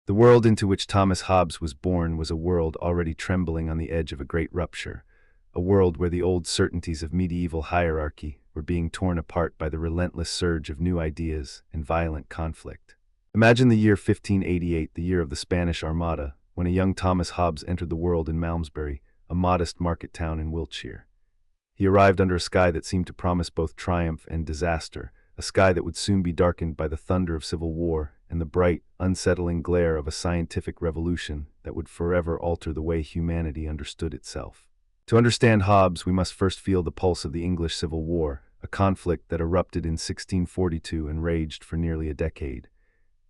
The world into which Thomas Hobbes was born was a world already trembling on the edge of a great rupture, a world where the old certainties of medieval hierarchy were being torn apart by the relentless surge of new ideas and violent conflict. Imagine the year 1588, the year of the Spanish Armada, when a young Thomas Hobbes entered the world in Malmesbury, a modest market town in Wiltshire. He arrived under a sky that seemed to promise both triumph and disaster, a sky that would soon be darkened by the thunder of civil war and the bright, unsettling glare of a scientific revolution that would forever alter the way humanity understood itself. To understand Hobbes, we must first feel the pulse of the English Civil War, a conflict that erupted in 1642 and raged for nearly a decade.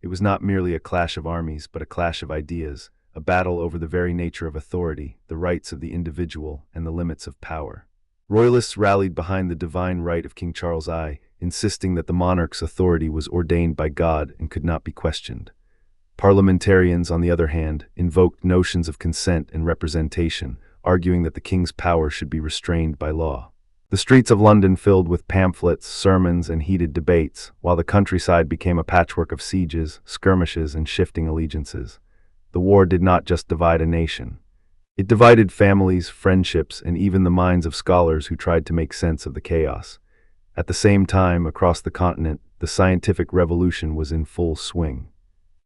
It was not merely a clash of armies, but a clash of ideas, a battle over the very nature of authority, the rights of the individual, and the limits of power. Royalists rallied behind the divine right of King Charles I, insisting that the monarch's authority was ordained by God and could not be questioned. Parliamentarians, on the other hand, invoked notions of consent and representation, arguing that the king's power should be restrained by law. The streets of London filled with pamphlets, sermons, and heated debates, while the countryside became a patchwork of sieges, skirmishes, and shifting allegiances. The war did not just divide a nation. It divided families, friendships, and even the minds of scholars who tried to make sense of the chaos. At the same time, across the continent, the scientific revolution was in full swing.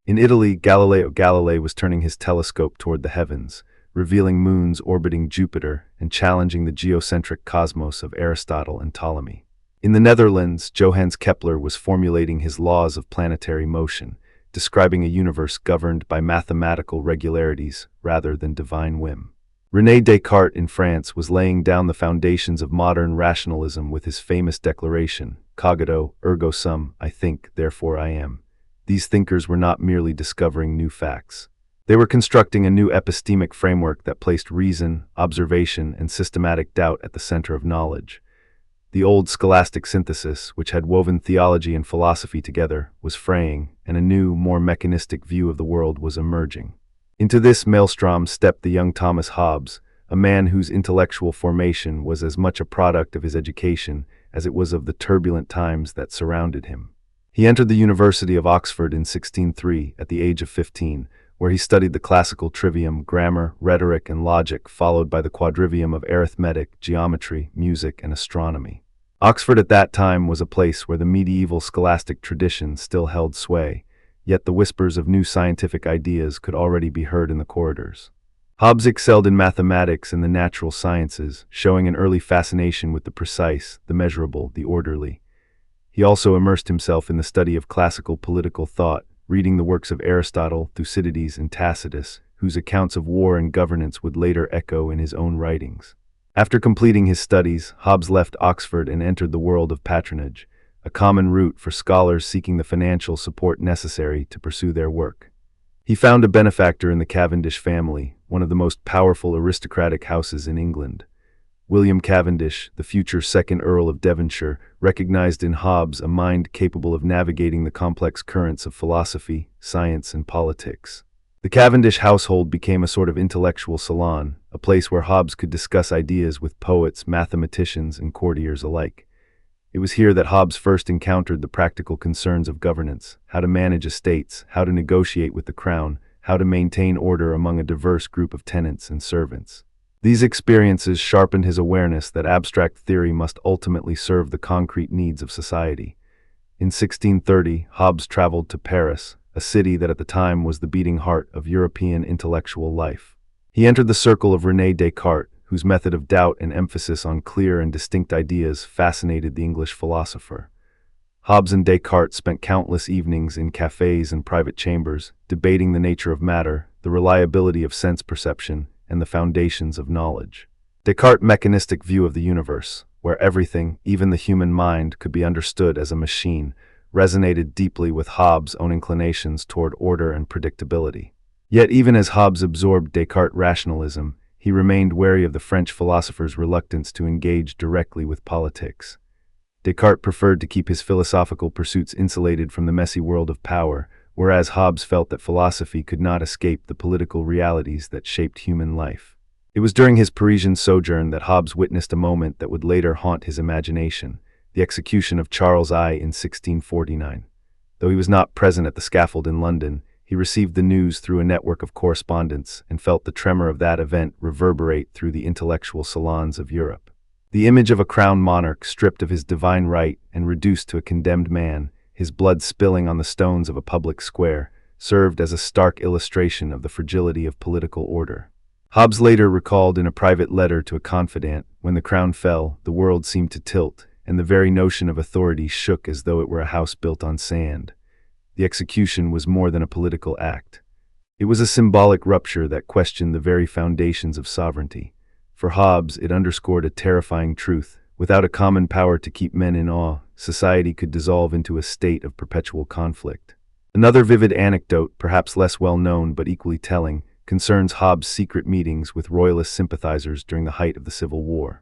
In Italy, Galileo Galilei was turning his telescope toward the heavens, revealing moons orbiting Jupiter and challenging the geocentric cosmos of Aristotle and Ptolemy. In the Netherlands, Johannes Kepler was formulating his laws of planetary motion, describing a universe governed by mathematical regularities rather than divine whim. René Descartes in France was laying down the foundations of modern rationalism with his famous declaration, cogito, ergo sum, I think, therefore I am. These thinkers were not merely discovering new facts. They were constructing a new epistemic framework that placed reason, observation, and systematic doubt at the center of knowledge. The old scholastic synthesis, which had woven theology and philosophy together, was fraying, and a new, more mechanistic view of the world was emerging. Into this maelstrom stepped the young Thomas Hobbes, a man whose intellectual formation was as much a product of his education as it was of the turbulent times that surrounded him. He entered the University of Oxford in 1603 at the age of 15, where he studied the classical trivium, grammar, rhetoric, and logic, followed by the quadrivium of arithmetic, geometry, music, and astronomy. Oxford at that time was a place where the medieval scholastic tradition still held sway, yet the whispers of new scientific ideas could already be heard in the corridors. Hobbes excelled in mathematics and the natural sciences, showing an early fascination with the precise, the measurable, the orderly. He also immersed himself in the study of classical political thought, reading the works of Aristotle, Thucydides, and Tacitus, whose accounts of war and governance would later echo in his own writings. After completing his studies, Hobbes left Oxford and entered the world of patronage, a common route for scholars seeking the financial support necessary to pursue their work. He found a benefactor in the Cavendish family, one of the most powerful aristocratic houses in England. William Cavendish, the future second Earl of Devonshire, recognized in Hobbes a mind capable of navigating the complex currents of philosophy, science, and politics. The Cavendish household became a sort of intellectual salon, a place where Hobbes could discuss ideas with poets, mathematicians, and courtiers alike. It was here that Hobbes first encountered the practical concerns of governance, how to manage estates, how to negotiate with the crown, how to maintain order among a diverse group of tenants and servants. These experiences sharpened his awareness that abstract theory must ultimately serve the concrete needs of society. In 1630, Hobbes traveled to Paris, a city that at the time was the beating heart of European intellectual life. He entered the circle of René Descartes, whose method of doubt and emphasis on clear and distinct ideas fascinated the English philosopher. Hobbes and Descartes spent countless evenings in cafes and private chambers, debating the nature of matter, the reliability of sense perception, and the foundations of knowledge. Descartes' mechanistic view of the universe, where everything, even the human mind, could be understood as a machine, resonated deeply with Hobbes' own inclinations toward order and predictability. Yet even as Hobbes absorbed Descartes' rationalism, he remained wary of the French philosopher's reluctance to engage directly with politics. Descartes preferred to keep his philosophical pursuits insulated from the messy world of power, whereas Hobbes felt that philosophy could not escape the political realities that shaped human life. It was during his Parisian sojourn that Hobbes witnessed a moment that would later haunt his imagination, the execution of Charles I in 1649. Though he was not present at the scaffold in London, he he received the news through a network of correspondence and felt the tremor of that event reverberate through the intellectual salons of Europe. The image of a crowned monarch stripped of his divine right and reduced to a condemned man, his blood spilling on the stones of a public square, served as a stark illustration of the fragility of political order. Hobbes later recalled in a private letter to a confidant, when the crown fell, the world seemed to tilt, and the very notion of authority shook as though it were a house built on sand. The execution was more than a political act. It was a symbolic rupture that questioned the very foundations of sovereignty. For Hobbes, it underscored a terrifying truth. Without a common power to keep men in awe, society could dissolve into a state of perpetual conflict. Another vivid anecdote, perhaps less well known but equally telling, concerns Hobbes' secret meetings with royalist sympathizers during the height of the Civil War.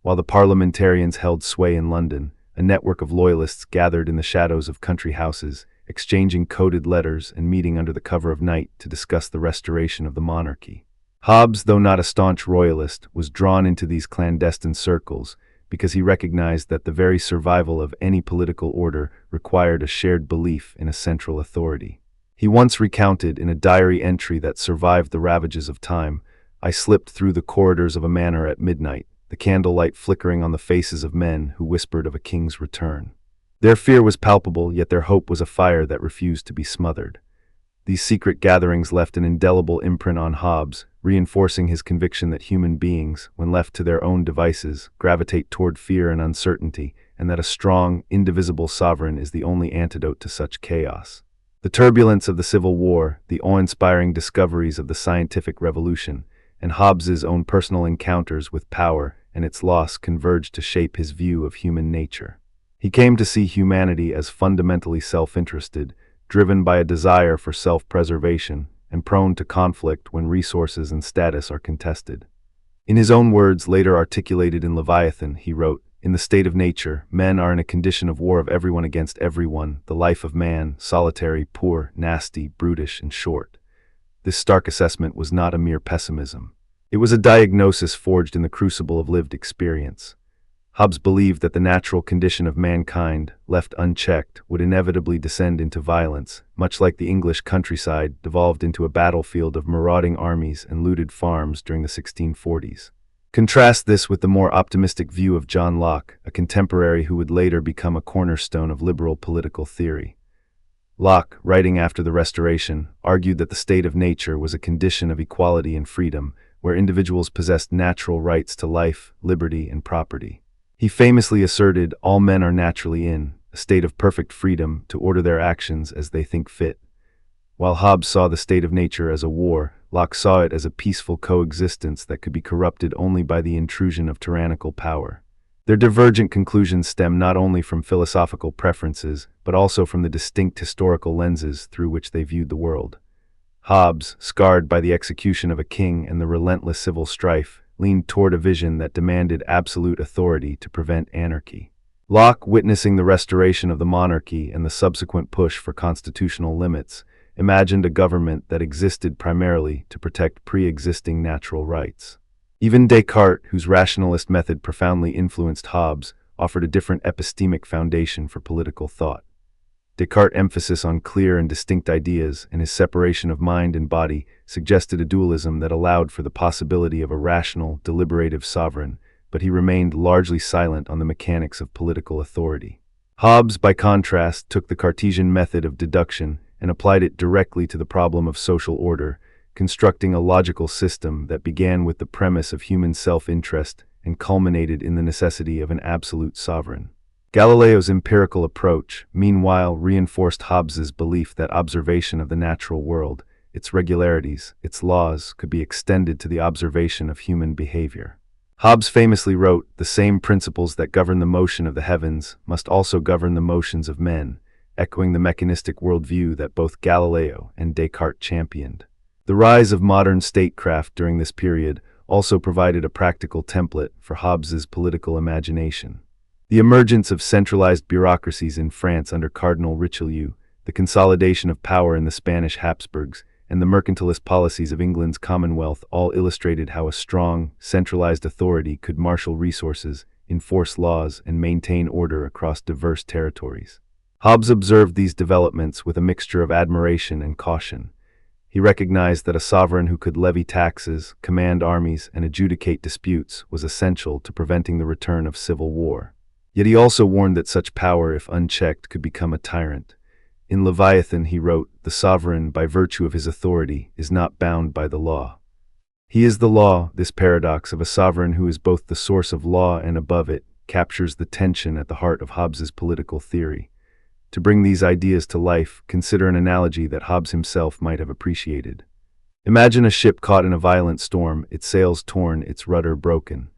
While the parliamentarians held sway in London, a network of loyalists gathered in the shadows of country houses, exchanging coded letters and meeting under the cover of night to discuss the restoration of the monarchy. Hobbes, though not a staunch royalist, was drawn into these clandestine circles because he recognized that the very survival of any political order required a shared belief in a central authority. He once recounted in a diary entry that survived the ravages of time, "I slipped through the corridors of a manor at midnight, the candlelight flickering on the faces of men who whispered of a king's return. Their fear was palpable, yet their hope was a fire that refused to be smothered." These secret gatherings left an indelible imprint on Hobbes, reinforcing his conviction that human beings, when left to their own devices, gravitate toward fear and uncertainty, and that a strong, indivisible sovereign is the only antidote to such chaos. The turbulence of the Civil War, the awe-inspiring discoveries of the scientific revolution, and Hobbes's own personal encounters with power and its loss converged to shape his view of human nature. He came to see humanity as fundamentally self-interested, driven by a desire for self-preservation, and prone to conflict when resources and status are contested. In his own words, later articulated in Leviathan, he wrote, "In the state of nature, men are in a condition of war of everyone against everyone, the life of man, solitary, poor, nasty, brutish, and short." This stark assessment was not a mere pessimism. It was a diagnosis forged in the crucible of lived experience. Hobbes believed that the natural condition of mankind, left unchecked, would inevitably descend into violence, much like the English countryside devolved into a battlefield of marauding armies and looted farms during the 1640s. Contrast this with the more optimistic view of John Locke, a contemporary who would later become a cornerstone of liberal political theory. Locke, writing after the Restoration, argued that the state of nature was a condition of equality and freedom, where individuals possessed natural rights to life, liberty, and property. He famously asserted, "All men are naturally in a state of perfect freedom to order their actions as they think fit." While Hobbes saw the state of nature as a war, Locke saw it as a peaceful coexistence that could be corrupted only by the intrusion of tyrannical power. Their divergent conclusions stem not only from philosophical preferences, but also from the distinct historical lenses through which they viewed the world. Hobbes, scarred by the execution of a king and the relentless civil strife, leaned toward a vision that demanded absolute authority to prevent anarchy. Locke, witnessing the restoration of the monarchy and the subsequent push for constitutional limits, imagined a government that existed primarily to protect pre-existing natural rights. Even Descartes, whose rationalist method profoundly influenced Hobbes, offered a different epistemic foundation for political thought. Descartes' emphasis on clear and distinct ideas and his separation of mind and body suggested a dualism that allowed for the possibility of a rational, deliberative sovereign, but he remained largely silent on the mechanics of political authority. Hobbes, by contrast, took the Cartesian method of deduction and applied it directly to the problem of social order, constructing a logical system that began with the premise of human self-interest and culminated in the necessity of an absolute sovereign. Galileo's empirical approach, meanwhile, reinforced Hobbes's belief that observation of the natural world, its regularities, its laws, could be extended to the observation of human behavior. Hobbes famously wrote, "The same principles that govern the motion of the heavens must also govern the motions of men," echoing the mechanistic worldview that both Galileo and Descartes championed. The rise of modern statecraft during this period also provided a practical template for Hobbes's political imagination. The emergence of centralized bureaucracies in France under Cardinal Richelieu, the consolidation of power in the Spanish Habsburgs, and the mercantilist policies of England's Commonwealth all illustrated how a strong, centralized authority could marshal resources, enforce laws, and maintain order across diverse territories. Hobbes observed these developments with a mixture of admiration and caution. He recognized that a sovereign who could levy taxes, command armies, and adjudicate disputes was essential to preventing the return of civil war. Yet he also warned that such power, if unchecked, could become a tyrant. In Leviathan, he wrote, "The sovereign, by virtue of his authority, is not bound by the law." He is the law. This paradox of a sovereign who is both the source of law and above it captures the tension at the heart of Hobbes's political theory. To bring these ideas to life, consider an analogy that Hobbes himself might have appreciated. Imagine a ship caught in a violent storm, its sails torn, its rudder broken.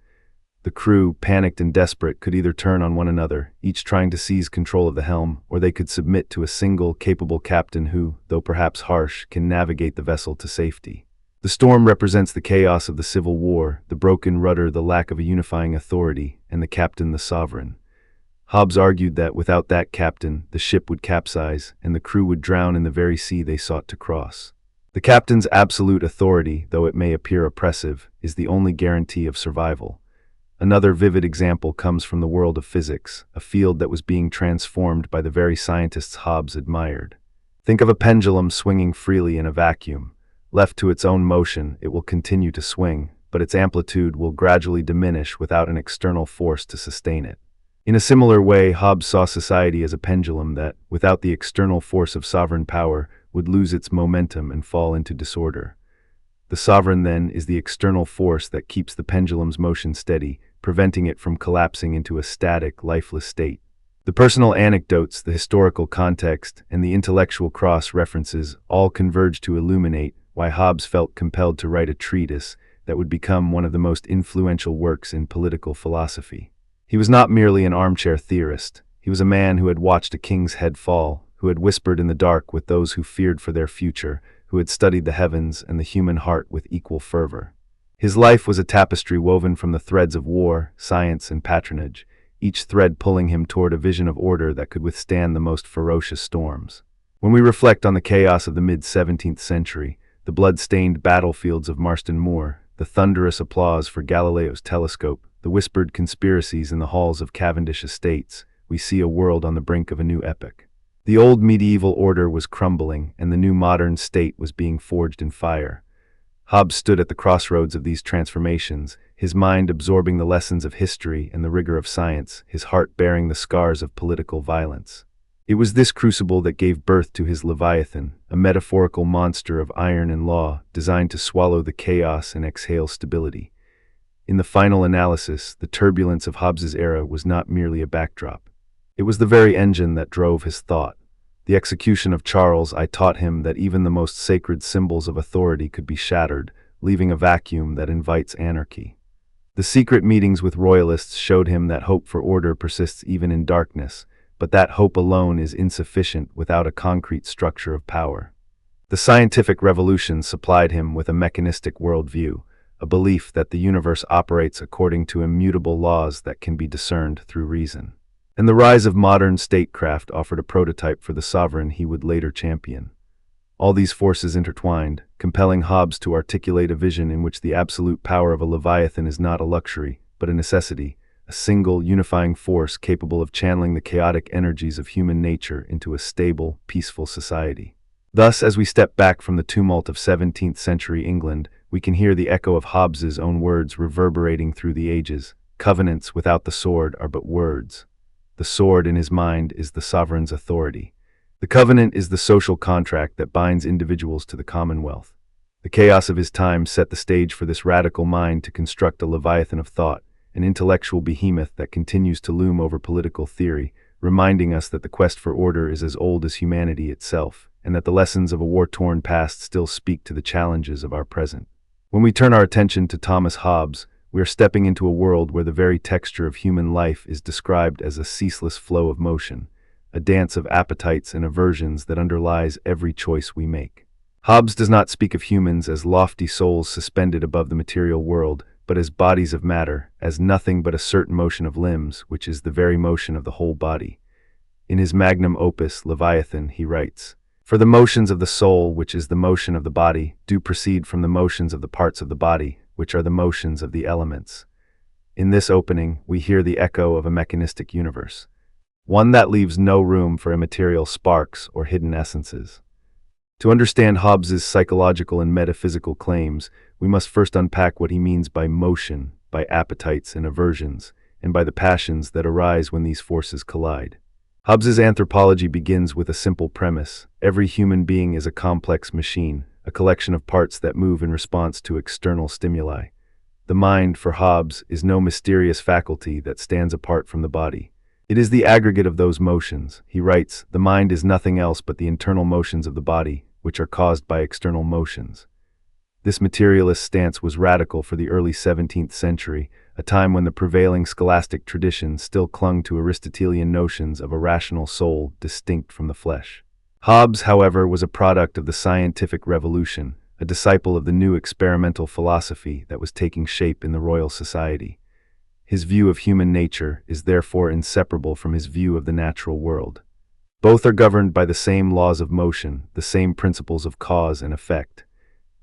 The crew, panicked and desperate, could either turn on one another, each trying to seize control of the helm, or they could submit to a single, capable captain who, though perhaps harsh, can navigate the vessel to safety. The storm represents the chaos of the Civil War, the broken rudder the lack of a unifying authority, and the captain the sovereign. Hobbes argued that without that captain, the ship would capsize, and the crew would drown in the very sea they sought to cross. The captain's absolute authority, though it may appear oppressive, is the only guarantee of survival. Another vivid example comes from the world of physics, a field that was being transformed by the very scientists Hobbes admired. Think of a pendulum swinging freely in a vacuum. Left to its own motion, it will continue to swing, but its amplitude will gradually diminish without an external force to sustain it. In a similar way, Hobbes saw society as a pendulum that, without the external force of sovereign power, would lose its momentum and fall into disorder. The sovereign, then, is the external force that keeps the pendulum's motion steady, preventing it from collapsing into a static, lifeless state. The personal anecdotes, the historical context, and the intellectual cross-references all converge to illuminate why Hobbes felt compelled to write a treatise that would become one of the most influential works in political philosophy. He was not merely an armchair theorist. He was a man who had watched a king's head fall, who had whispered in the dark with those who feared for their future, who had studied the heavens and the human heart with equal fervor. His life was a tapestry woven from the threads of war, science, and patronage, each thread pulling him toward a vision of order that could withstand the most ferocious storms. When we reflect on the chaos of the mid-17th century, the blood-stained battlefields of Marston Moor, the thunderous applause for Galileo's telescope, the whispered conspiracies in the halls of Cavendish estates, we see a world on the brink of a new epoch. The old medieval order was crumbling, and the new modern state was being forged in fire. Hobbes stood at the crossroads of these transformations, his mind absorbing the lessons of history and the rigor of science, his heart bearing the scars of political violence. It was this crucible that gave birth to his Leviathan, a metaphorical monster of iron and law, designed to swallow the chaos and exhale stability. In the final analysis, the turbulence of Hobbes's era was not merely a backdrop. It was the very engine that drove his thought. The execution of Charles I taught him that even the most sacred symbols of authority could be shattered, leaving a vacuum that invites anarchy. The secret meetings with royalists showed him that hope for order persists even in darkness, but that hope alone is insufficient without a concrete structure of power. The scientific revolution supplied him with a mechanistic worldview, a belief that the universe operates according to immutable laws that can be discerned through reason. And the rise of modern statecraft offered a prototype for the sovereign he would later champion. All these forces intertwined, compelling Hobbes to articulate a vision in which the absolute power of a Leviathan is not a luxury, but a necessity, a single, unifying force capable of channeling the chaotic energies of human nature into a stable, peaceful society. Thus, as we step back from the tumult of 17th century England, we can hear the echo of Hobbes's own words reverberating through the ages. Covenants without the sword are but words. The sword in his mind is the sovereign's authority. The covenant is the social contract that binds individuals to the commonwealth. The chaos of his time set the stage for this radical mind to construct a Leviathan of thought, an intellectual behemoth that continues to loom over political theory, reminding us that the quest for order is as old as humanity itself, and that the lessons of a war-torn past still speak to the challenges of our present. When we turn our attention to Thomas Hobbes, we are stepping into a world where the very texture of human life is described as a ceaseless flow of motion, a dance of appetites and aversions that underlies every choice we make. Hobbes does not speak of humans as lofty souls suspended above the material world, but as bodies of matter, as nothing but a certain motion of limbs, which is the very motion of the whole body. In his magnum opus, Leviathan, he writes, "For the motions of the soul, which is the motion of the body, do proceed from the motions of the parts of the body, which are the motions of the elements." In this opening, we hear the echo of a mechanistic universe. one that leaves no room for immaterial sparks or hidden essences. To understand Hobbes's psychological and metaphysical claims, we must first unpack what he means by motion, by appetites and aversions, and by the passions that arise when these forces collide. Hobbes's anthropology begins with a simple premise. Every human being is a complex machine, a collection of parts that move in response to external stimuli. The mind, for Hobbes, is no mysterious faculty that stands apart from the body. It is the aggregate of those motions. He writes, "The mind is nothing else but the internal motions of the body, which are caused by external motions." This materialist stance was radical for the early 17th century, a time when the prevailing scholastic tradition still clung to Aristotelian notions of a rational soul distinct from the flesh. Hobbes, however, was a product of the scientific revolution, a disciple of the new experimental philosophy that was taking shape in the Royal Society. His view of human nature is therefore inseparable from his view of the natural world. Both are governed by the same laws of motion, the same principles of cause and effect.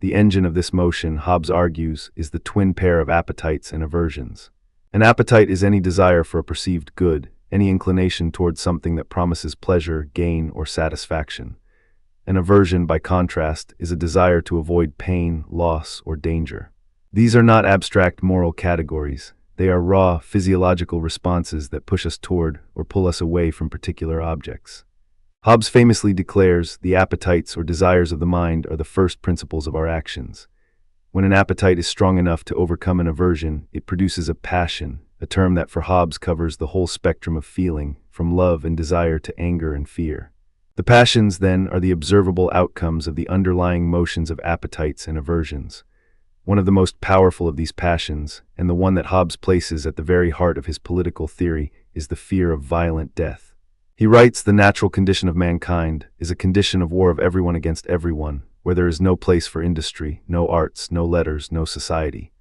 The engine of this motion, Hobbes argues, is the twin pair of appetites and aversions. An appetite is any desire for a perceived good, any inclination towards something that promises pleasure, gain, or satisfaction. An aversion, by contrast, is a desire to avoid pain, loss, or danger. These are not abstract moral categories. They are raw, physiological responses that push us toward or pull us away from particular objects. Hobbes famously declares, "The appetites or desires of the mind are the first principles of our actions." When an appetite is strong enough to overcome an aversion, it produces a passion, a term that for Hobbes covers the whole spectrum of feeling, from love and desire to anger and fear. The passions, then, are the observable outcomes of the underlying motions of appetites and aversions. One of the most powerful of these passions, and the one that Hobbes places at the very heart of his political theory, is the fear of violent death. He writes, "The natural condition of mankind is a condition of war of everyone against everyone, where there is no place for industry, no arts, no letters, no society."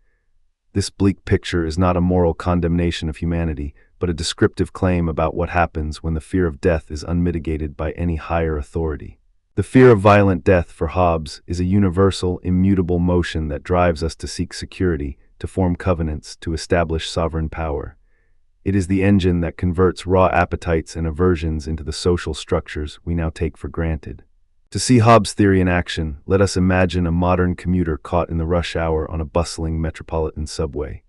This bleak picture is not a moral condemnation of humanity, but a descriptive claim about what happens when the fear of death is unmitigated by any higher authority. The fear of violent death, for Hobbes, is a universal, immutable motion that drives us to seek security, to form covenants, to establish sovereign power. It is the engine that converts raw appetites and aversions into the social structures we now take for granted. To see Hobbes' theory in action, let us imagine a modern commuter caught in the rush hour on a bustling metropolitan subway.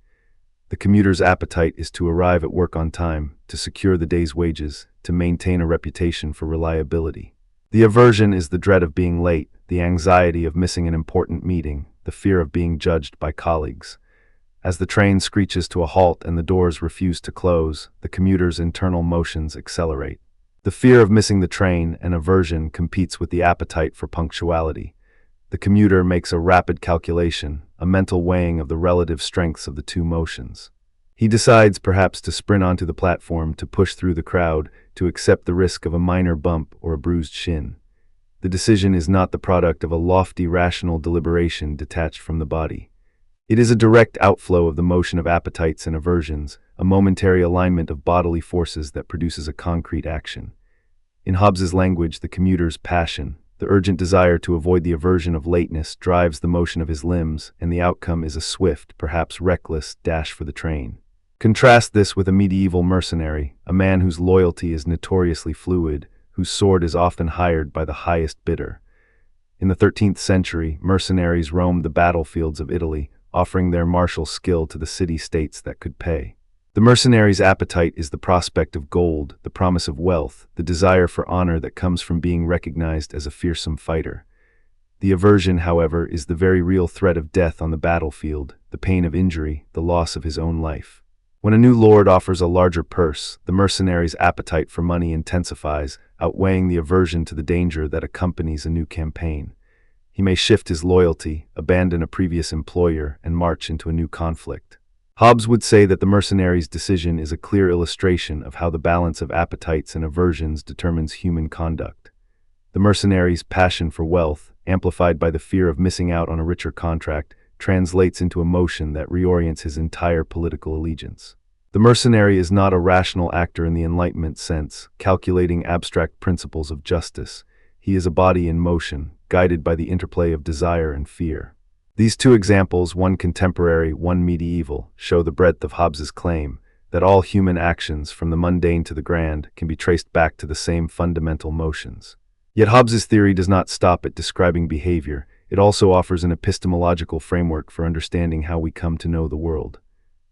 The commuter's appetite is to arrive at work on time, to secure the day's wages, to maintain a reputation for reliability. The aversion is the dread of being late, the anxiety of missing an important meeting, the fear of being judged by colleagues. As the train screeches to a halt and the doors refuse to close, the commuter's internal motions accelerate. The fear of missing the train, an aversion, competes with the appetite for punctuality. The commuter makes a rapid calculation, a mental weighing of the relative strengths of the two motions. He decides perhaps to sprint onto the platform, to push through the crowd, to accept the risk of a minor bump or a bruised shin. The decision is not the product of a lofty rational deliberation detached from the body. It is a direct outflow of the motion of appetites and aversions, a momentary alignment of bodily forces that produces a concrete action. In Hobbes's language, the commuter's passion, the urgent desire to avoid the aversion of lateness, drives the motion of his limbs, and the outcome is a swift, perhaps reckless, dash for the train. Contrast this with a medieval mercenary, a man whose loyalty is notoriously fluid, whose sword is often hired by the highest bidder. In the 13th century, mercenaries roamed the battlefields of Italy, offering their martial skill to the city-states that could pay. The mercenary's appetite is the prospect of gold, the promise of wealth, the desire for honor that comes from being recognized as a fearsome fighter. The aversion, however, is the very real threat of death on the battlefield, the pain of injury, the loss of his own life. When a new lord offers a larger purse, the mercenary's appetite for money intensifies, outweighing the aversion to the danger that accompanies a new campaign. He may shift his loyalty, abandon a previous employer, and march into a new conflict. Hobbes would say that the mercenary's decision is a clear illustration of how the balance of appetites and aversions determines human conduct. The mercenary's passion for wealth, amplified by the fear of missing out on a richer contract, translates into a motion that reorients his entire political allegiance. The mercenary is not a rational actor in the Enlightenment sense, calculating abstract principles of justice. He is a body in motion, guided by the interplay of desire and fear. These two examples, one contemporary, one medieval, show the breadth of Hobbes's claim. that all human actions, from the mundane to the grand, can be traced back to the same fundamental motions. Yet Hobbes's theory does not stop at describing behavior. It also offers an epistemological framework for understanding how we come to know the world.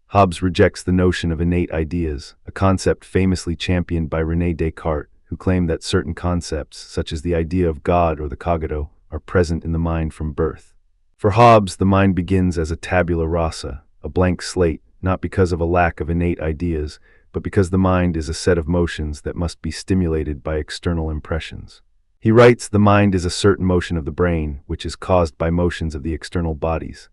Hobbes rejects the notion of innate ideas, a concept famously championed by René Descartes, who claimed that certain concepts, such as the idea of God or the cogito, are present in the mind from birth. For Hobbes, the mind begins as a tabula rasa, a blank slate, not because of a lack of innate ideas, but because the mind is a set of motions that must be stimulated by external impressions. He writes, the mind is a certain motion of the brain, which is caused by motions of the external bodies.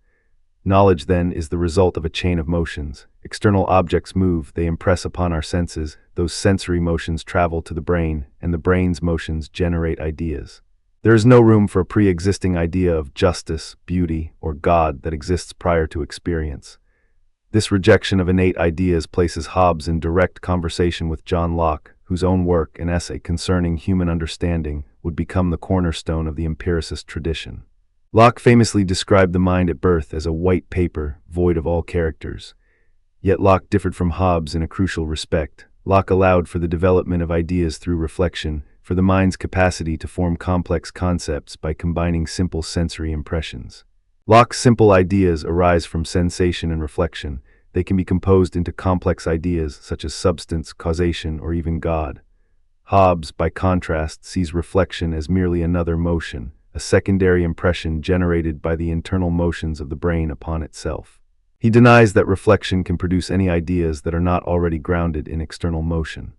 Knowledge, then, is the result of a chain of motions. External objects move, they impress upon our senses, those sensory motions travel to the brain, and the brain's motions generate ideas. There is no room for a pre-existing idea of justice, beauty, or God that exists prior to experience. This rejection of innate ideas places Hobbes in direct conversation with John Locke, whose own work, an essay concerning human understanding, would become the cornerstone of the empiricist tradition. Locke famously described the mind at birth as a white paper, void of all characters. Yet Locke differed from Hobbes in a crucial respect. Locke allowed for the development of ideas through reflection, for the mind's capacity to form complex concepts by combining simple sensory impressions. Locke's simple ideas arise from sensation and reflection. They can be composed into complex ideas such as substance, causation, or even God. Hobbes, by contrast, sees reflection as merely another motion, a secondary impression generated by the internal motions of the brain upon itself. He denies that reflection can produce any ideas that are not already grounded in external motion.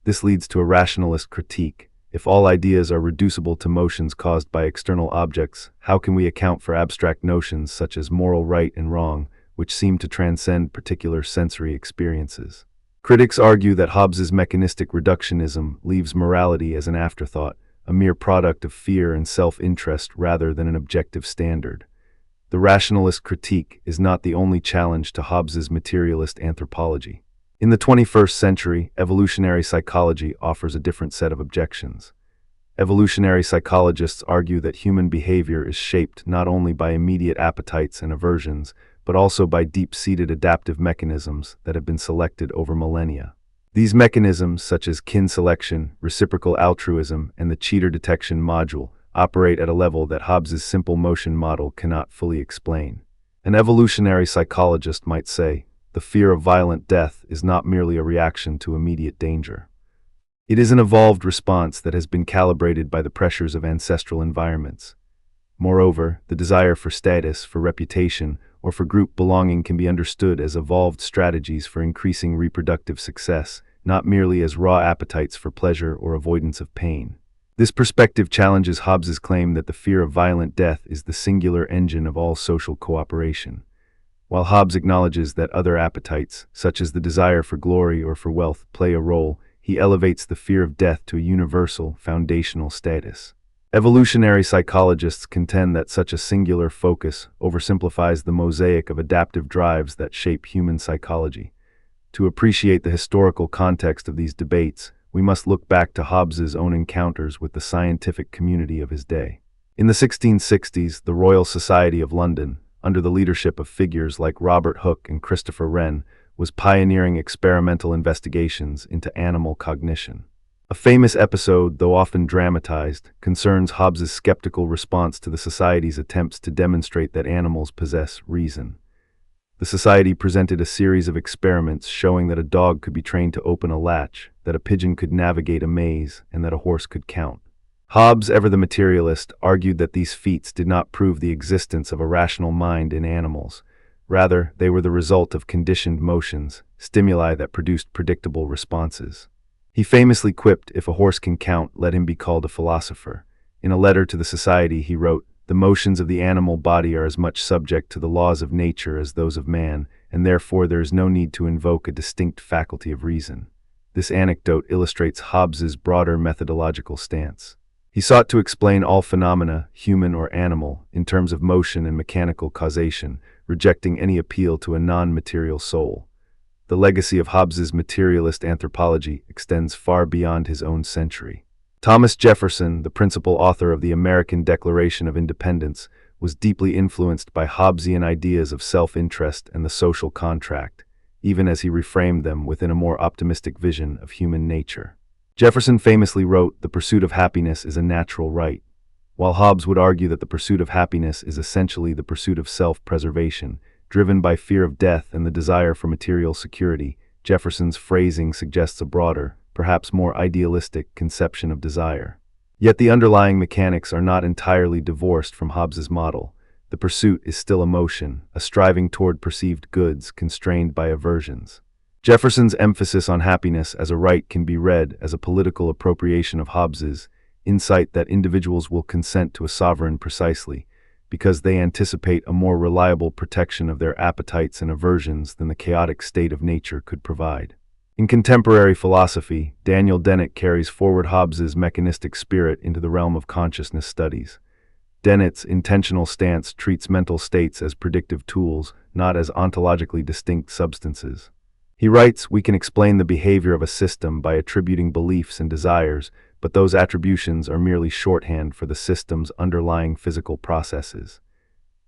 This leads to a rationalist critique. If all ideas are reducible to motions caused by external objects, how can we account for abstract notions such as moral right and wrong, which seem to transcend particular sensory experiences? Critics argue that Hobbes's mechanistic reductionism leaves morality as an afterthought, a mere product of fear and self-interest rather than an objective standard. The rationalist critique is not the only challenge to Hobbes's materialist anthropology. In the 21st century, evolutionary psychology offers a different set of objections. Evolutionary psychologists argue that human behavior is shaped not only by immediate appetites and aversions, but also by deep-seated adaptive mechanisms that have been selected over millennia. These mechanisms, such as kin selection, reciprocal altruism, and the cheater detection module, operate at a level that Hobbes's simple motion model cannot fully explain. An evolutionary psychologist might say, the fear of violent death is not merely a reaction to immediate danger. It is an evolved response that has been calibrated by the pressures of ancestral environments. Moreover, the desire for status, for reputation, or for group belonging can be understood as evolved strategies for increasing reproductive success, not merely as raw appetites for pleasure or avoidance of pain. This perspective challenges Hobbes's claim that the fear of violent death is the singular engine of all social cooperation. While Hobbes acknowledges that other appetites, such as the desire for glory or for wealth, play a role, he elevates the fear of death to a universal, foundational status. Evolutionary psychologists contend that such a singular focus oversimplifies the mosaic of adaptive drives that shape human psychology. To appreciate the historical context of these debates, we must look back to Hobbes's own encounters with the scientific community of his day. In the 1660s, the Royal Society of London, under the leadership of figures like Robert Hooke and Christopher Wren, was pioneering experimental investigations into animal cognition. A famous episode, though often dramatized, concerns Hobbes's skeptical response to the Society's attempts to demonstrate that animals possess reason. The Society presented a series of experiments showing that a dog could be trained to open a latch, that a pigeon could navigate a maze, and that a horse could count. Hobbes, ever the materialist, argued that these feats did not prove the existence of a rational mind in animals. Rather, they were the result of conditioned motions, stimuli that produced predictable responses. He famously quipped, "If a horse can count, let him be called a philosopher." In a letter to the Society, he wrote, "The motions of the animal body are as much subject to the laws of nature as those of man, and therefore there is no need to invoke a distinct faculty of reason." This anecdote illustrates Hobbes's broader methodological stance. He sought to explain all phenomena, human or animal, in terms of motion and mechanical causation, rejecting any appeal to a non-material soul. The legacy of Hobbes's materialist anthropology extends far beyond his own century. Thomas Jefferson, the principal author of the American Declaration of Independence, was deeply influenced by Hobbesian ideas of self-interest and the social contract. even as he reframed them within a more optimistic vision of human nature. Jefferson famously wrote, "The pursuit of happiness is a natural right," while Hobbes would argue that the pursuit of happiness is essentially the pursuit of self-preservation, driven by fear of death and the desire for material security. Jefferson's phrasing suggests a broader, perhaps more idealistic conception of desire. Yet the underlying mechanics are not entirely divorced from Hobbes's model. The pursuit is still a motion, a striving toward perceived goods constrained by aversions. Jefferson's emphasis on happiness as a right can be read as a political appropriation of Hobbes's insight that individuals will consent to a sovereign precisely because they anticipate a more reliable protection of their appetites and aversions than the chaotic state of nature could provide. In contemporary philosophy, Daniel Dennett carries forward Hobbes's mechanistic spirit into the realm of consciousness studies. Dennett's intentional stance treats mental states as predictive tools, not as ontologically distinct substances. He writes, "We can explain the behavior of a system by attributing beliefs and desires, but those attributions are merely shorthand for the system's underlying physical processes."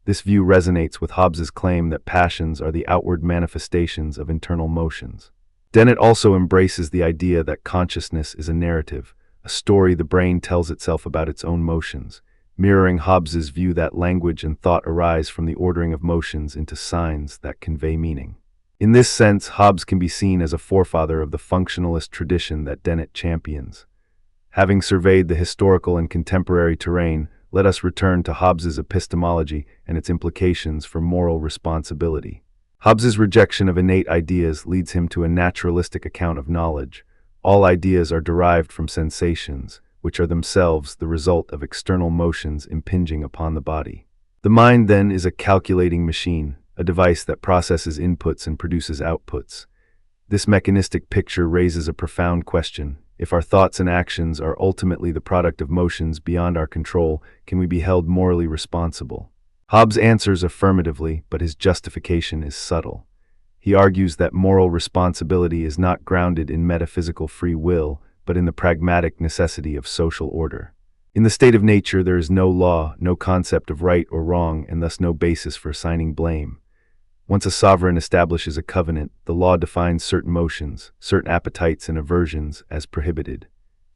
This view resonates with Hobbes's claim that passions are the outward manifestations of internal motions. Dennett also embraces the idea that consciousness is a narrative, a story the brain tells itself about its own motions, mirroring Hobbes's view that language and thought arise from the ordering of motions into signs that convey meaning. In this sense, Hobbes can be seen as a forefather of the functionalist tradition that Dennett champions. Having surveyed the historical and contemporary terrain, let us return to Hobbes's epistemology and its implications for moral responsibility. Hobbes's rejection of innate ideas leads him to a naturalistic account of knowledge. All ideas are derived from sensations, which are themselves the result of external motions impinging upon the body. The mind, then, is a calculating machine, a device that processes inputs and produces outputs. This mechanistic picture raises a profound question. If our thoughts and actions are ultimately the product of motions beyond our control, can we be held morally responsible? Hobbes answers affirmatively, but his justification is subtle. He argues that moral responsibility is not grounded in metaphysical free will, but in the pragmatic necessity of social order. In the state of nature, there is no law, no concept of right or wrong, and thus no basis for assigning blame. Once a sovereign establishes a covenant, the law defines certain motions, certain appetites and aversions as prohibited.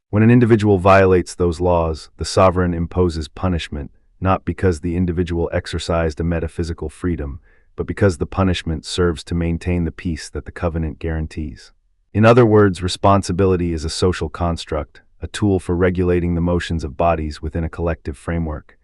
When an individual violates those laws, the sovereign imposes punishment, not because the individual exercised a metaphysical freedom, but because the punishment serves to maintain the peace that the covenant guarantees. In other words, responsibility is a social construct, a tool for regulating the motions of bodies within a collective framework.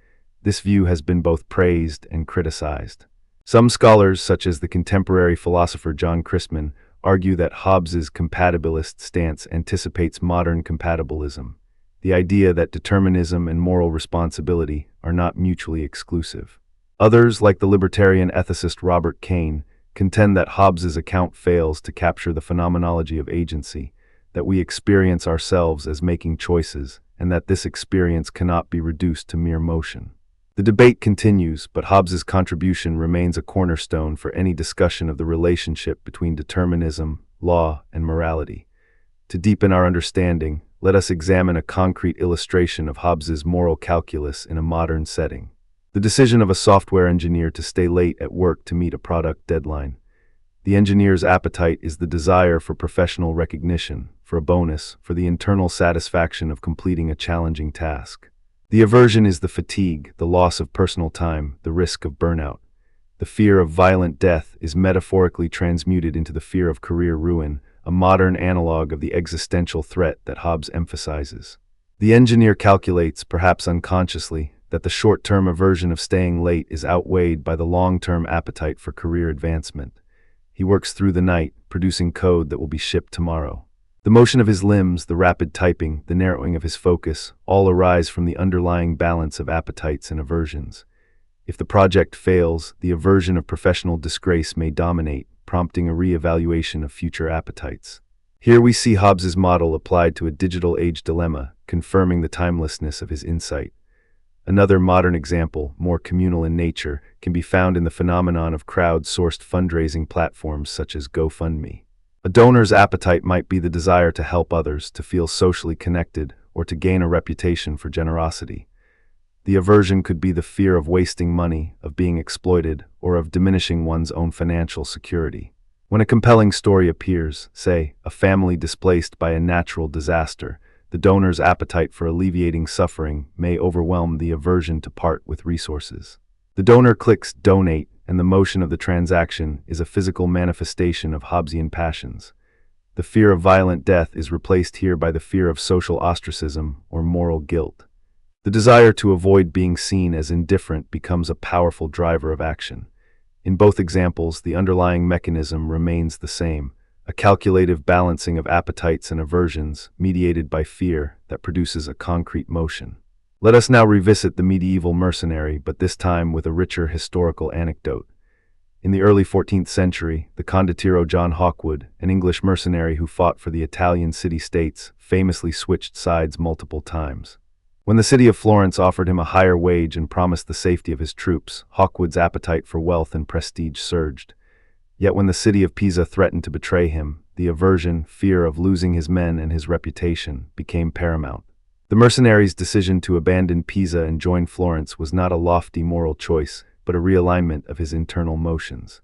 This view has been both praised and criticized. Some scholars, such as the contemporary philosopher John Christman, argue that Hobbes's compatibilist stance anticipates modern compatibilism, the idea that determinism and moral responsibility are not mutually exclusive. Others, like the libertarian ethicist Robert Kane, contend that Hobbes's account fails to capture the phenomenology of agency, that we experience ourselves as making choices, and that this experience cannot be reduced to mere motion. The debate continues, but Hobbes's contribution remains a cornerstone for any discussion of the relationship between determinism, law, and morality. To deepen our understanding, let us examine a concrete illustration of Hobbes's moral calculus in a modern setting. The decision of a software engineer to stay late at work to meet a product deadline. The engineer's appetite is the desire for professional recognition, for a bonus, for the internal satisfaction of completing a challenging task. The aversion is the fatigue, the loss of personal time, the risk of burnout. The fear of violent death is metaphorically transmuted into the fear of career ruin, a modern analog of the existential threat that Hobbes emphasizes. The engineer calculates, perhaps unconsciously, that the short-term aversion of staying late is outweighed by the long-term appetite for career advancement. He works through the night, producing code that will be shipped tomorrow. The motion of his limbs, the rapid typing, the narrowing of his focus, all arise from the underlying balance of appetites and aversions. If the project fails, the aversion of professional disgrace may dominate, prompting a re-evaluation of future appetites. Here we see Hobbes's model applied to a digital age dilemma, confirming the timelessness of his insight. Another modern example, more communal in nature, can be found in the phenomenon of crowd-sourced fundraising platforms such as GoFundMe. A donor's appetite might be the desire to help others, to feel socially connected, or to gain a reputation for generosity. The aversion could be the fear of wasting money, of being exploited, or of diminishing one's own financial security. When a compelling story appears, say, a family displaced by a natural disaster, the donor's appetite for alleviating suffering may overwhelm the aversion to part with resources. The donor clicks donate, and the motion of the transaction is a physical manifestation of Hobbesian passions. The fear of violent death is replaced here by the fear of social ostracism or moral guilt. The desire to avoid being seen as indifferent becomes a powerful driver of action. In both examples, the underlying mechanism remains the same, a calculative balancing of appetites and aversions mediated by fear that produces a concrete motion. Let us now revisit the medieval mercenary, but this time with a richer historical anecdote. In the early 14th century, the condottiero John Hawkwood, an English mercenary who fought for the Italian city-states, famously switched sides multiple times. When the city of Florence offered him a higher wage and promised the safety of his troops, Hawkwood's appetite for wealth and prestige surged. Yet when the city of Pisa threatened to betray him, the aversion, fear of losing his men and his reputation became paramount. The mercenary's decision to abandon Pisa and join Florence was not a lofty moral choice, but a realignment of his internal motions.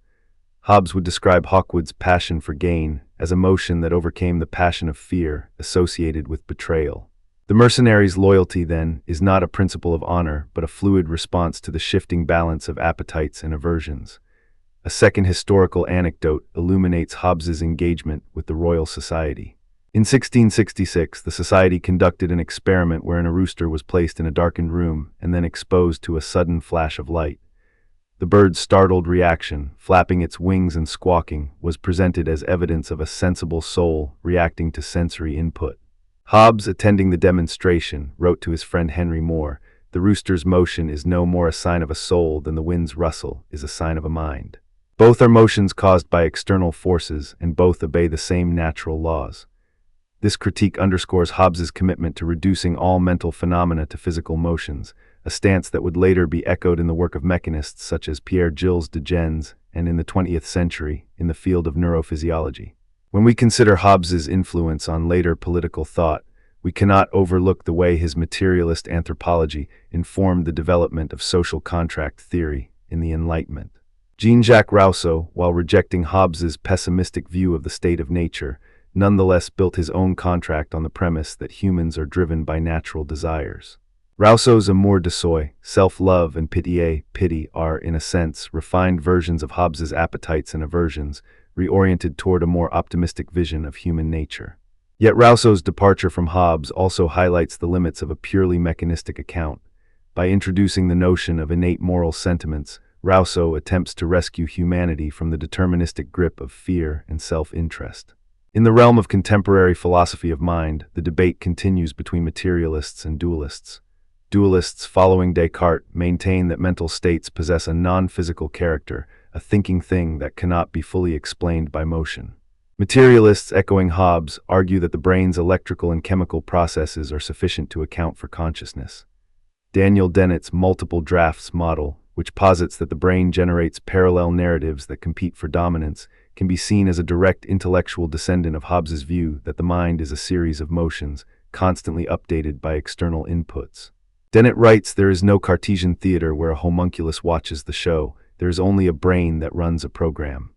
Hobbes would describe Hawkwood's passion for gain as a motion that overcame the passion of fear associated with betrayal. The mercenary's loyalty, then, is not a principle of honor, but a fluid response to the shifting balance of appetites and aversions. A second historical anecdote illuminates Hobbes's engagement with the Royal Society. In 1666, the Society conducted an experiment wherein a rooster was placed in a darkened room and then exposed to a sudden flash of light. The bird's startled reaction, flapping its wings and squawking, was presented as evidence of a sensible soul reacting to sensory input. Hobbes, attending the demonstration, wrote to his friend Henry Moore, "The rooster's motion is no more a sign of a soul than the wind's rustle is a sign of a mind. Both are motions caused by external forces, and both obey the same natural laws." This critique underscores Hobbes's commitment to reducing all mental phenomena to physical motions, a stance that would later be echoed in the work of mechanists such as Pierre-Gilles de Gennes and in the 20th century in the field of neurophysiology. When we consider Hobbes's influence on later political thought, we cannot overlook the way his materialist anthropology informed the development of social contract theory in the Enlightenment. Jean-Jacques Rousseau, while rejecting Hobbes's pessimistic view of the state of nature, nonetheless built his own contract on the premise that humans are driven by natural desires. Rousseau's amour de soi, self-love, and pity are, in a sense, refined versions of Hobbes's appetites and aversions, reoriented toward a more optimistic vision of human nature. Yet Rousseau's departure from Hobbes also highlights the limits of a purely mechanistic account. By introducing the notion of innate moral sentiments, Rousseau attempts to rescue humanity from the deterministic grip of fear and self-interest. In the realm of contemporary philosophy of mind, the debate continues between materialists and dualists. Dualists, following Descartes, maintain that mental states possess a non-physical character, a thinking thing that cannot be fully explained by motion. Materialists, echoing Hobbes, argue that the brain's electrical and chemical processes are sufficient to account for consciousness. Daniel Dennett's multiple drafts model, which posits that the brain generates parallel narratives that compete for dominance, can be seen as a direct intellectual descendant of Hobbes's view that the mind is a series of motions, constantly updated by external inputs. Dennett writes, "There is no Cartesian theater where a homunculus watches the show. There is only a brain that runs a program."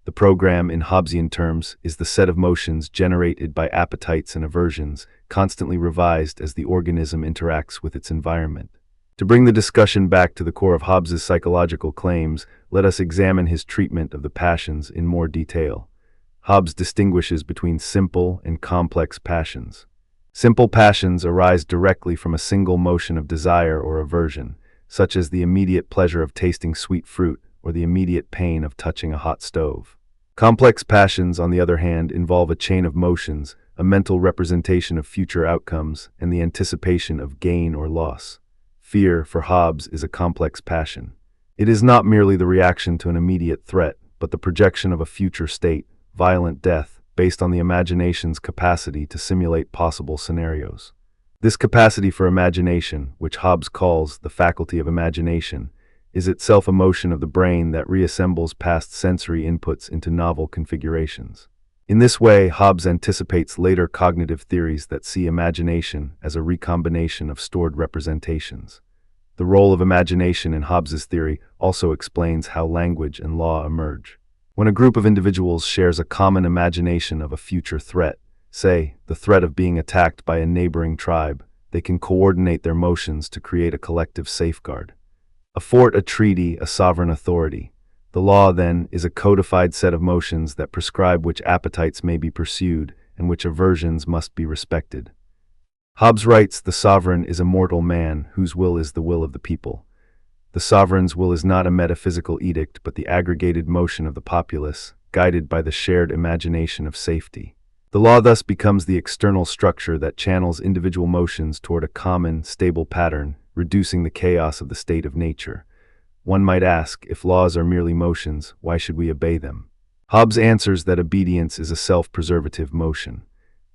The program, in Hobbesian terms, is the set of motions generated by appetites and aversions, constantly revised as the organism interacts with its environment. To bring the discussion back to the core of Hobbes's psychological claims, let us examine his treatment of the passions in more detail. Hobbes distinguishes between simple and complex passions. Simple passions arise directly from a single motion of desire or aversion, such as the immediate pleasure of tasting sweet fruit or the immediate pain of touching a hot stove. Complex passions, on the other hand, involve a chain of motions, a mental representation of future outcomes, and the anticipation of gain or loss. Fear, for Hobbes, is a complex passion. It is not merely the reaction to an immediate threat, but the projection of a future state, violent death, based on the imagination's capacity to simulate possible scenarios. This capacity for imagination, which Hobbes calls the faculty of imagination, is itself a motion of the brain that reassembles past sensory inputs into novel configurations. In this way, Hobbes anticipates later cognitive theories that see imagination as a recombination of stored representations. The role of imagination in Hobbes's theory also explains how language and law emerge. When a group of individuals shares a common imagination of a future threat, say, the threat of being attacked by a neighboring tribe, they can coordinate their motions to create a collective safeguard. A fort, a treaty, a sovereign authority. The law, then, is a codified set of motions that prescribe which appetites may be pursued and which aversions must be respected. Hobbes writes, "The sovereign is a mortal man whose will is the will of the people." The sovereign's will is not a metaphysical edict, but the aggregated motion of the populace, guided by the shared imagination of safety. The law thus becomes the external structure that channels individual motions toward a common, stable pattern, reducing the chaos of the state of nature. One might ask, if laws are merely motions, why should we obey them? Hobbes answers that obedience is a self-preservative motion.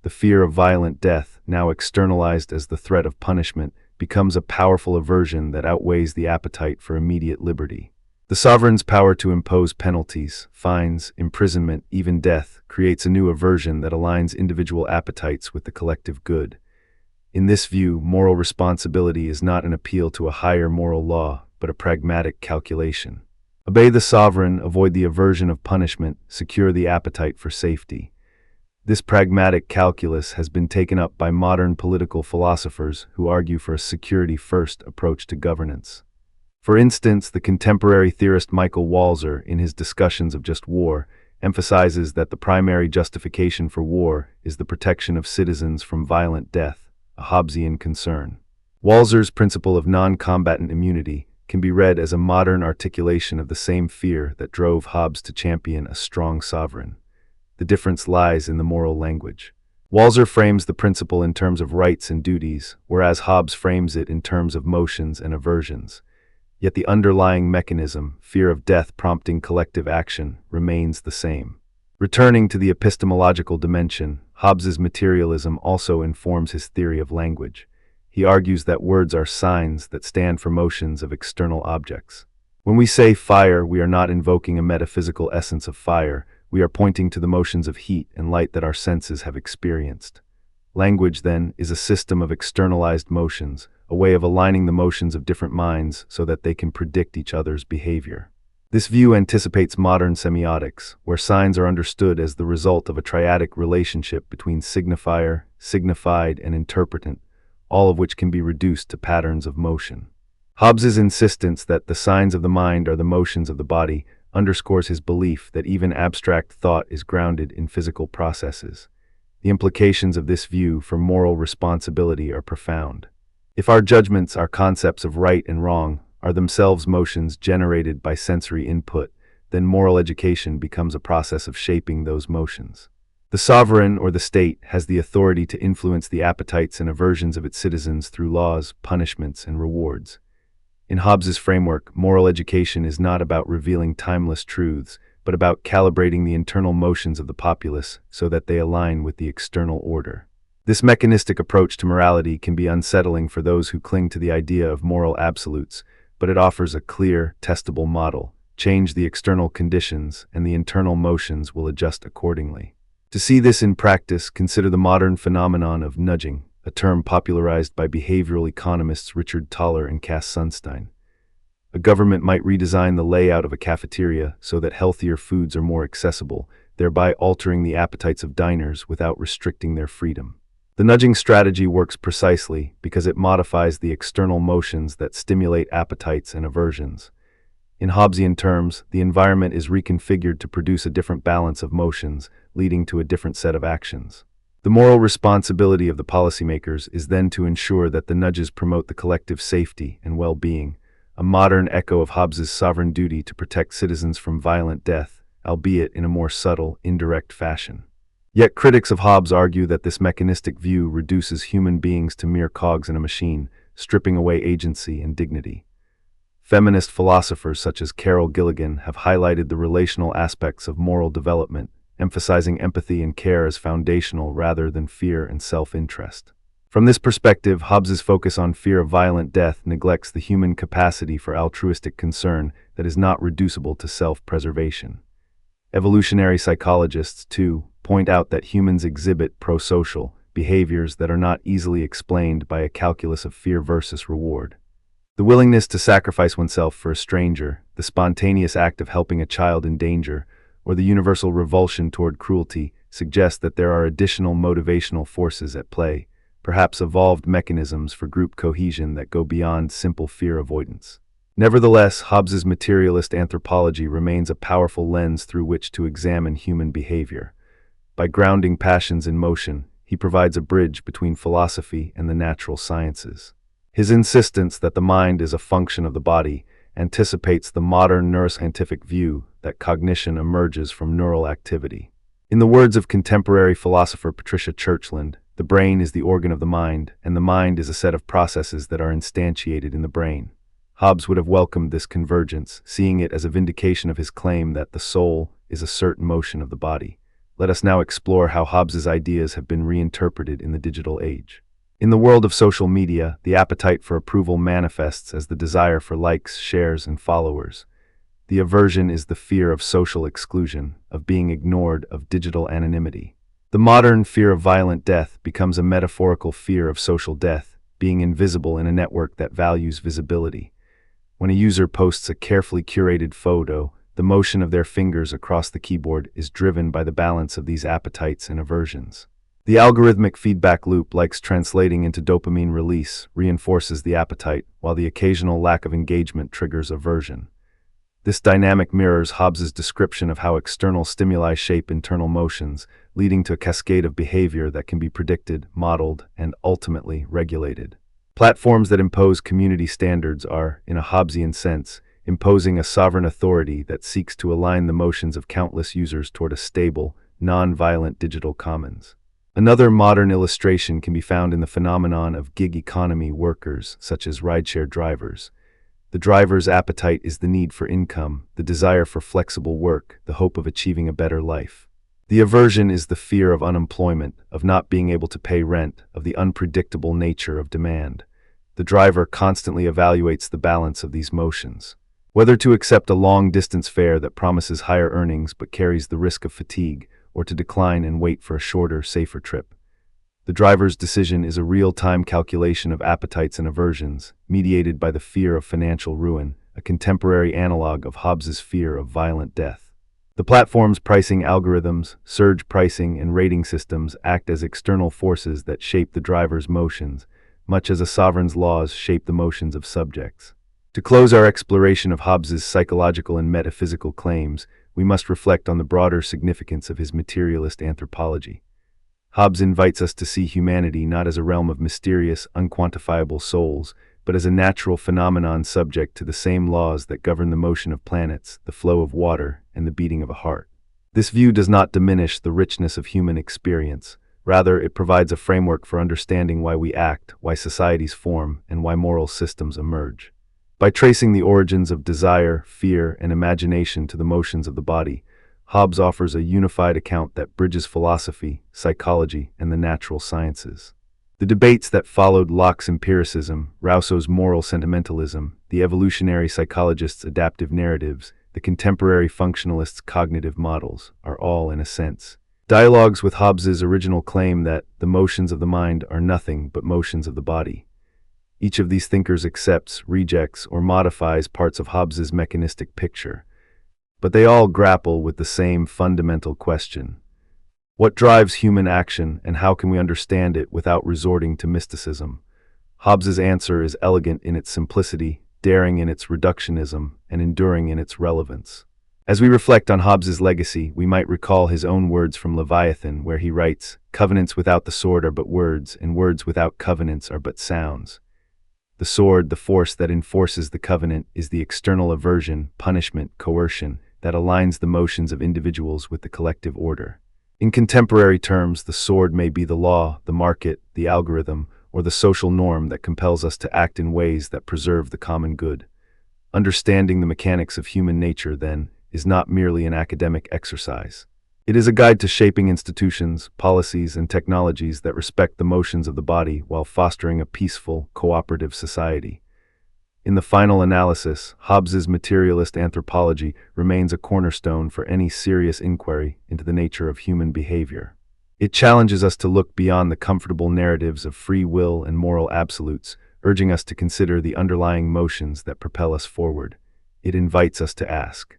The fear of violent death, now externalized as the threat of punishment, becomes a powerful aversion that outweighs the appetite for immediate liberty. The sovereign's power to impose penalties, fines, imprisonment, even death, creates a new aversion that aligns individual appetites with the collective good. In this view, moral responsibility is not an appeal to a higher moral law, but a pragmatic calculation. Obey the sovereign, avoid the aversion of punishment, secure the appetite for safety. This pragmatic calculus has been taken up by modern political philosophers who argue for a security-first approach to governance. For instance, the contemporary theorist Michael Walzer, in his discussions of just war, emphasizes that the primary justification for war is the protection of citizens from violent death, a Hobbesian concern. Walzer's principle of non-combatant immunity can be read as a modern articulation of the same fear that drove Hobbes to champion a strong sovereign. The difference lies in the moral language. Walzer frames the principle in terms of rights and duties, whereas Hobbes frames it in terms of motions and aversions. Yet the underlying mechanism, fear of death prompting collective action, remains the same. Returning to the epistemological dimension, Hobbes's materialism also informs his theory of language. He argues that words are signs that stand for motions of external objects. When we say fire, we are not invoking a metaphysical essence of fire. We are pointing to the motions of heat and light that our senses have experienced. Language, then, is a system of externalized motions, a way of aligning the motions of different minds so that they can predict each other's behavior. This view anticipates modern semiotics, where signs are understood as the result of a triadic relationship between signifier, signified, and interpretant, all of which can be reduced to patterns of motion. Hobbes's insistence that the signs of the mind are the motions of the body underscores his belief that even abstract thought is grounded in physical processes. The implications of this view for moral responsibility are profound. If our judgments, our concepts of right and wrong, are themselves motions generated by sensory input, then moral education becomes a process of shaping those motions. The sovereign, or the state, has the authority to influence the appetites and aversions of its citizens through laws, punishments, and rewards. In Hobbes's framework, moral education is not about revealing timeless truths, but about calibrating the internal motions of the populace so that they align with the external order. This mechanistic approach to morality can be unsettling for those who cling to the idea of moral absolutes, but it offers a clear, testable model. Change the external conditions, and the internal motions will adjust accordingly. To see this in practice, consider the modern phenomenon of nudging, a term popularized by behavioral economists Richard Thaler and Cass Sunstein. A government might redesign the layout of a cafeteria so that healthier foods are more accessible, thereby altering the appetites of diners without restricting their freedom. The nudging strategy works precisely because it modifies the external motions that stimulate appetites and aversions. In Hobbesian terms, the environment is reconfigured to produce a different balance of motions, leading to a different set of actions. The moral responsibility of the policymakers is then to ensure that the nudges promote the collective safety and well-being, a modern echo of Hobbes's sovereign duty to protect citizens from violent death, albeit in a more subtle, indirect fashion. Yet critics of Hobbes argue that this mechanistic view reduces human beings to mere cogs in a machine, stripping away agency and dignity. Feminist philosophers such as Carol Gilligan have highlighted the relational aspects of moral development, emphasizing empathy and care as foundational rather than fear and self-interest. From this perspective, Hobbes's focus on fear of violent death neglects the human capacity for altruistic concern that is not reducible to self-preservation. Evolutionary psychologists, too, point out that humans exhibit prosocial behaviors that are not easily explained by a calculus of fear versus reward. The willingness to sacrifice oneself for a stranger, the spontaneous act of helping a child in danger, or the universal revulsion toward cruelty, suggest that there are additional motivational forces at play, perhaps evolved mechanisms for group cohesion that go beyond simple fear avoidance. Nevertheless, Hobbes's materialist anthropology remains a powerful lens through which to examine human behavior. By grounding passions in motion, he provides a bridge between philosophy and the natural sciences. His insistence that the mind is a function of the body anticipates the modern neuroscientific view that cognition emerges from neural activity. In the words of contemporary philosopher Patricia Churchland, the brain is the organ of the mind, and the mind is a set of processes that are instantiated in the brain. Hobbes would have welcomed this convergence, seeing it as a vindication of his claim that the soul is a certain motion of the body. Let us now explore how Hobbes's ideas have been reinterpreted in the digital age. In the world of social media, the appetite for approval manifests as the desire for likes, shares, and followers. The aversion is the fear of social exclusion, of being ignored, of digital anonymity. The modern fear of violent death becomes a metaphorical fear of social death, being invisible in a network that values visibility. When a user posts a carefully curated photo, the motion of their fingers across the keyboard is driven by the balance of these appetites and aversions. The algorithmic feedback loop, like translating into dopamine release, reinforces the appetite, while the occasional lack of engagement triggers aversion. This dynamic mirrors Hobbes's description of how external stimuli shape internal motions, leading to a cascade of behavior that can be predicted, modeled, and ultimately regulated. Platforms that impose community standards are, in a Hobbesian sense, imposing a sovereign authority that seeks to align the motions of countless users toward a stable, non-violent digital commons. Another modern illustration can be found in the phenomenon of gig economy workers, such as rideshare drivers. The driver's appetite is the need for income, the desire for flexible work, the hope of achieving a better life. The aversion is the fear of unemployment, of not being able to pay rent, of the unpredictable nature of demand. The driver constantly evaluates the balance of these motions. Whether to accept a long-distance fare that promises higher earnings but carries the risk of fatigue, or to decline and wait for a shorter, safer trip. The driver's decision is a real-time calculation of appetites and aversions, mediated by the fear of financial ruin, a contemporary analog of Hobbes's fear of violent death. The platform's pricing algorithms, surge pricing, and rating systems act as external forces that shape the driver's motions, much as a sovereign's laws shape the motions of subjects. To close our exploration of Hobbes's psychological and metaphysical claims, we must reflect on the broader significance of his materialist anthropology. Hobbes invites us to see humanity not as a realm of mysterious, unquantifiable souls, but as a natural phenomenon subject to the same laws that govern the motion of planets, the flow of water, and the beating of a heart. This view does not diminish the richness of human experience. Rather, it provides a framework for understanding why we act, why societies form, and why moral systems emerge. By tracing the origins of desire, fear, and imagination to the motions of the body, Hobbes offers a unified account that bridges philosophy, psychology, and the natural sciences. The debates that followed Locke's empiricism, Rousseau's moral sentimentalism, the evolutionary psychologist's adaptive narratives, the contemporary functionalist's cognitive models, are all, in a sense, dialogues with Hobbes's original claim that the motions of the mind are nothing but motions of the body. Each of these thinkers accepts, rejects, or modifies parts of Hobbes's mechanistic picture, but they all grapple with the same fundamental question. What drives human action, and how can we understand it without resorting to mysticism? Hobbes's answer is elegant in its simplicity, daring in its reductionism, and enduring in its relevance. As we reflect on Hobbes's legacy, we might recall his own words from Leviathan, where he writes, "Covenants without the sword are but words, and words without covenants are but sounds." The sword, the force that enforces the covenant, is the external aversion, punishment, coercion, that aligns the motions of individuals with the collective order. In contemporary terms, the sword may be the law, the market, the algorithm, or the social norm that compels us to act in ways that preserve the common good. Understanding the mechanics of human nature, then, is not merely an academic exercise. It is a guide to shaping institutions, policies, and technologies that respect the motions of the body while fostering a peaceful, cooperative society. In the final analysis, Hobbes's materialist anthropology remains a cornerstone for any serious inquiry into the nature of human behavior. It challenges us to look beyond the comfortable narratives of free will and moral absolutes, urging us to consider the underlying motions that propel us forward. It invites us to ask,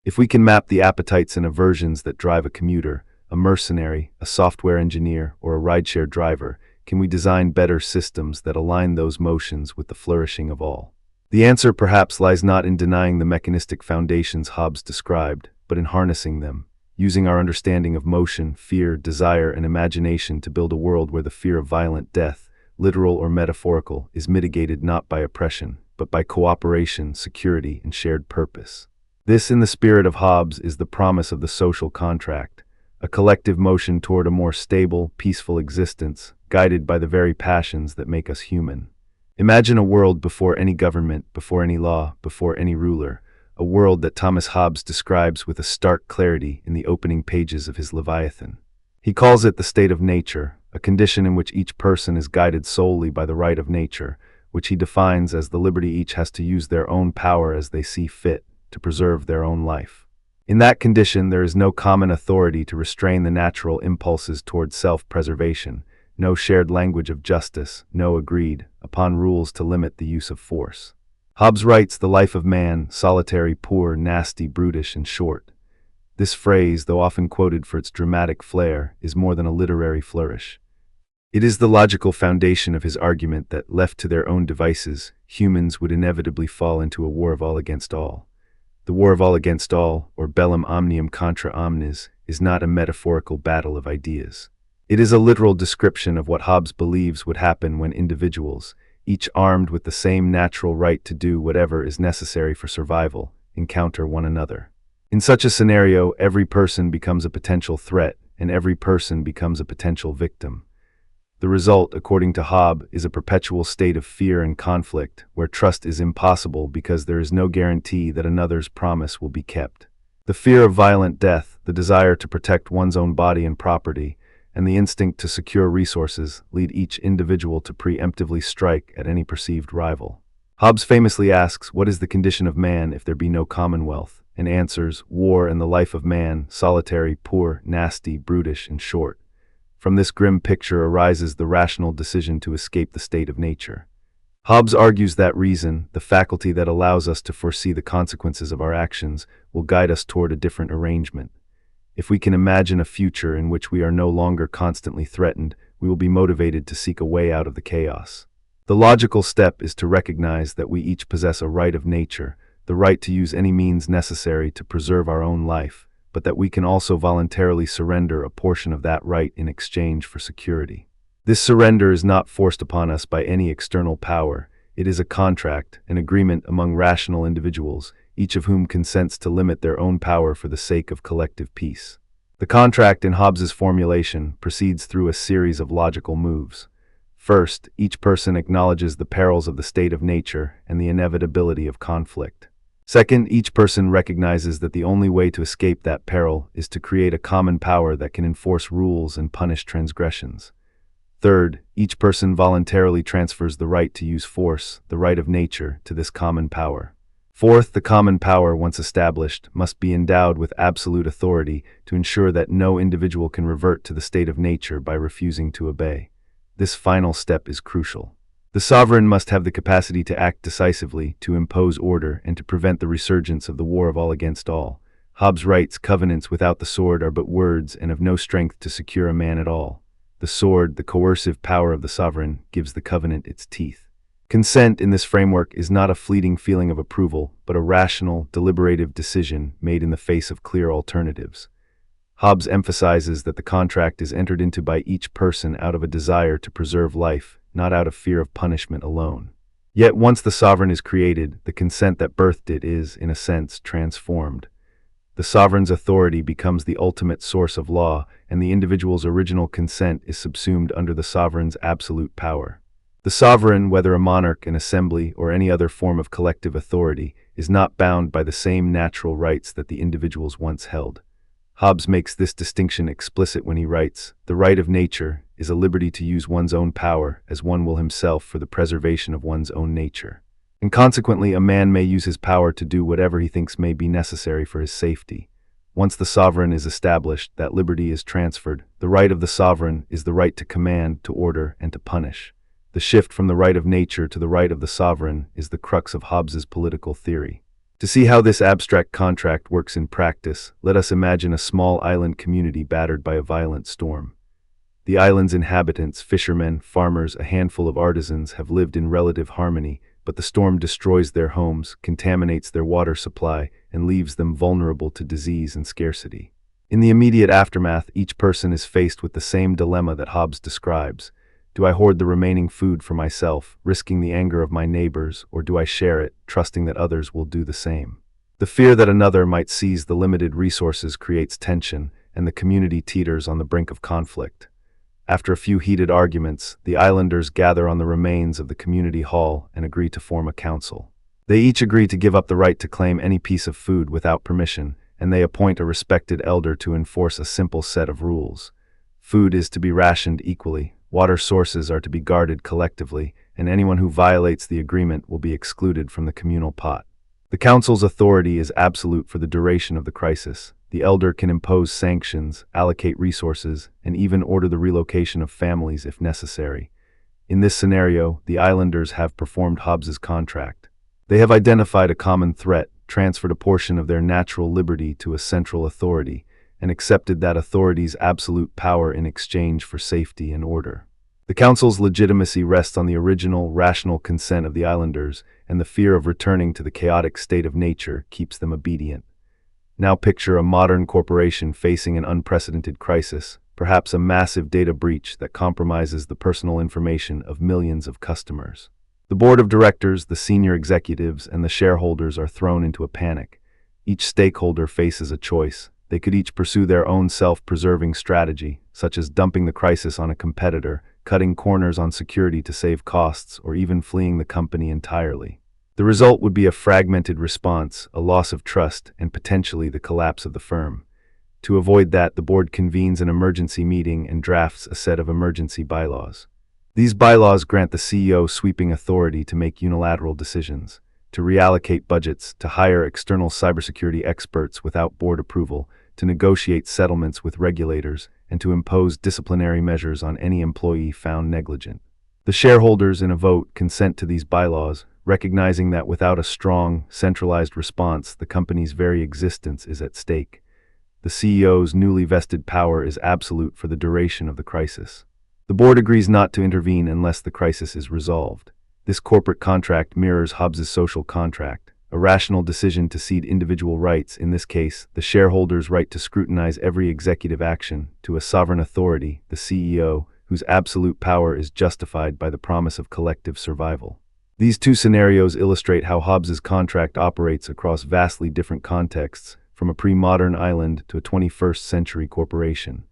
If we can map the appetites and aversions that drive a commuter, a mercenary, a software engineer, or a rideshare driver, can we design better systems that align those motions with the flourishing of all? The answer perhaps lies not in denying the mechanistic foundations Hobbes described, but in harnessing them, using our understanding of motion, fear, desire, and imagination to build a world where the fear of violent death, literal or metaphorical, is mitigated not by oppression, but by cooperation, security, and shared purpose. This, in the spirit of Hobbes, is the promise of the social contract, a collective motion toward a more stable, peaceful existence, guided by the very passions that make us human. Imagine a world before any government, before any law, before any ruler, a world that Thomas Hobbes describes with a stark clarity in the opening pages of his Leviathan. He calls it the state of nature, a condition in which each person is guided solely by the right of nature, which he defines as the liberty each has to use their own power as they see fit, to preserve their own life. In that condition, there is no common authority to restrain the natural impulses toward self-preservation, no shared language of justice, no agreed upon rules to limit the use of force. Hobbes writes the life of man, solitary, poor, nasty, brutish, and short. This phrase, though often quoted for its dramatic flair, is more than a literary flourish. It is the logical foundation of his argument that, left to their own devices, humans would inevitably fall into a war of all against all. The war of all against all, or bellum omnium contra omnes, is not a metaphorical battle of ideas. It is a literal description of what Hobbes believes would happen when individuals, each armed with the same natural right to do whatever is necessary for survival, encounter one another. In such a scenario, every person becomes a potential threat, and every person becomes a potential victim. The result, according to Hobbes, is a perpetual state of fear and conflict, where trust is impossible because there is no guarantee that another's promise will be kept. The fear of violent death, the desire to protect one's own body and property, and the instinct to secure resources lead each individual to preemptively strike at any perceived rival. Hobbes famously asks, "What is the condition of man if there be no commonwealth?" and answers, "War and the life of man, solitary, poor, nasty, brutish, and short." From this grim picture arises the rational decision to escape the state of nature. Hobbes argues that reason, the faculty that allows us to foresee the consequences of our actions, will guide us toward a different arrangement. If we can imagine a future in which we are no longer constantly threatened, we will be motivated to seek a way out of the chaos. The logical step is to recognize that we each possess a right of nature, the right to use any means necessary to preserve our own life, but that we can also voluntarily surrender a portion of that right in exchange for security. This surrender is not forced upon us by any external power. It is a contract, an agreement among rational individuals, each of whom consents to limit their own power for the sake of collective peace. The contract, in Hobbes's formulation, proceeds through a series of logical moves. First, each person acknowledges the perils of the state of nature and the inevitability of conflict. Second, each person recognizes that the only way to escape that peril is to create a common power that can enforce rules and punish transgressions. Third, each person voluntarily transfers the right to use force, the right of nature, to this common power. Fourth, the common power, once established, must be endowed with absolute authority to ensure that no individual can revert to the state of nature by refusing to obey. This final step is crucial. The sovereign must have the capacity to act decisively, to impose order, and to prevent the resurgence of the war of all against all. Hobbes writes, "Covenants without the sword are but words and of no strength to secure a man at all. The sword, the coercive power of the sovereign, gives the covenant its teeth." Consent in this framework is not a fleeting feeling of approval, but a rational, deliberative decision made in the face of clear alternatives. Hobbes emphasizes that the contract is entered into by each person out of a desire to preserve life, not out of fear of punishment alone. Yet once the sovereign is created, the consent that birthed it is, in a sense, transformed. The sovereign's authority becomes the ultimate source of law, and the individual's original consent is subsumed under the sovereign's absolute power. The sovereign, whether a monarch, an assembly, or any other form of collective authority, is not bound by the same natural rights that the individuals once held. Hobbes makes this distinction explicit when he writes, "The right of nature is a liberty to use one's own power as one will himself for the preservation of one's own nature." And consequently, a man may use his power to do whatever he thinks may be necessary for his safety. Once the sovereign is established, that liberty is transferred. The right of the sovereign is the right to command, to order, and to punish. The shift from the right of nature to the right of the sovereign is the crux of Hobbes's political theory. To see how this abstract contract works in practice, let us imagine a small island community battered by a violent storm. The island's inhabitants, fishermen, farmers, a handful of artisans, have lived in relative harmony, but the storm destroys their homes, contaminates their water supply, and leaves them vulnerable to disease and scarcity. In the immediate aftermath, each person is faced with the same dilemma that Hobbes describes. Do I hoard the remaining food for myself, risking the anger of my neighbors, or do I share it, trusting that others will do the same? The fear that another might seize the limited resources creates tension, and the community teeters on the brink of conflict. After a few heated arguments, the islanders gather on the remains of the community hall and agree to form a council. They each agree to give up the right to claim any piece of food without permission, and they appoint a respected elder to enforce a simple set of rules. Food is to be rationed equally, water sources are to be guarded collectively, and anyone who violates the agreement will be excluded from the communal pot. The council's authority is absolute for the duration of the crisis. The elder can impose sanctions, allocate resources, and even order the relocation of families if necessary. In this scenario, the islanders have performed Hobbes's contract. They have identified a common threat, transferred a portion of their natural liberty to a central authority, and accepted that authority's absolute power in exchange for safety and order. The council's legitimacy rests on the original, rational consent of the islanders, and the fear of returning to the chaotic state of nature keeps them obedient. Now picture a modern corporation facing an unprecedented crisis, perhaps a massive data breach that compromises the personal information of millions of customers. The board of directors, the senior executives, and the shareholders are thrown into a panic. Each stakeholder faces a choice. They could each pursue their own self-preserving strategy, such as dumping the crisis on a competitor, cutting corners on security to save costs, or even fleeing the company entirely. The result would be a fragmented response, a loss of trust, and potentially the collapse of the firm. To avoid that, the board convenes an emergency meeting and drafts a set of emergency bylaws. These bylaws grant the CEO sweeping authority to make unilateral decisions, to reallocate budgets, to hire external cybersecurity experts without board approval, to negotiate settlements with regulators, and to impose disciplinary measures on any employee found negligent. The shareholders, in a vote, consent to these bylaws, recognizing that without a strong, centralized response, the company's very existence is at stake. The CEO's newly vested power is absolute for the duration of the crisis. The board agrees not to intervene unless the crisis is resolved. This corporate contract mirrors Hobbes's social contract, a rational decision to cede individual rights, in this case, the shareholders' right to scrutinize every executive action, to a sovereign authority, the CEO, whose absolute power is justified by the promise of collective survival. These two scenarios illustrate how Hobbes's contract operates across vastly different contexts, from a pre-modern island to a 21st century corporation.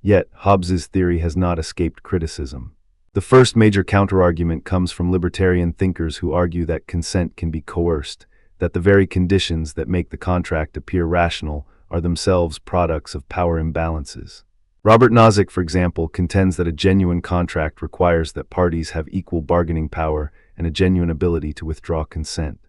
Yet, Hobbes's theory has not escaped criticism. The first major counterargument comes from libertarian thinkers who argue that consent can be coerced, that the very conditions that make the contract appear rational are themselves products of power imbalances. Robert Nozick, for example, contends that a genuine contract requires that parties have equal bargaining power and a genuine ability to withdraw consent.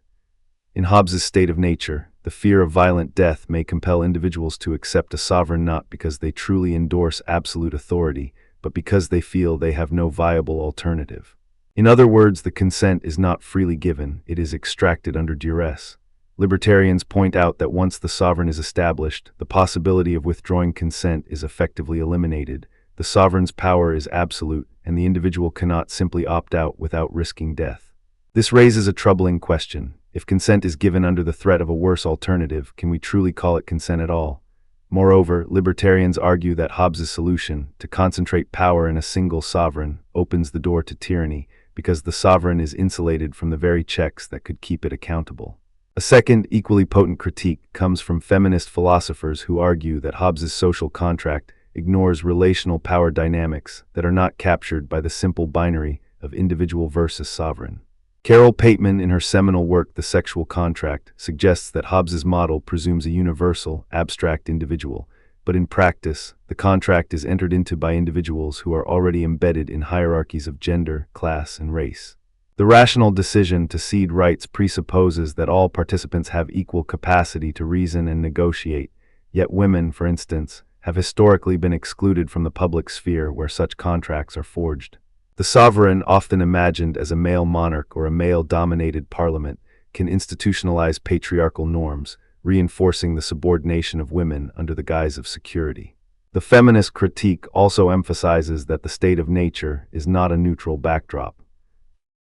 In Hobbes's state of nature, the fear of violent death may compel individuals to accept a sovereign not because they truly endorse absolute authority, but because they feel they have no viable alternative. In other words, the consent is not freely given, it is extracted under duress. Libertarians point out that once the sovereign is established, the possibility of withdrawing consent is effectively eliminated. The sovereign's power is absolute, and the individual cannot simply opt out without risking death. This raises a troubling question. If consent is given under the threat of a worse alternative, can we truly call it consent at all? Moreover, libertarians argue that Hobbes's solution, to concentrate power in a single sovereign, opens the door to tyranny, because the sovereign is insulated from the very checks that could keep it accountable. A second, equally potent critique comes from feminist philosophers who argue that Hobbes's social contract ignores relational power dynamics that are not captured by the simple binary of individual versus sovereign. Carol Pateman, in her seminal work The Sexual Contract, suggests that Hobbes's model presumes a universal, abstract individual, but in practice, the contract is entered into by individuals who are already embedded in hierarchies of gender, class, and race. The rational decision to cede rights presupposes that all participants have equal capacity to reason and negotiate, yet women, for instance, have historically been excluded from the public sphere where such contracts are forged. The sovereign, often imagined as a male monarch or a male-dominated parliament, can institutionalize patriarchal norms, reinforcing the subordination of women under the guise of security. The feminist critique also emphasizes that the state of nature is not a neutral backdrop.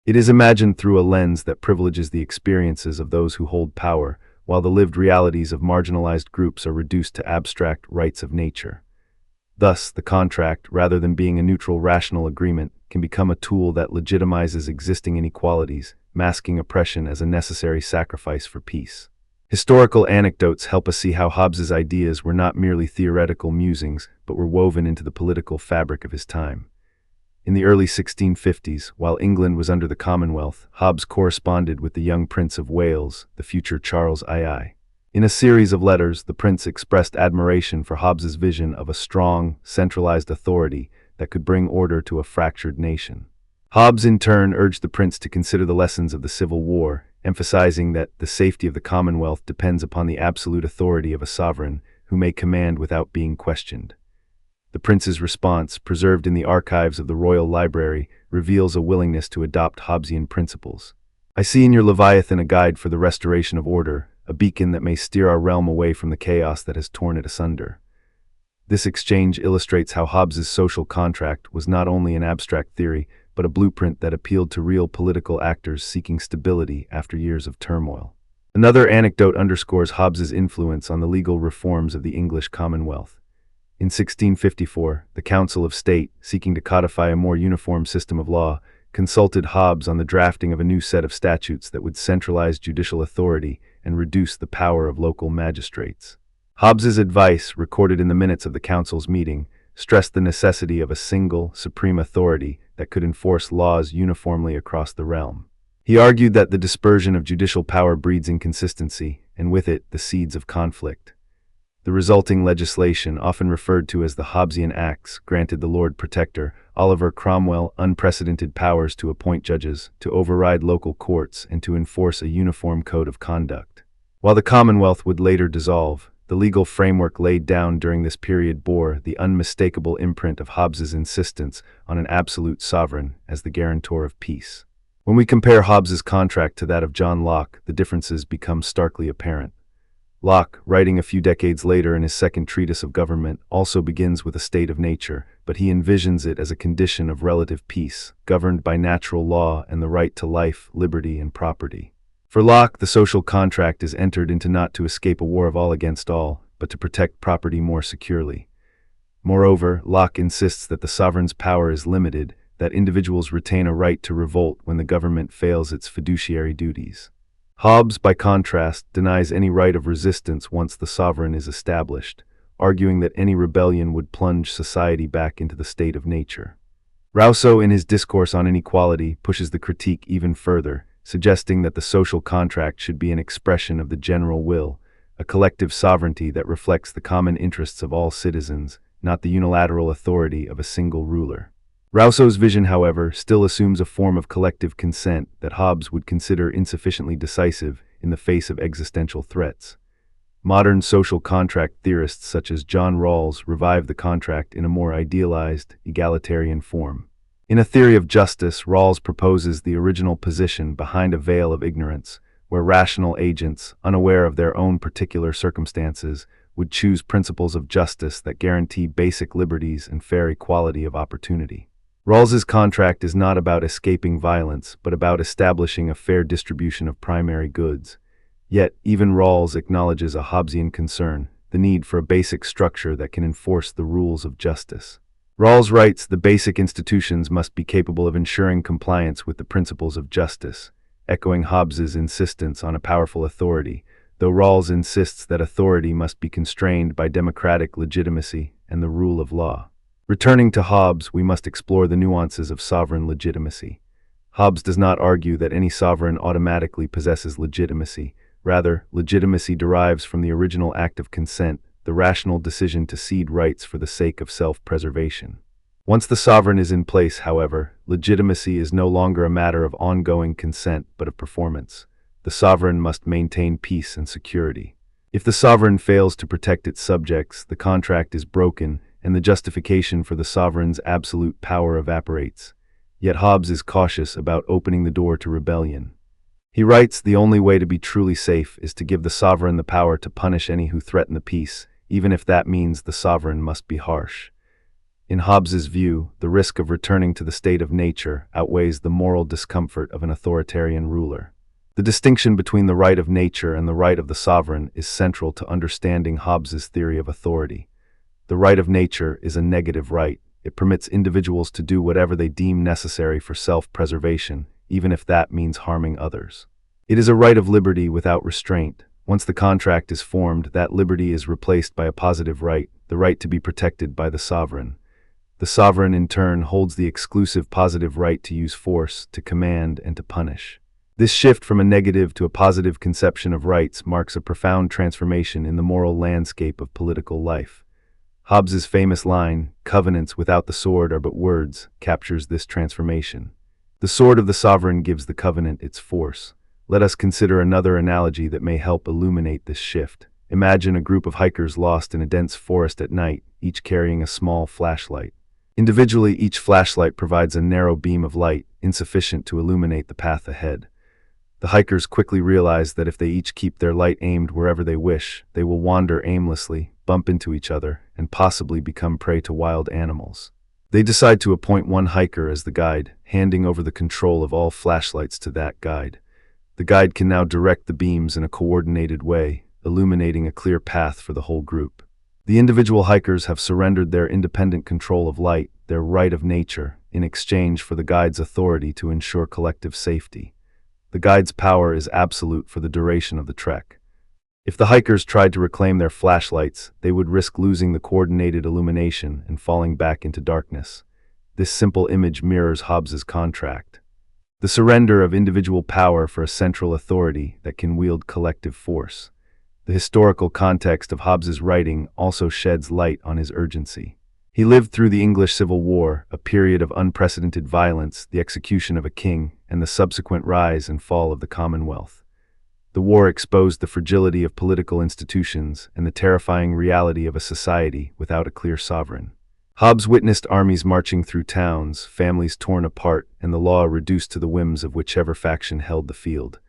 It is imagined through a lens that privileges the experiences of those who hold power, while the lived realities of marginalized groups are reduced to abstract rights of nature. Thus, the contract, rather than being a neutral rational agreement, can become a tool that legitimizes existing inequalities, masking oppression as a necessary sacrifice for peace. Historical anecdotes help us see how Hobbes's ideas were not merely theoretical musings, but were woven into the political fabric of his time. In the early 1650s, while England was under the Commonwealth, Hobbes corresponded with the young Prince of Wales, the future Charles II. In a series of letters, the prince expressed admiration for Hobbes's vision of a strong, centralized authority that could bring order to a fractured nation. Hobbes in turn urged the prince to consider the lessons of the Civil War, emphasizing that the safety of the Commonwealth depends upon the absolute authority of a sovereign who may command without being questioned. The prince's response, preserved in the archives of the Royal Library, reveals a willingness to adopt Hobbesian principles. "I see in your Leviathan a guide for the restoration of order, a beacon that may steer our realm away from the chaos that has torn it asunder." This exchange illustrates how Hobbes's social contract was not only an abstract theory, but a blueprint that appealed to real political actors seeking stability after years of turmoil. Another anecdote underscores Hobbes's influence on the legal reforms of the English Commonwealth. In 1654, the Council of State, seeking to codify a more uniform system of law, consulted Hobbes on the drafting of a new set of statutes that would centralize judicial authority and reduce the power of local magistrates. Hobbes's advice, recorded in the minutes of the council's meeting, stressed the necessity of a single, supreme authority that could enforce laws uniformly across the realm. He argued that the dispersion of judicial power breeds inconsistency, and with it, the seeds of conflict. The resulting legislation, often referred to as the Hobbesian Acts, granted the Lord Protector, Oliver Cromwell, unprecedented powers to appoint judges, to override local courts, and to enforce a uniform code of conduct. While the Commonwealth would later dissolve, the legal framework laid down during this period bore the unmistakable imprint of Hobbes's insistence on an absolute sovereign as the guarantor of peace. When we compare Hobbes's contract to that of John Locke, the differences become starkly apparent. Locke, writing a few decades later in his second treatise of government, also begins with a state of nature, but he envisions it as a condition of relative peace, governed by natural law and the right to life, liberty, and property. For Locke, the social contract is entered into not to escape a war of all against all, but to protect property more securely. Moreover, Locke insists that the sovereign's power is limited, that individuals retain a right to revolt when the government fails its fiduciary duties. Hobbes, by contrast, denies any right of resistance once the sovereign is established, arguing that any rebellion would plunge society back into the state of nature. Rousseau, in his Discourse on Inequality, pushes the critique even further, suggesting that the social contract should be an expression of the general will, a collective sovereignty that reflects the common interests of all citizens, not the unilateral authority of a single ruler. Rousseau's vision, however, still assumes a form of collective consent that Hobbes would consider insufficiently decisive in the face of existential threats. Modern social contract theorists such as John Rawls revive the contract in a more idealized, egalitarian form. In A Theory of Justice, Rawls proposes the original position behind a veil of ignorance, where rational agents, unaware of their own particular circumstances, would choose principles of justice that guarantee basic liberties and fair equality of opportunity. Rawls's contract is not about escaping violence, but about establishing a fair distribution of primary goods. Yet, even Rawls acknowledges a Hobbesian concern, the need for a basic structure that can enforce the rules of justice. Rawls writes, "The basic institutions must be capable of ensuring compliance with the principles of justice," echoing Hobbes's insistence on a powerful authority, though Rawls insists that authority must be constrained by democratic legitimacy and the rule of law. Returning to Hobbes, we must explore the nuances of sovereign legitimacy. Hobbes does not argue that any sovereign automatically possesses legitimacy. Rather, legitimacy derives from the original act of consent, the rational decision to cede rights for the sake of self-preservation. Once the sovereign is in place, however, legitimacy is no longer a matter of ongoing consent but of performance. The sovereign must maintain peace and security. If the sovereign fails to protect its subjects, the contract is broken, and the justification for the sovereign's absolute power evaporates. Yet Hobbes is cautious about opening the door to rebellion. He writes, "The only way to be truly safe is to give the sovereign the power to punish any who threaten the peace, even if that means the sovereign must be harsh." In Hobbes's view, the risk of returning to the state of nature outweighs the moral discomfort of an authoritarian ruler. The distinction between the right of nature and the right of the sovereign is central to understanding Hobbes's theory of authority. The right of nature is a negative right. It permits individuals to do whatever they deem necessary for self-preservation, even if that means harming others. It is a right of liberty without restraint. Once the contract is formed, that liberty is replaced by a positive right, the right to be protected by the sovereign. The sovereign, in turn, holds the exclusive positive right to use force, to command, and to punish. This shift from a negative to a positive conception of rights marks a profound transformation in the moral landscape of political life. Hobbes's famous line, "Covenants without the sword are but words," captures this transformation. The sword of the sovereign gives the covenant its force. Let us consider another analogy that may help illuminate this shift. Imagine a group of hikers lost in a dense forest at night, each carrying a small flashlight. Individually, each flashlight provides a narrow beam of light, insufficient to illuminate the path ahead. The hikers quickly realize that if they each keep their light aimed wherever they wish, they will wander aimlessly, bump into each other, and possibly become prey to wild animals. They decide to appoint one hiker as the guide, handing over the control of all flashlights to that guide. The guide can now direct the beams in a coordinated way, illuminating a clear path for the whole group. The individual hikers have surrendered their independent control of light, their right of nature, in exchange for the guide's authority to ensure collective safety. The guide's power is absolute for the duration of the trek. If the hikers tried to reclaim their flashlights, they would risk losing the coordinated illumination and falling back into darkness. This simple image mirrors Hobbes's contract. The surrender of individual power for a central authority that can wield collective force. The historical context of Hobbes's writing also sheds light on his urgency. He lived through the English Civil War, a period of unprecedented violence, the execution of a king, and the subsequent rise and fall of the Commonwealth. The war exposed the fragility of political institutions and the terrifying reality of a society without a clear sovereign. Hobbes witnessed armies marching through towns, families torn apart, and the law reduced to the whims of whichever faction held the field.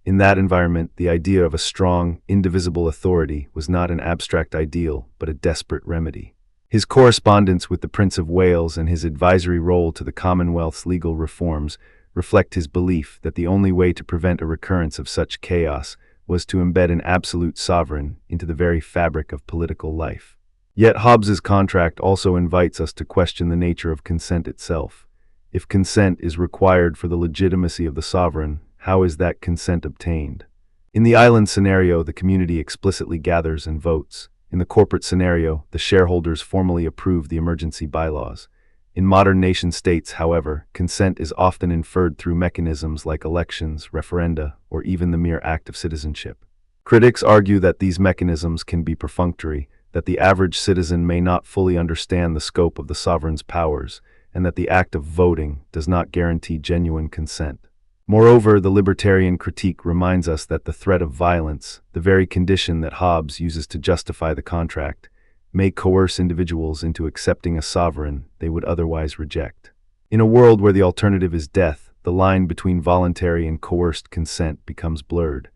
In that environment, the idea of a strong, indivisible authority was not an abstract ideal, but a desperate remedy. His correspondence with the Prince of Wales and his advisory role to the Commonwealth's legal reforms reflect his belief that the only way to prevent a recurrence of such chaos was to embed an absolute sovereign into the very fabric of political life. Yet Hobbes's contract also invites us to question the nature of consent itself. If consent is required for the legitimacy of the sovereign, how is that consent obtained? In the island scenario, the community explicitly gathers and votes. In the corporate scenario, the shareholders formally approve the emergency bylaws. In modern nation-states, however, consent is often inferred through mechanisms like elections, referenda, or even the mere act of citizenship. Critics argue that these mechanisms can be perfunctory, that the average citizen may not fully understand the scope of the sovereign's powers, and that the act of voting does not guarantee genuine consent. Moreover, the libertarian critique reminds us that the threat of violence, the very condition that Hobbes uses to justify the contract, may coerce individuals into accepting a sovereign they would otherwise reject. In a world where the alternative is death, the line between voluntary and coerced consent becomes blurred.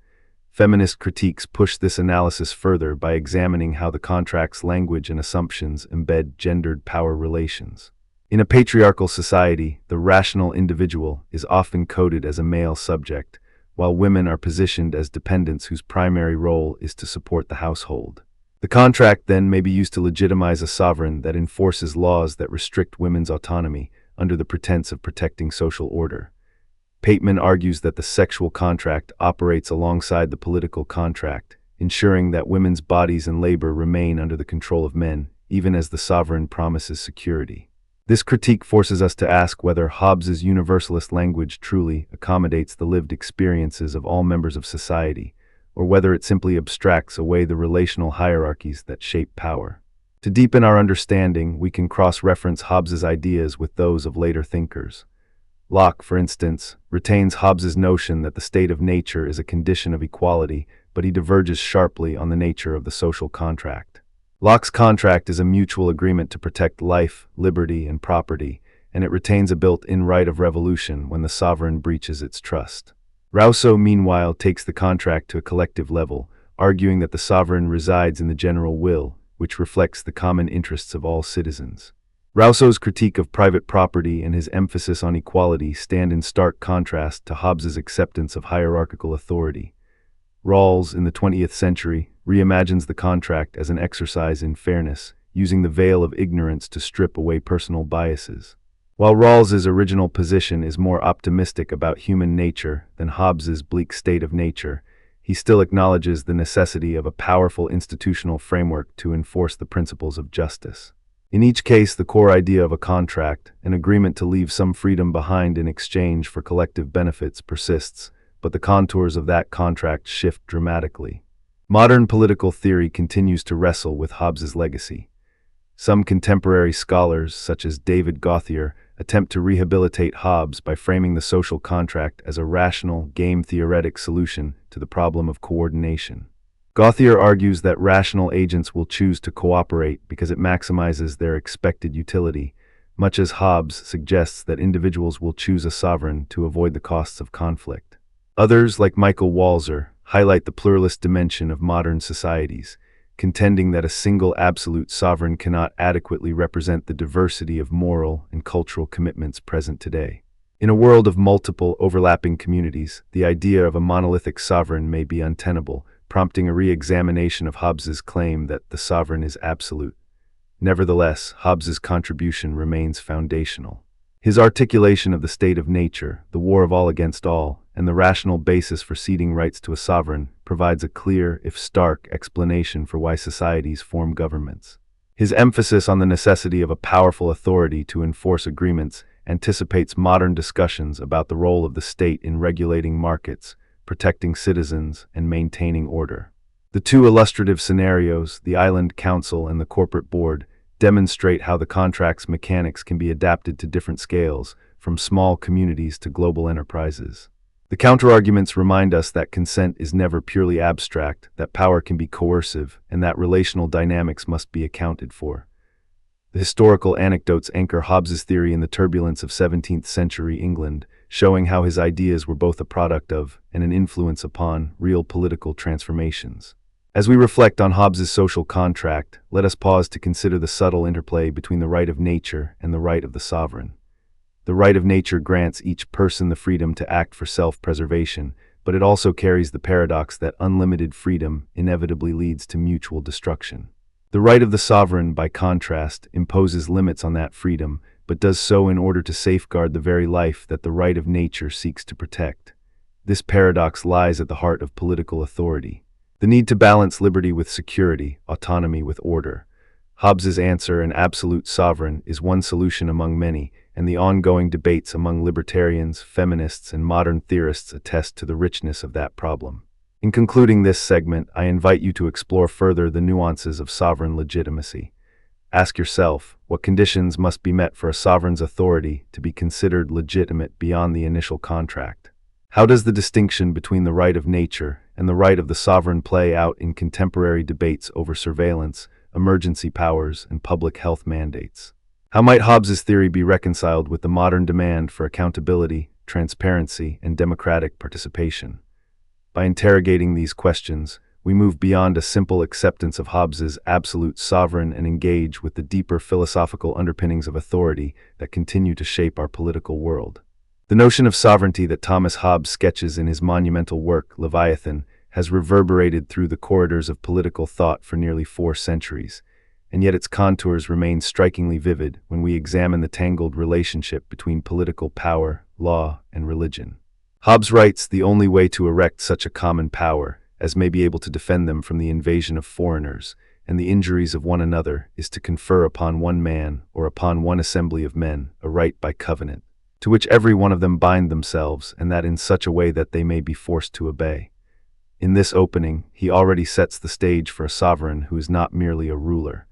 Feminist critiques push this analysis further by examining how the contract's language and assumptions embed gendered power relations. In a patriarchal society, the rational individual is often coded as a male subject, while women are positioned as dependents whose primary role is to support the household. The contract then may be used to legitimize a sovereign that enforces laws that restrict women's autonomy under the pretense of protecting social order. Pateman argues that the sexual contract operates alongside the political contract, ensuring that women's bodies and labor remain under the control of men, even as the sovereign promises security. This critique forces us to ask whether Hobbes's universalist language truly accommodates the lived experiences of all members of society, or whether it simply abstracts away the relational hierarchies that shape power. To deepen our understanding, we can cross-reference Hobbes's ideas with those of later thinkers. Locke, for instance, retains Hobbes's notion that the state of nature is a condition of equality, but he diverges sharply on the nature of the social contract. Locke's contract is a mutual agreement to protect life, liberty, and property, and it retains a built-in right of revolution when the sovereign breaches its trust. Rousseau, meanwhile, takes the contract to a collective level, arguing that the sovereign resides in the general will, which reflects the common interests of all citizens. Rousseau's critique of private property and his emphasis on equality stand in stark contrast to Hobbes's acceptance of hierarchical authority. Rawls, in the 20th century, reimagines the contract as an exercise in fairness, using the veil of ignorance to strip away personal biases. While Rawls's original position is more optimistic about human nature than Hobbes's bleak state of nature, he still acknowledges the necessity of a powerful institutional framework to enforce the principles of justice. In each case, the core idea of a contract, an agreement to leave some freedom behind in exchange for collective benefits, persists, but the contours of that contract shift dramatically. Modern political theory continues to wrestle with Hobbes's legacy. Some contemporary scholars, such as David Gauthier, attempt to rehabilitate Hobbes by framing the social contract as a rational, game-theoretic solution to the problem of coordination. Gauthier argues that rational agents will choose to cooperate because it maximizes their expected utility, much as Hobbes suggests that individuals will choose a sovereign to avoid the costs of conflict. Others, like Michael Walzer, highlight the pluralist dimension of modern societies, contending that a single absolute sovereign cannot adequately represent the diversity of moral and cultural commitments present today. In a world of multiple, overlapping communities, the idea of a monolithic sovereign may be untenable, prompting a re-examination of Hobbes's claim that the sovereign is absolute. Nevertheless, Hobbes's contribution remains foundational. His articulation of the state of nature, the war of all against all, and the rational basis for ceding rights to a sovereign provides a clear, if stark, explanation for why societies form governments. His emphasis on the necessity of a powerful authority to enforce agreements anticipates modern discussions about the role of the state in regulating markets, protecting citizens, and maintaining order. The two illustrative scenarios, the Island Council and the Corporate Board, demonstrate how the contract's mechanics can be adapted to different scales, from small communities to global enterprises. The counterarguments remind us that consent is never purely abstract, that power can be coercive, and that relational dynamics must be accounted for. The historical anecdotes anchor Hobbes's theory in the turbulence of 17th century England, showing how his ideas were both a product of, and an influence upon, real political transformations. As we reflect on Hobbes's social contract, let us pause to consider the subtle interplay between the right of nature and the right of the sovereign. The right of nature grants each person the freedom to act for self-preservation, but it also carries the paradox that unlimited freedom inevitably leads to mutual destruction. The right of the sovereign, by contrast, imposes limits on that freedom, but does so in order to safeguard the very life that the right of nature seeks to protect. This paradox lies at the heart of political authority. The need to balance liberty with security, autonomy with order. Hobbes's answer, an absolute sovereign, is one solution among many, and the ongoing debates among libertarians, feminists, and modern theorists attest to the richness of that problem. In concluding this segment, I invite you to explore further the nuances of sovereign legitimacy. Ask yourself, what conditions must be met for a sovereign's authority to be considered legitimate beyond the initial contract? How does the distinction between the right of nature and the right of the sovereign play out in contemporary debates over surveillance, emergency powers, and public health mandates? How might Hobbes's theory be reconciled with the modern demand for accountability, transparency, and democratic participation? By interrogating these questions, we move beyond a simple acceptance of Hobbes's absolute sovereign and engage with the deeper philosophical underpinnings of authority that continue to shape our political world. The notion of sovereignty that Thomas Hobbes sketches in his monumental work, Leviathan, has reverberated through the corridors of political thought for nearly 4 centuries, and yet its contours remain strikingly vivid when we examine the tangled relationship between political power, law, and religion. Hobbes writes, the only way to erect such a common power as may be able to defend them from the invasion of foreigners and the injuries of one another is to confer upon one man or upon one assembly of men a right by covenant, to which every one of them bind themselves, and that in such a way that they may be forced to obey. In this opening, he already sets the stage for a sovereign who is not merely a ruler,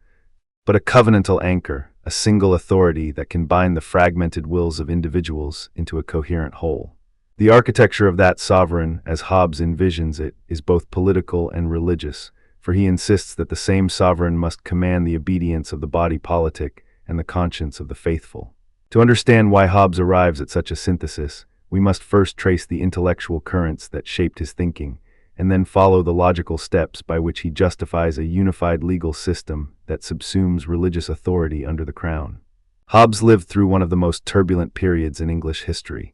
but a covenantal anchor, a single authority that can bind the fragmented wills of individuals into a coherent whole. The architecture of that sovereign, as Hobbes envisions it, is both political and religious, for he insists that the same sovereign must command the obedience of the body politic and the conscience of the faithful. To understand why Hobbes arrives at such a synthesis, we must first trace the intellectual currents that shaped his thinking, and then follow the logical steps by which he justifies a unified legal system that subsumes religious authority under the crown. Hobbes lived through one of the most turbulent periods in English history.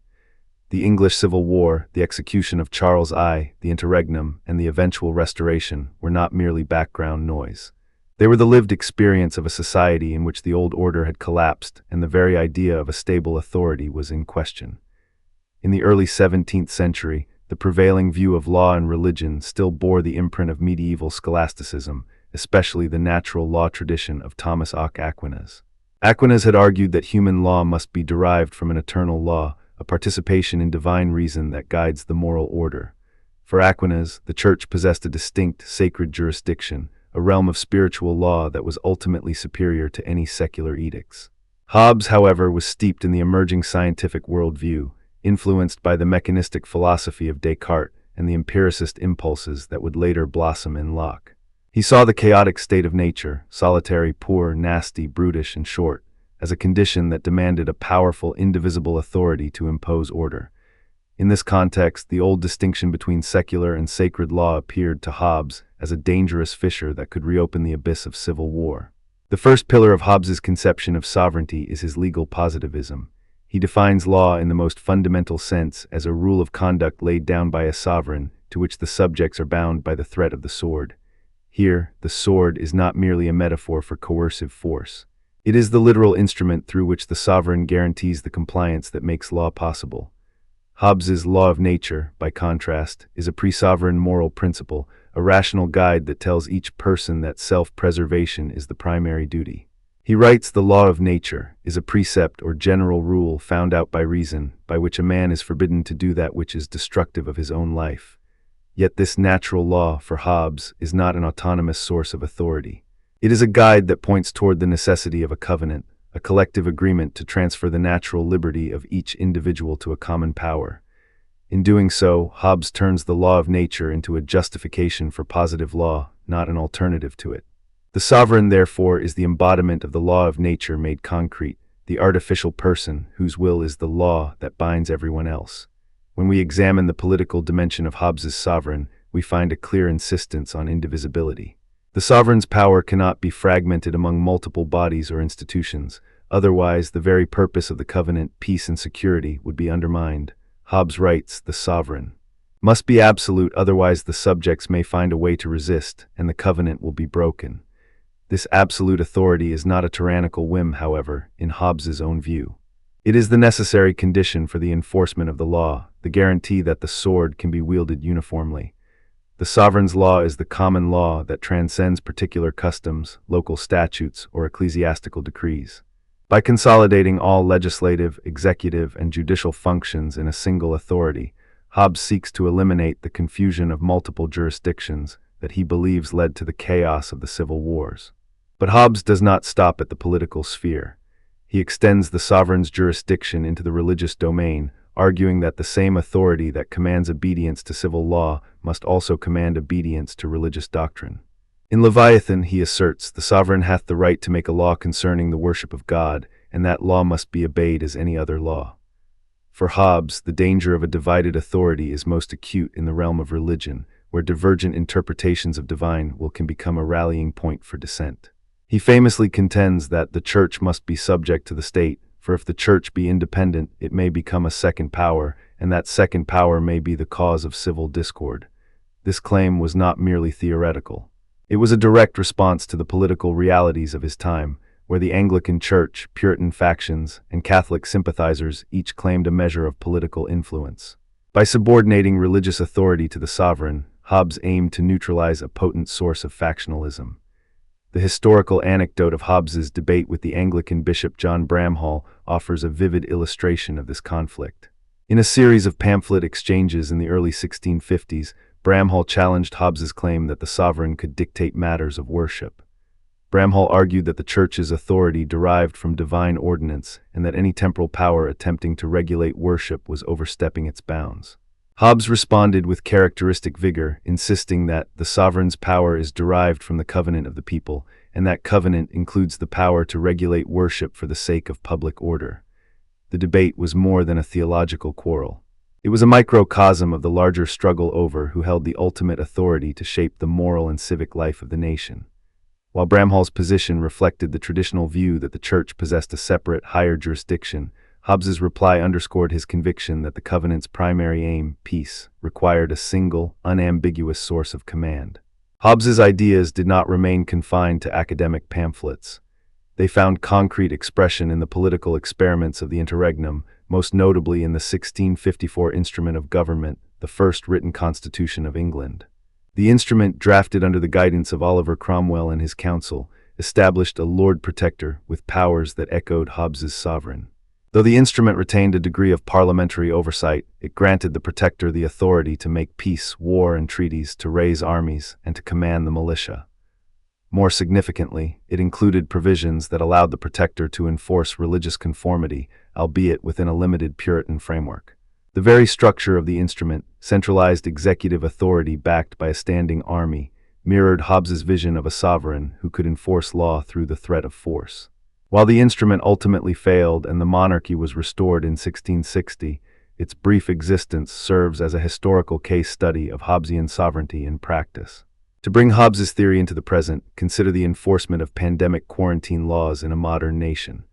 The English Civil War, the execution of Charles I, the interregnum, and the eventual Restoration were not merely background noise. They were the lived experience of a society in which the old order had collapsed and the very idea of a stable authority was in question. In the early 17th century, the prevailing view of law and religion still bore the imprint of medieval scholasticism, especially the natural law tradition of Thomas Aquinas. Aquinas had argued that human law must be derived from an eternal law, a participation in divine reason that guides the moral order. For Aquinas, the Church possessed a distinct, sacred jurisdiction, a realm of spiritual law that was ultimately superior to any secular edicts. Hobbes, however, was steeped in the emerging scientific worldview, influenced by the mechanistic philosophy of Descartes and the empiricist impulses that would later blossom in Locke. He saw the chaotic state of nature, solitary, poor, nasty, brutish, in short, as a condition that demanded a powerful, indivisible authority to impose order. In this context, the old distinction between secular and sacred law appeared to Hobbes as a dangerous fissure that could reopen the abyss of civil war. The first pillar of Hobbes's conception of sovereignty is his legal positivism. He defines law in the most fundamental sense as a rule of conduct laid down by a sovereign to which the subjects are bound by the threat of the sword. Here, the sword is not merely a metaphor for coercive force. It is the literal instrument through which the sovereign guarantees the compliance that makes law possible. Hobbes's law of nature, by contrast, is a pre-sovereign moral principle, a rational guide that tells each person that self-preservation is the primary duty. He writes, the law of nature is a precept or general rule found out by reason, by which a man is forbidden to do that which is destructive of his own life. Yet this natural law, for Hobbes, is not an autonomous source of authority. It is a guide that points toward the necessity of a covenant, a collective agreement to transfer the natural liberty of each individual to a common power. In doing so, Hobbes turns the law of nature into a justification for positive law, not an alternative to it. The sovereign, therefore, is the embodiment of the law of nature made concrete, the artificial person whose will is the law that binds everyone else. When we examine the political dimension of Hobbes's sovereign, we find a clear insistence on indivisibility. The sovereign's power cannot be fragmented among multiple bodies or institutions, otherwise the very purpose of the covenant, peace and security, would be undermined. Hobbes writes, the sovereign must be absolute, otherwise the subjects may find a way to resist, and the covenant will be broken. This absolute authority is not a tyrannical whim, however, in Hobbes's own view. It is the necessary condition for the enforcement of the law, the guarantee that the sword can be wielded uniformly. The sovereign's law is the common law that transcends particular customs, local statutes, or ecclesiastical decrees. By consolidating all legislative, executive, and judicial functions in a single authority, Hobbes seeks to eliminate the confusion of multiple jurisdictions that he believes led to the chaos of the civil wars. But Hobbes does not stop at the political sphere. He extends the sovereign's jurisdiction into the religious domain, arguing that the same authority that commands obedience to civil law must also command obedience to religious doctrine. In Leviathan, he asserts, the sovereign hath the right to make a law concerning the worship of God, and that law must be obeyed as any other law. For Hobbes, the danger of a divided authority is most acute in the realm of religion, where divergent interpretations of divine will can become a rallying point for dissent. He famously contends that the church must be subject to the state, for if the church be independent, it may become a second power, and that second power may be the cause of civil discord. This claim was not merely theoretical. It was a direct response to the political realities of his time, where the Anglican Church, Puritan factions, and Catholic sympathizers each claimed a measure of political influence. By subordinating religious authority to the sovereign, Hobbes aimed to neutralize a potent source of factionalism. The historical anecdote of Hobbes's debate with the Anglican Bishop John Bramhall offers a vivid illustration of this conflict. In a series of pamphlet exchanges in the early 1650s, Bramhall challenged Hobbes's claim that the sovereign could dictate matters of worship. Bramhall argued that the Church's authority derived from divine ordinance and that any temporal power attempting to regulate worship was overstepping its bounds. Hobbes responded with characteristic vigor, insisting that the sovereign's power is derived from the covenant of the people, and that covenant includes the power to regulate worship for the sake of public order. The debate was more than a theological quarrel. It was a microcosm of the larger struggle over who held the ultimate authority to shape the moral and civic life of the nation. While Bramhall's position reflected the traditional view that the church possessed a separate, higher jurisdiction, Hobbes's reply underscored his conviction that the covenant's primary aim, peace, required a single, unambiguous source of command. Hobbes's ideas did not remain confined to academic pamphlets. They found concrete expression in the political experiments of the interregnum, most notably in the 1654 Instrument of Government, the first written constitution of England. The instrument, drafted under the guidance of Oliver Cromwell and his council, established a Lord Protector with powers that echoed Hobbes's sovereign. Though the instrument retained a degree of parliamentary oversight, it granted the Protector the authority to make peace, war, and treaties, to raise armies, and to command the militia. More significantly, it included provisions that allowed the Protector to enforce religious conformity, albeit within a limited Puritan framework. The very structure of the instrument, centralized executive authority backed by a standing army, mirrored Hobbes's vision of a sovereign who could enforce law through the threat of force. While the instrument ultimately failed and the monarchy was restored in 1660, its brief existence serves as a historical case study of Hobbesian sovereignty in practice. To bring Hobbes's theory into the present, consider the enforcement of pandemic quarantine laws in a modern nation.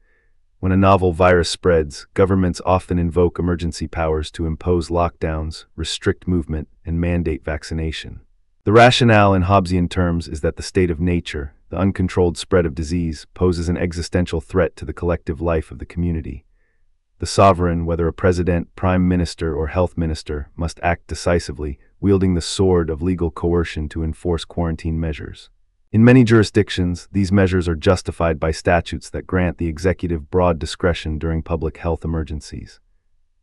When a novel virus spreads, governments often invoke emergency powers to impose lockdowns, restrict movement, and mandate vaccination. The rationale in Hobbesian terms is that the state of nature, the uncontrolled spread of disease, poses an existential threat to the collective life of the community. The sovereign, whether a president, prime minister, or health minister, must act decisively, wielding the sword of legal coercion to enforce quarantine measures. In many jurisdictions, these measures are justified by statutes that grant the executive broad discretion during public health emergencies.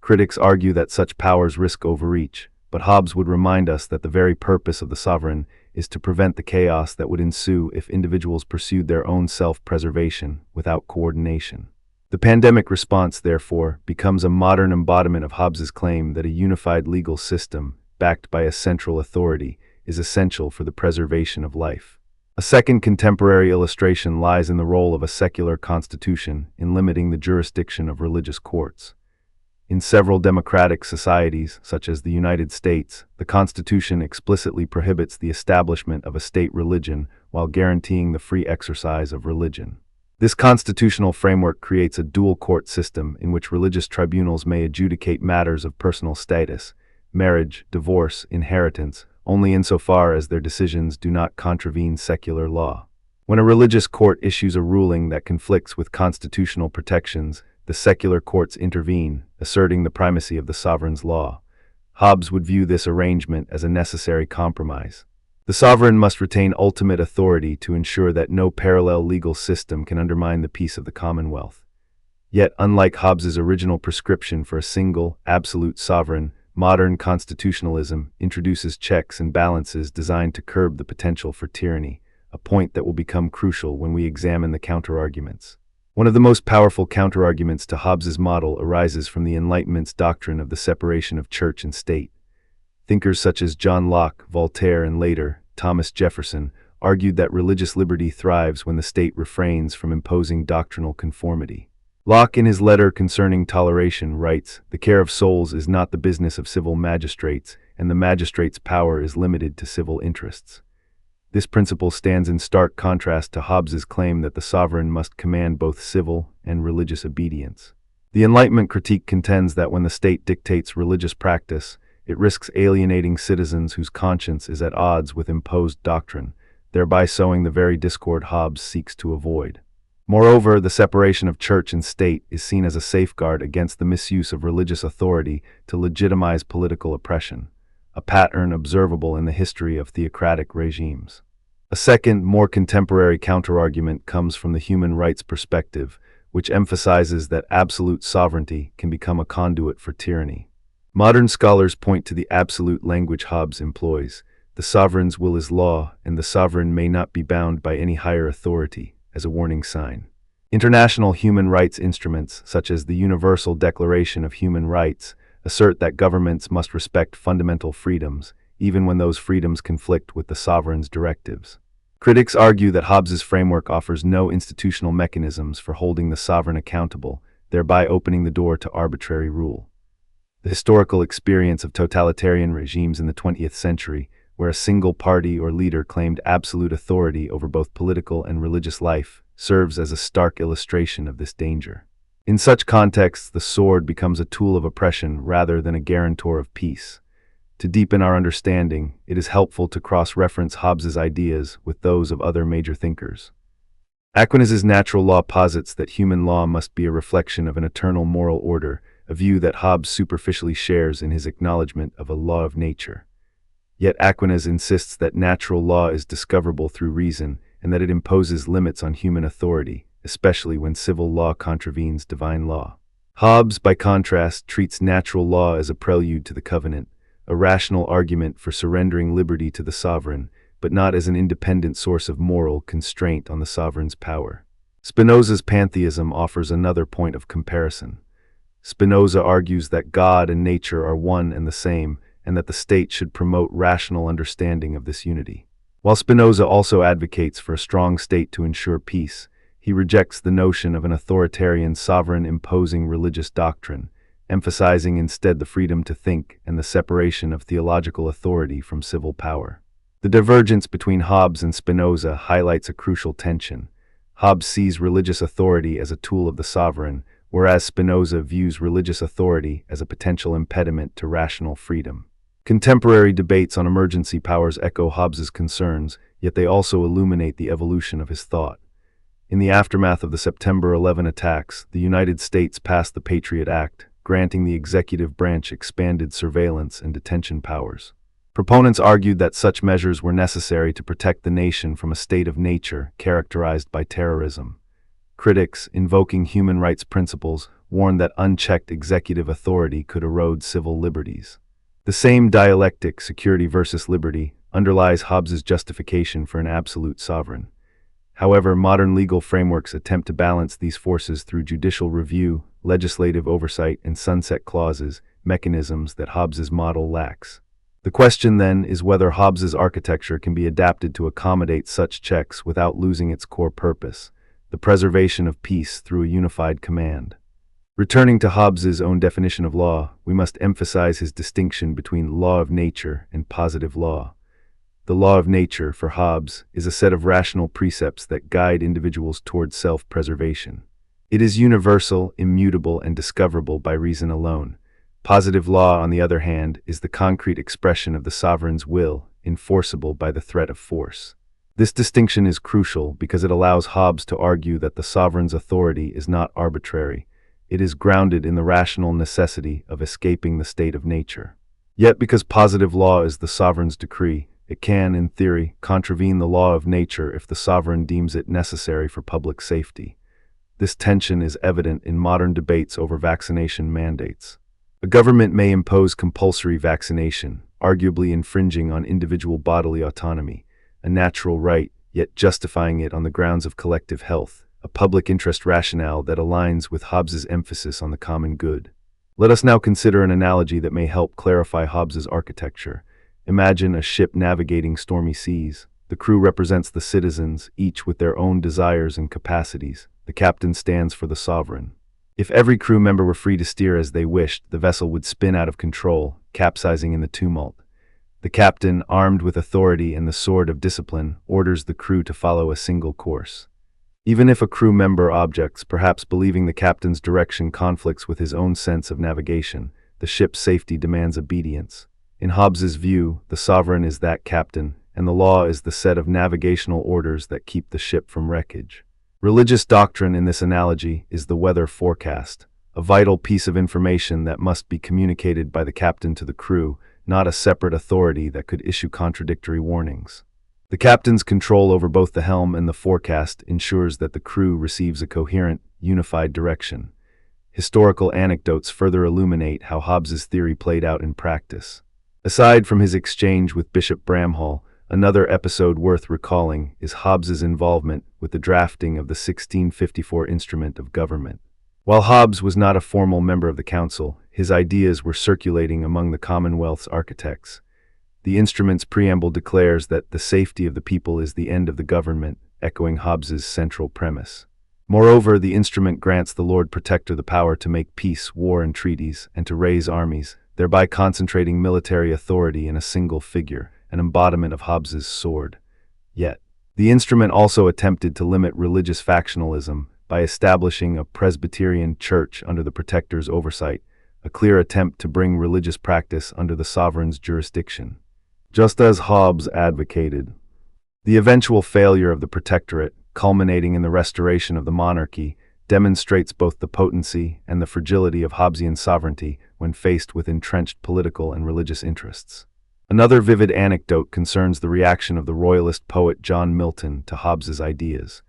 Critics argue that such powers risk overreach, but Hobbes would remind us that the very purpose of the sovereign is to prevent the chaos that would ensue if individuals pursued their own self-preservation without coordination. The pandemic response, therefore, becomes a modern embodiment of Hobbes's claim that a unified legal system, backed by a central authority, is essential for the preservation of life. A second contemporary illustration lies in the role of a secular constitution in limiting the jurisdiction of religious courts. In several democratic societies, such as the United States, the Constitution explicitly prohibits the establishment of a state religion while guaranteeing the free exercise of religion. This constitutional framework creates a dual court system in which religious tribunals may adjudicate matters of personal status, marriage, divorce, inheritance, only insofar as their decisions do not contravene secular law. When a religious court issues a ruling that conflicts with constitutional protections, the secular courts intervene, asserting the primacy of the sovereign's law. Hobbes would view this arrangement as a necessary compromise. The sovereign must retain ultimate authority to ensure that no parallel legal system can undermine the peace of the commonwealth. Yet, unlike Hobbes's original prescription for a single, absolute sovereign, modern constitutionalism introduces checks and balances designed to curb the potential for tyranny, a point that will become crucial when we examine the counterarguments. One of the most powerful counterarguments to Hobbes's model arises from the Enlightenment's doctrine of the separation of church and state. Thinkers such as John Locke, Voltaire, and later, Thomas Jefferson, argued that religious liberty thrives when the state refrains from imposing doctrinal conformity. Locke, in his letter concerning toleration, writes, "The care of souls is not the business of civil magistrates, and the magistrate's power is limited to civil interests." This principle stands in stark contrast to Hobbes's claim that the sovereign must command both civil and religious obedience. The Enlightenment critique contends that when the state dictates religious practice, it risks alienating citizens whose conscience is at odds with imposed doctrine, thereby sowing the very discord Hobbes seeks to avoid. Moreover, the separation of church and state is seen as a safeguard against the misuse of religious authority to legitimize political oppression, a pattern observable in the history of theocratic regimes. A second, more contemporary counterargument comes from the human rights perspective, which emphasizes that absolute sovereignty can become a conduit for tyranny. Modern scholars point to the absolute language Hobbes employs. The sovereign's will is law, and the sovereign may not be bound by any higher authority, as a warning sign. International human rights instruments, such as the Universal Declaration of Human Rights, assert that governments must respect fundamental freedoms, even when those freedoms conflict with the sovereign's directives. Critics argue that Hobbes's framework offers no institutional mechanisms for holding the sovereign accountable, thereby opening the door to arbitrary rule. The historical experience of totalitarian regimes in the 20th century, where a single party or leader claimed absolute authority over both political and religious life, serves as a stark illustration of this danger. In such contexts, the sword becomes a tool of oppression rather than a guarantor of peace. To deepen our understanding, it is helpful to cross-reference Hobbes's ideas with those of other major thinkers. Aquinas's natural law posits that human law must be a reflection of an eternal moral order, a view that Hobbes superficially shares in his acknowledgement of a law of nature. Yet Aquinas insists that natural law is discoverable through reason and that it imposes limits on human authority, especially when civil law contravenes divine law. Hobbes, by contrast, treats natural law as a prelude to the covenant, a rational argument for surrendering liberty to the sovereign, but not as an independent source of moral constraint on the sovereign's power. Spinoza's pantheism offers another point of comparison. Spinoza argues that God and nature are one and the same, and that the state should promote rational understanding of this unity. While Spinoza also advocates for a strong state to ensure peace, he rejects the notion of an authoritarian sovereign imposing religious doctrine, emphasizing instead the freedom to think and the separation of theological authority from civil power. The divergence between Hobbes and Spinoza highlights a crucial tension. Hobbes sees religious authority as a tool of the sovereign, whereas Spinoza views religious authority as a potential impediment to rational freedom. Contemporary debates on emergency powers echo Hobbes's concerns, yet they also illuminate the evolution of his thought. In the aftermath of the September 11 attacks, the United States passed the Patriot Act, granting the executive branch expanded surveillance and detention powers. Proponents argued that such measures were necessary to protect the nation from a state of nature characterized by terrorism. Critics, invoking human rights principles, warned that unchecked executive authority could erode civil liberties. The same dialectic, security versus liberty, underlies Hobbes's justification for an absolute sovereign. However, modern legal frameworks attempt to balance these forces through judicial review, legislative oversight, and sunset clauses, mechanisms that Hobbes's model lacks. The question then is whether Hobbes's architecture can be adapted to accommodate such checks without losing its core purpose, the preservation of peace through a unified command. Returning to Hobbes's own definition of law, we must emphasize his distinction between law of nature and positive law. The law of nature, for Hobbes, is a set of rational precepts that guide individuals towards self-preservation. It is universal, immutable, and discoverable by reason alone. Positive law, on the other hand, is the concrete expression of the sovereign's will, enforceable by the threat of force. This distinction is crucial because it allows Hobbes to argue that the sovereign's authority is not arbitrary. It is grounded in the rational necessity of escaping the state of nature. Yet because positive law is the sovereign's decree, it can, in theory, contravene the law of nature if the sovereign deems it necessary for public safety. This tension is evident in modern debates over vaccination mandates. A government may impose compulsory vaccination, arguably infringing on individual bodily autonomy, a natural right, yet justifying it on the grounds of collective health, a public interest rationale that aligns with Hobbes's emphasis on the common good. Let us now consider an analogy that may help clarify Hobbes's architecture. Imagine a ship navigating stormy seas. The crew represents the citizens, each with their own desires and capacities. The captain stands for the sovereign. If every crew member were free to steer as they wished, the vessel would spin out of control, capsizing in the tumult. The captain, armed with authority and the sword of discipline, orders the crew to follow a single course. Even if a crew member objects, perhaps believing the captain's direction conflicts with his own sense of navigation, the ship's safety demands obedience. In Hobbes's view, the sovereign is that captain, and the law is the set of navigational orders that keep the ship from wreckage. Religious doctrine in this analogy is the weather forecast, a vital piece of information that must be communicated by the captain to the crew, not a separate authority that could issue contradictory warnings. The captain's control over both the helm and the forecast ensures that the crew receives a coherent, unified direction. Historical anecdotes further illuminate how Hobbes's theory played out in practice. Aside from his exchange with Bishop Bramhall, another episode worth recalling is Hobbes's involvement with the drafting of the 1654 Instrument of Government. While Hobbes was not a formal member of the council, his ideas were circulating among the Commonwealth's architects. The instrument's preamble declares that the safety of the people is the end of the government, echoing Hobbes's central premise. Moreover, the instrument grants the Lord Protector the power to make peace, war, and treaties, and to raise armies, thereby concentrating military authority in a single figure, an embodiment of Hobbes's sword. Yet, the instrument also attempted to limit religious factionalism by establishing a Presbyterian church under the Protector's oversight, a clear attempt to bring religious practice under the sovereign's jurisdiction. Just as Hobbes advocated, the eventual failure of the Protectorate, culminating in the restoration of the monarchy, demonstrates both the potency and the fragility of Hobbesian sovereignty when faced with entrenched political and religious interests. Another vivid anecdote concerns the reaction of the royalist poet John Milton to Hobbes's ideas.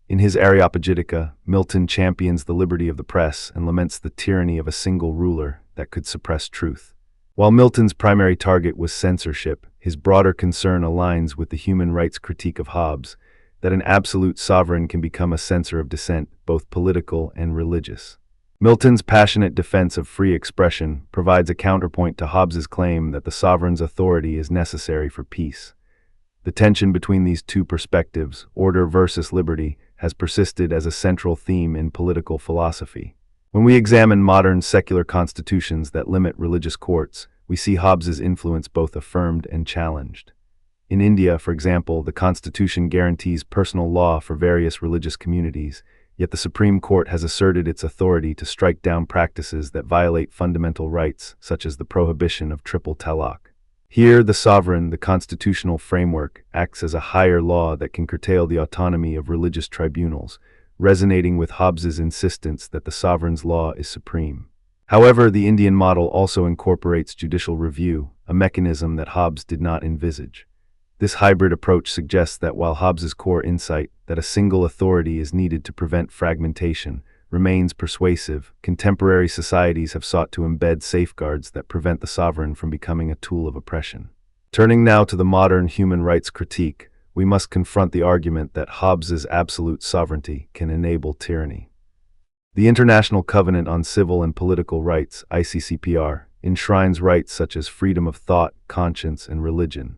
In his Areopagitica, Milton champions the liberty of the press and laments the tyranny of a single ruler that could suppress truth. While Milton's primary target was censorship, his broader concern aligns with the human rights critique of Hobbes, that an absolute sovereign can become a censor of dissent, both political and religious. Milton's passionate defense of free expression provides a counterpoint to Hobbes's claim that the sovereign's authority is necessary for peace. The tension between these two perspectives, order versus liberty, has persisted as a central theme in political philosophy. When we examine modern secular constitutions that limit religious courts, we see Hobbes's influence both affirmed and challenged. In India, for example, the constitution guarantees personal law for various religious communities, yet the Supreme Court has asserted its authority to strike down practices that violate fundamental rights, such as the prohibition of triple talaq. Here, the sovereign, the constitutional framework, acts as a higher law that can curtail the autonomy of religious tribunals, resonating with Hobbes's insistence that the sovereign's law is supreme. However, the Indian model also incorporates judicial review, a mechanism that Hobbes did not envisage. This hybrid approach suggests that while Hobbes's core insight, that a single authority is needed to prevent fragmentation, remains persuasive, contemporary societies have sought to embed safeguards that prevent the sovereign from becoming a tool of oppression. Turning now to the modern human rights critique, we must confront the argument that Hobbes's absolute sovereignty can enable tyranny. The International Covenant on Civil and Political Rights, ICCPR, enshrines rights such as freedom of thought, conscience, and religion,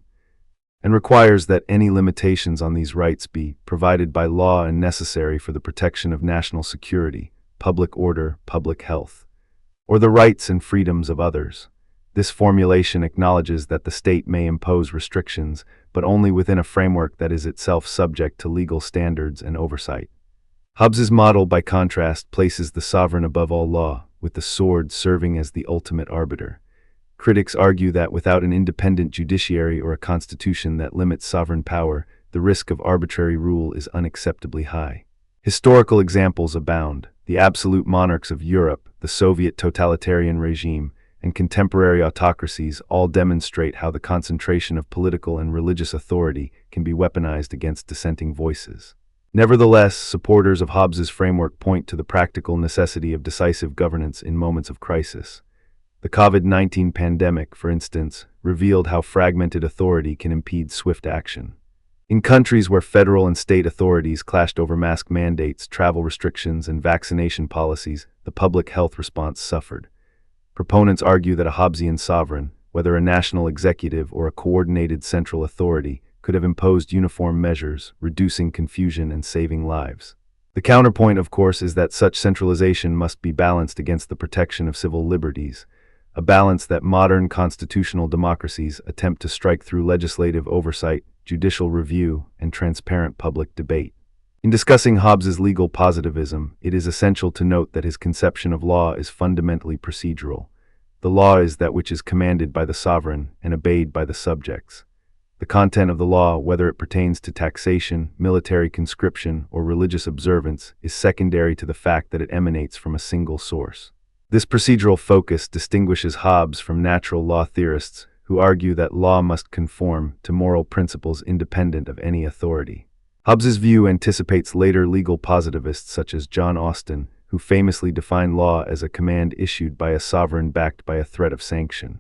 and requires that any limitations on these rights be provided by law and necessary for the protection of national security, public order, public health, or the rights and freedoms of others. This formulation acknowledges that the state may impose restrictions, but only within a framework that is itself subject to legal standards and oversight. Hobbes's model, by contrast, places the sovereign above all law, with the sword serving as the ultimate arbiter. Critics argue that without an independent judiciary or a constitution that limits sovereign power, the risk of arbitrary rule is unacceptably high. Historical examples abound. The absolute monarchs of Europe, the Soviet totalitarian regime, and contemporary autocracies all demonstrate how the concentration of political and religious authority can be weaponized against dissenting voices. Nevertheless, supporters of Hobbes's framework point to the practical necessity of decisive governance in moments of crisis. The COVID-19 pandemic, for instance, revealed how fragmented authority can impede swift action. In countries where federal and state authorities clashed over mask mandates, travel restrictions, and vaccination policies, the public health response suffered. Proponents argue that a Hobbesian sovereign, whether a national executive or a coordinated central authority, could have imposed uniform measures, reducing confusion and saving lives. The counterpoint, of course, is that such centralization must be balanced against the protection of civil liberties, a balance that modern constitutional democracies attempt to strike through legislative oversight, judicial review, and transparent public debate. In discussing Hobbes's legal positivism, it is essential to note that his conception of law is fundamentally procedural. The law is that which is commanded by the sovereign and obeyed by the subjects. The content of the law, whether it pertains to taxation, military conscription, or religious observance, is secondary to the fact that it emanates from a single source. This procedural focus distinguishes Hobbes from natural law theorists who argue that law must conform to moral principles independent of any authority. Hobbes's view anticipates later legal positivists such as John Austin, who famously defined law as a command issued by a sovereign backed by a threat of sanction.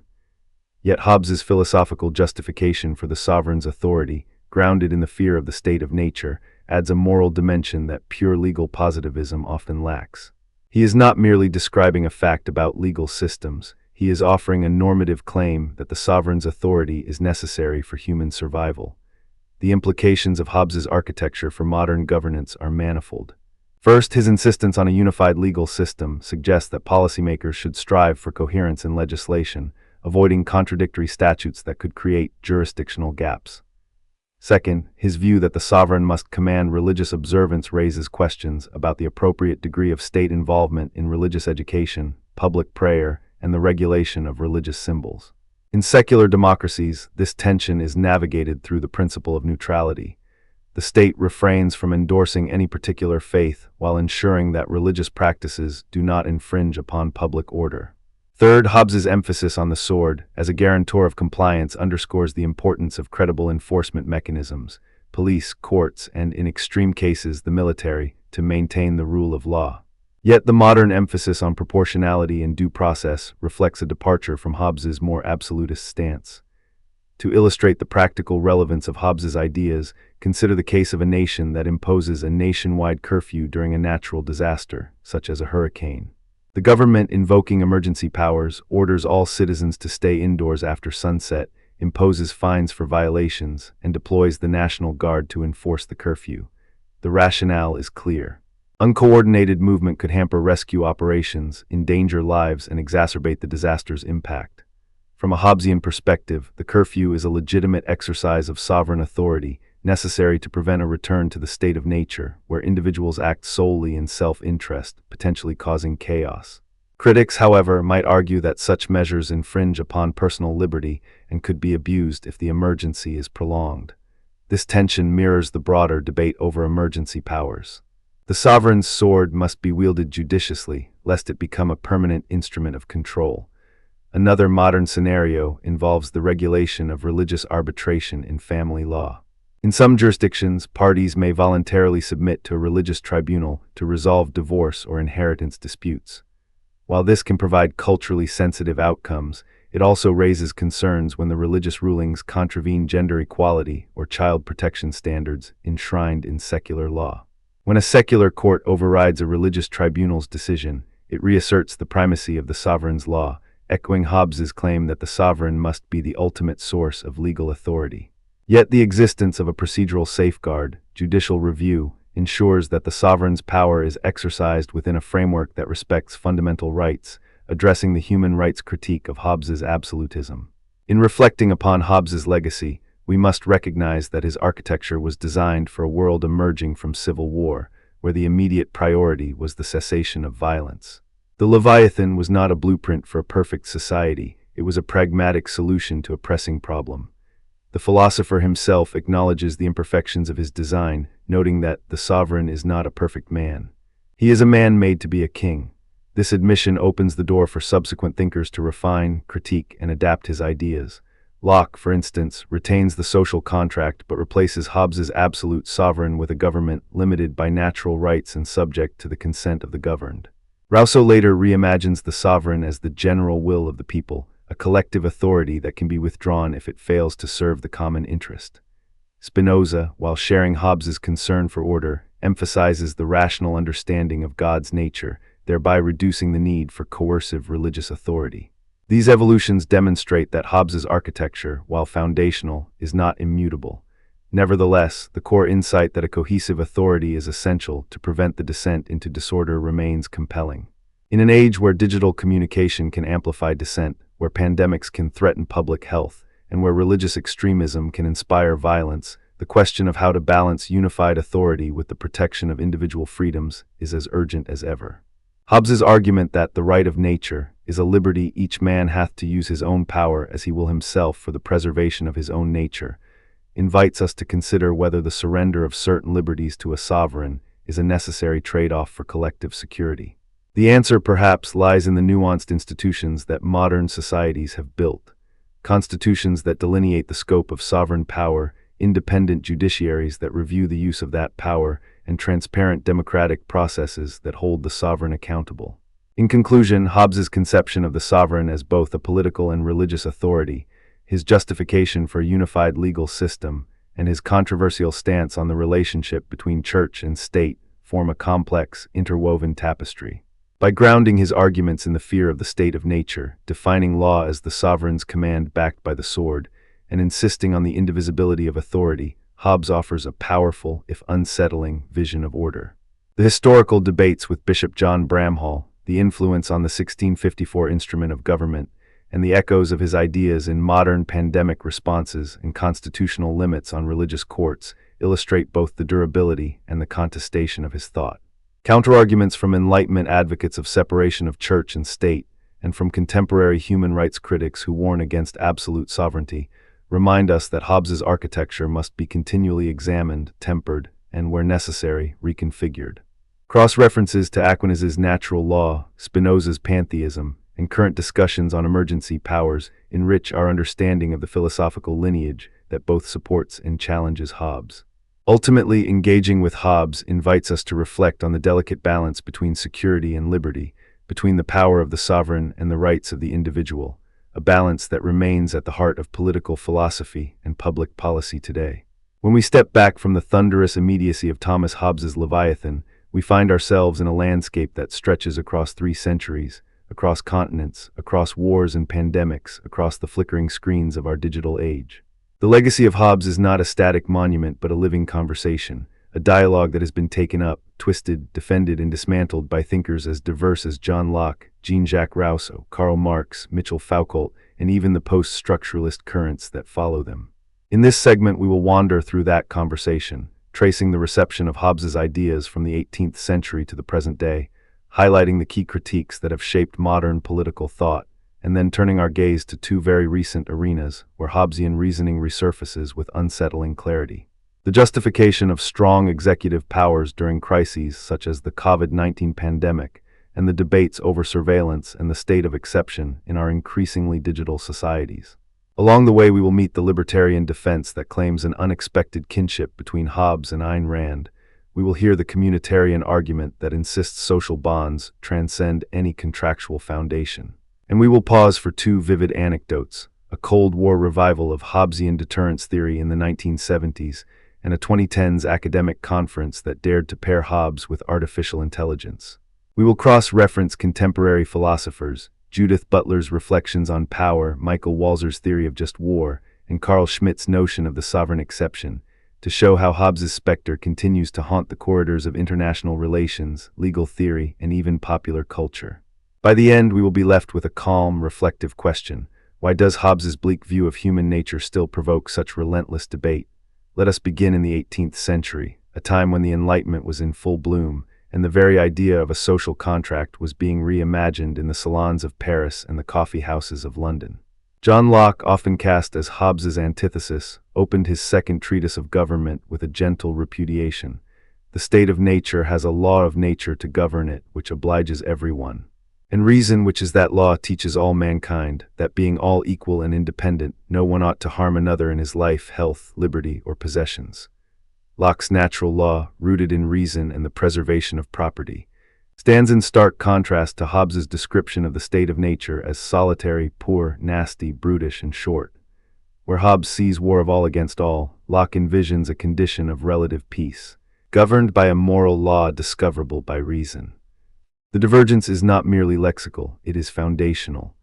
Yet Hobbes's philosophical justification for the sovereign's authority, grounded in the fear of the state of nature, adds a moral dimension that pure legal positivism often lacks. He is not merely describing a fact about legal systems, he is offering a normative claim that the sovereign's authority is necessary for human survival. The implications of Hobbes's architecture for modern governance are manifold. First, his insistence on a unified legal system suggests that policymakers should strive for coherence in legislation, avoiding contradictory statutes that could create jurisdictional gaps. Second, his view that the sovereign must command religious observance raises questions about the appropriate degree of state involvement in religious education, public prayer, and the regulation of religious symbols. In secular democracies, this tension is navigated through the principle of neutrality. The state refrains from endorsing any particular faith while ensuring that religious practices do not infringe upon public order. Third, Hobbes's emphasis on the sword as a guarantor of compliance underscores the importance of credible enforcement mechanisms, police, courts, and, in extreme cases, the military, to maintain the rule of law. Yet the modern emphasis on proportionality and due process reflects a departure from Hobbes's more absolutist stance. To illustrate the practical relevance of Hobbes's ideas, consider the case of a nation that imposes a nationwide curfew during a natural disaster, such as a hurricane. The government, invoking emergency powers, orders all citizens to stay indoors after sunset, imposes fines for violations, and deploys the National Guard to enforce the curfew. The rationale is clear. Uncoordinated movement could hamper rescue operations, endanger lives, and exacerbate the disaster's impact. From a Hobbesian perspective, the curfew is a legitimate exercise of sovereign authority, necessary to prevent a return to the state of nature, where individuals act solely in self-interest, potentially causing chaos. Critics, however, might argue that such measures infringe upon personal liberty and could be abused if the emergency is prolonged. This tension mirrors the broader debate over emergency powers. The sovereign's sword must be wielded judiciously, lest it become a permanent instrument of control. Another modern scenario involves the regulation of religious arbitration in family law. In some jurisdictions, parties may voluntarily submit to a religious tribunal to resolve divorce or inheritance disputes. While this can provide culturally sensitive outcomes, it also raises concerns when the religious rulings contravene gender equality or child protection standards enshrined in secular law. When a secular court overrides a religious tribunal's decision, it reasserts the primacy of the sovereign's law, echoing Hobbes's claim that the sovereign must be the ultimate source of legal authority. Yet the existence of a procedural safeguard, judicial review, ensures that the sovereign's power is exercised within a framework that respects fundamental rights, addressing the human rights critique of Hobbes's absolutism. In reflecting upon Hobbes's legacy, we must recognize that his architecture was designed for a world emerging from civil war, where the immediate priority was the cessation of violence. The Leviathan was not a blueprint for a perfect society, it was a pragmatic solution to a pressing problem. The philosopher himself acknowledges the imperfections of his design, noting that the sovereign is not a perfect man. He is a man made to be a king. This admission opens the door for subsequent thinkers to refine, critique, and adapt his ideas. Locke, for instance, retains the social contract but replaces Hobbes's absolute sovereign with a government limited by natural rights and subject to the consent of the governed. Rousseau later reimagines the sovereign as the general will of the people, a collective authority that can be withdrawn if it fails to serve the common interest. Spinoza, while sharing Hobbes's concern for order, emphasizes the rational understanding of God's nature, thereby reducing the need for coercive religious authority. These evolutions demonstrate that Hobbes's architecture, while foundational, is not immutable. Nevertheless, the core insight that a cohesive authority is essential to prevent the descent into disorder remains compelling. In an age where digital communication can amplify dissent, where pandemics can threaten public health, and where religious extremism can inspire violence, the question of how to balance unified authority with the protection of individual freedoms is as urgent as ever. Hobbes's argument that the right of nature is a liberty each man hath to use his own power as he will himself for the preservation of his own nature invites us to consider whether the surrender of certain liberties to a sovereign is a necessary trade-off for collective security. The answer perhaps lies in the nuanced institutions that modern societies have built. Constitutions that delineate the scope of sovereign power, independent judiciaries that review the use of that power, and transparent democratic processes that hold the sovereign accountable. In conclusion, Hobbes's conception of the sovereign as both a political and religious authority, his justification for a unified legal system, and his controversial stance on the relationship between church and state form a complex, interwoven tapestry. By grounding his arguments in the fear of the state of nature, defining law as the sovereign's command backed by the sword, and insisting on the indivisibility of authority, Hobbes offers a powerful, if unsettling, vision of order. The historical debates with Bishop John Bramhall, the influence on the 1654 instrument of government, and the echoes of his ideas in modern pandemic responses and constitutional limits on religious courts illustrate both the durability and the contestation of his thought. Counterarguments from Enlightenment advocates of separation of church and state, and from contemporary human rights critics who warn against absolute sovereignty, remind us that Hobbes's architecture must be continually examined, tempered, and, where necessary, reconfigured. Cross-references to Aquinas' natural law, Spinoza's pantheism, and current discussions on emergency powers enrich our understanding of the philosophical lineage that both supports and challenges Hobbes. Ultimately, engaging with Hobbes invites us to reflect on the delicate balance between security and liberty, between the power of the sovereign and the rights of the individual, a balance that remains at the heart of political philosophy and public policy today. When we step back from the thunderous immediacy of Thomas Hobbes's Leviathan, we find ourselves in a landscape that stretches across 3 centuries, across continents, across wars and pandemics, across the flickering screens of our digital age. The legacy of Hobbes is not a static monument but a living conversation, a dialogue that has been taken up, twisted, defended, and dismantled by thinkers as diverse as John Locke, Jean-Jacques Rousseau, Karl Marx, Michel Foucault, and even the post-structuralist currents that follow them. In this segment, we will wander through that conversation, tracing the reception of Hobbes's ideas from the 18th century to the present day, highlighting the key critiques that have shaped modern political thought, and then turning our gaze to 2 very recent arenas where Hobbesian reasoning resurfaces with unsettling clarity. The justification of strong executive powers during crises such as the COVID-19 pandemic, and the debates over surveillance and the state of exception in our increasingly digital societies. Along the way, we will meet the libertarian defense that claims an unexpected kinship between Hobbes and Ayn Rand. We will hear the communitarian argument that insists social bonds transcend any contractual foundation. And we will pause for 2 vivid anecdotes, a Cold War revival of Hobbesian deterrence theory in the 1970s, and a 2010s academic conference that dared to pair Hobbes with artificial intelligence. We will cross-reference contemporary philosophers, Judith Butler's reflections on power, Michael Walzer's theory of just war, and Carl Schmitt's notion of the sovereign exception, to show how Hobbes's specter continues to haunt the corridors of international relations, legal theory, and even popular culture. By the end, we will be left with a calm, reflective question. Why does Hobbes's bleak view of human nature still provoke such relentless debate? Let us begin in the 18th century, a time when the Enlightenment was in full bloom, and the very idea of a social contract was being reimagined in the salons of Paris and the coffee houses of London. John Locke, often cast as Hobbes's antithesis, opened his second treatise of government with a gentle repudiation. The state of nature has a law of nature to govern it, which obliges everyone. And reason, which is that law, teaches all mankind, that being all equal and independent, no one ought to harm another in his life, health, liberty, or possessions. Locke's natural law, rooted in reason and the preservation of property, stands in stark contrast to Hobbes's description of the state of nature as solitary, poor, nasty, brutish, and short. Where Hobbes sees war of all against all, Locke envisions a condition of relative peace, governed by a moral law discoverable by reason. The divergence is not merely lexical, it is foundational.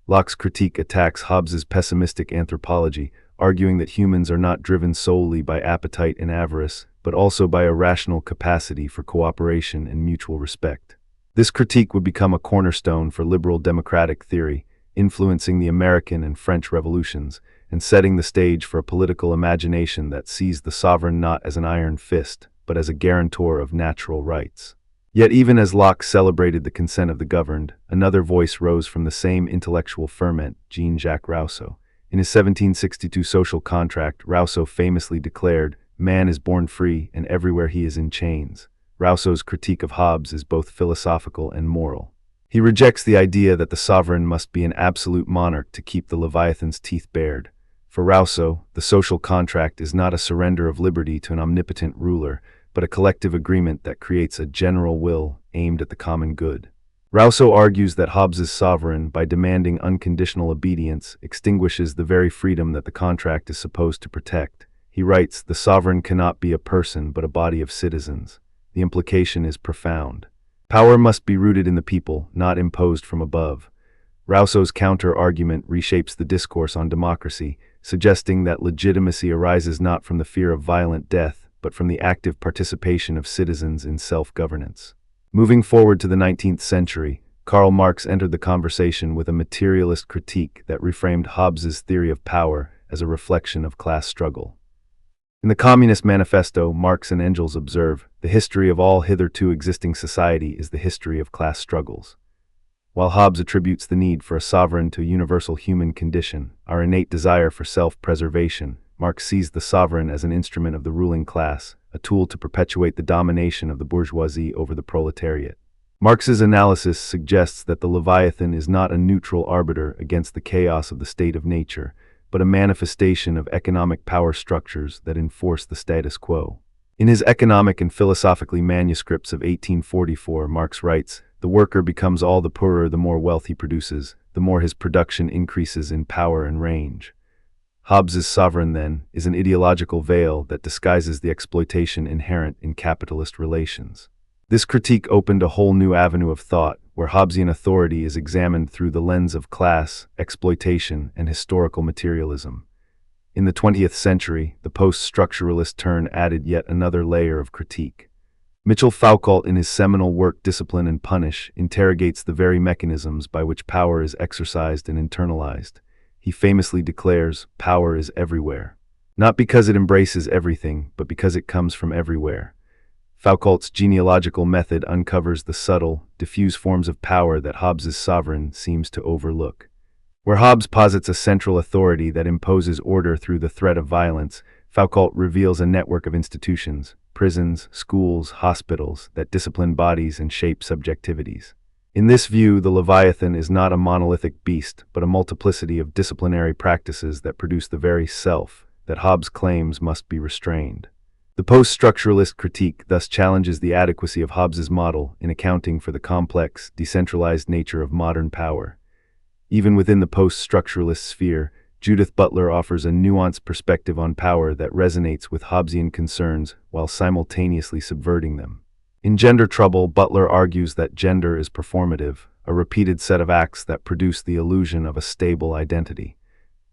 Locke's critique attacks Hobbes's pessimistic anthropology, arguing that humans are not driven solely by appetite and avarice, but also by a rational capacity for cooperation and mutual respect. This critique would become a cornerstone for liberal democratic theory, influencing the American and French revolutions, and setting the stage for a political imagination that sees the sovereign not as an iron fist, but as a guarantor of natural rights. Yet even as Locke celebrated the consent of the governed, another voice rose from the same intellectual ferment, Jean-Jacques Rousseau. In his 1762 Social Contract, Rousseau famously declared, "Man is born free, and everywhere he is in chains." Rousseau's critique of Hobbes is both philosophical and moral. He rejects the idea that the sovereign must be an absolute monarch to keep the Leviathan's teeth bared. For Rousseau, the social contract is not a surrender of liberty to an omnipotent ruler, but a collective agreement that creates a general will aimed at the common good. Rousseau argues that Hobbes's sovereign, by demanding unconditional obedience, extinguishes the very freedom that the contract is supposed to protect. He writes, "The sovereign cannot be a person but a body of citizens." The implication is profound. Power must be rooted in the people, not imposed from above. Rousseau's counter-argument reshapes the discourse on democracy, suggesting that legitimacy arises not from the fear of violent death, but from the active participation of citizens in self-governance. Moving forward to the 19th century, Karl Marx entered the conversation with a materialist critique that reframed Hobbes's theory of power as a reflection of class struggle. In the Communist Manifesto, Marx and Engels observe, "The history of all hitherto existing society is the history of class struggles." While Hobbes attributes the need for a sovereign to a universal human condition, our innate desire for self-preservation, Marx sees the sovereign as an instrument of the ruling class, a tool to perpetuate the domination of the bourgeoisie over the proletariat. Marx's analysis suggests that the Leviathan is not a neutral arbiter against the chaos of the state of nature, but a manifestation of economic power structures that enforce the status quo. In his Economic and Philosophically manuscripts of 1844, Marx writes, "The worker becomes all the poorer the more wealth he produces, the more his production increases in power and range." Hobbes's sovereign, then, is an ideological veil that disguises the exploitation inherent in capitalist relations. This critique opened a whole new avenue of thought, where Hobbesian authority is examined through the lens of class, exploitation, and historical materialism. In the 20th century, the post-structuralist turn added yet another layer of critique. Mitchell Foucault, in his seminal work Discipline and Punish, interrogates the very mechanisms by which power is exercised and internalized. He famously declares, "Power is everywhere." Not because it embraces everything, but because it comes from everywhere. Foucault's genealogical method uncovers the subtle, diffuse forms of power that Hobbes's sovereign seems to overlook. Where Hobbes posits a central authority that imposes order through the threat of violence, Foucault reveals a network of institutions, prisons, schools, hospitals, that discipline bodies and shape subjectivities. In this view, the Leviathan is not a monolithic beast, but a multiplicity of disciplinary practices that produce the very self that Hobbes claims must be restrained. The post-structuralist critique thus challenges the adequacy of Hobbes's model in accounting for the complex, decentralized nature of modern power. Even within the post-structuralist sphere, Judith Butler offers a nuanced perspective on power that resonates with Hobbesian concerns while simultaneously subverting them. In Gender Trouble, Butler argues that gender is performative, a repeated set of acts that produce the illusion of a stable identity.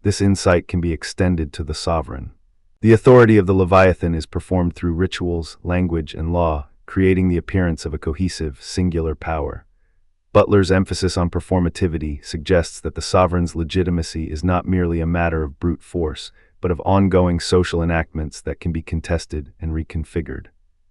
This insight can be extended to the sovereign. The authority of the Leviathan is performed through rituals, language, and law, creating the appearance of a cohesive, singular power. Butler's emphasis on performativity suggests that the sovereign's legitimacy is not merely a matter of brute force, but of ongoing social enactments that can be contested and reconfigured.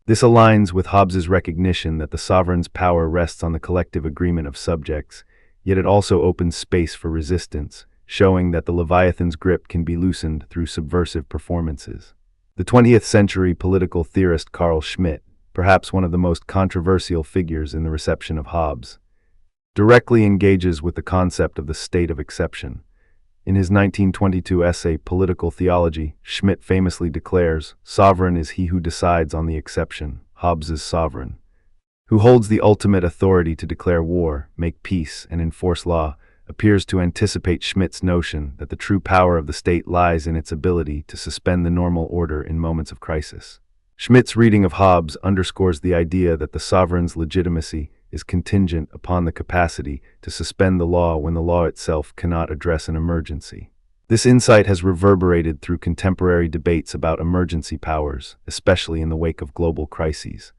This aligns with Hobbes's recognition that the sovereign's power rests on the collective agreement of subjects, yet it also opens space for resistance, showing that the Leviathan's grip can be loosened through subversive performances. The 20th century political theorist Carl Schmitt, perhaps one of the most controversial figures in the reception of Hobbes, directly engages with the concept of the state of exception. In his 1922 essay Political Theology, Schmitt famously declares, "Sovereign is he who decides on the exception, Hobbes is sovereign. Who holds the ultimate authority to declare war, make peace, and enforce law," appears to anticipate Schmitt's notion that the true power of the state lies in its ability to suspend the normal order in moments of crisis. Schmitt's reading of Hobbes underscores the idea that the sovereign's legitimacy is contingent upon the capacity to suspend the law when the law itself cannot address an emergency. This insight has reverberated through contemporary debates about emergency powers, especially in the wake of global crises.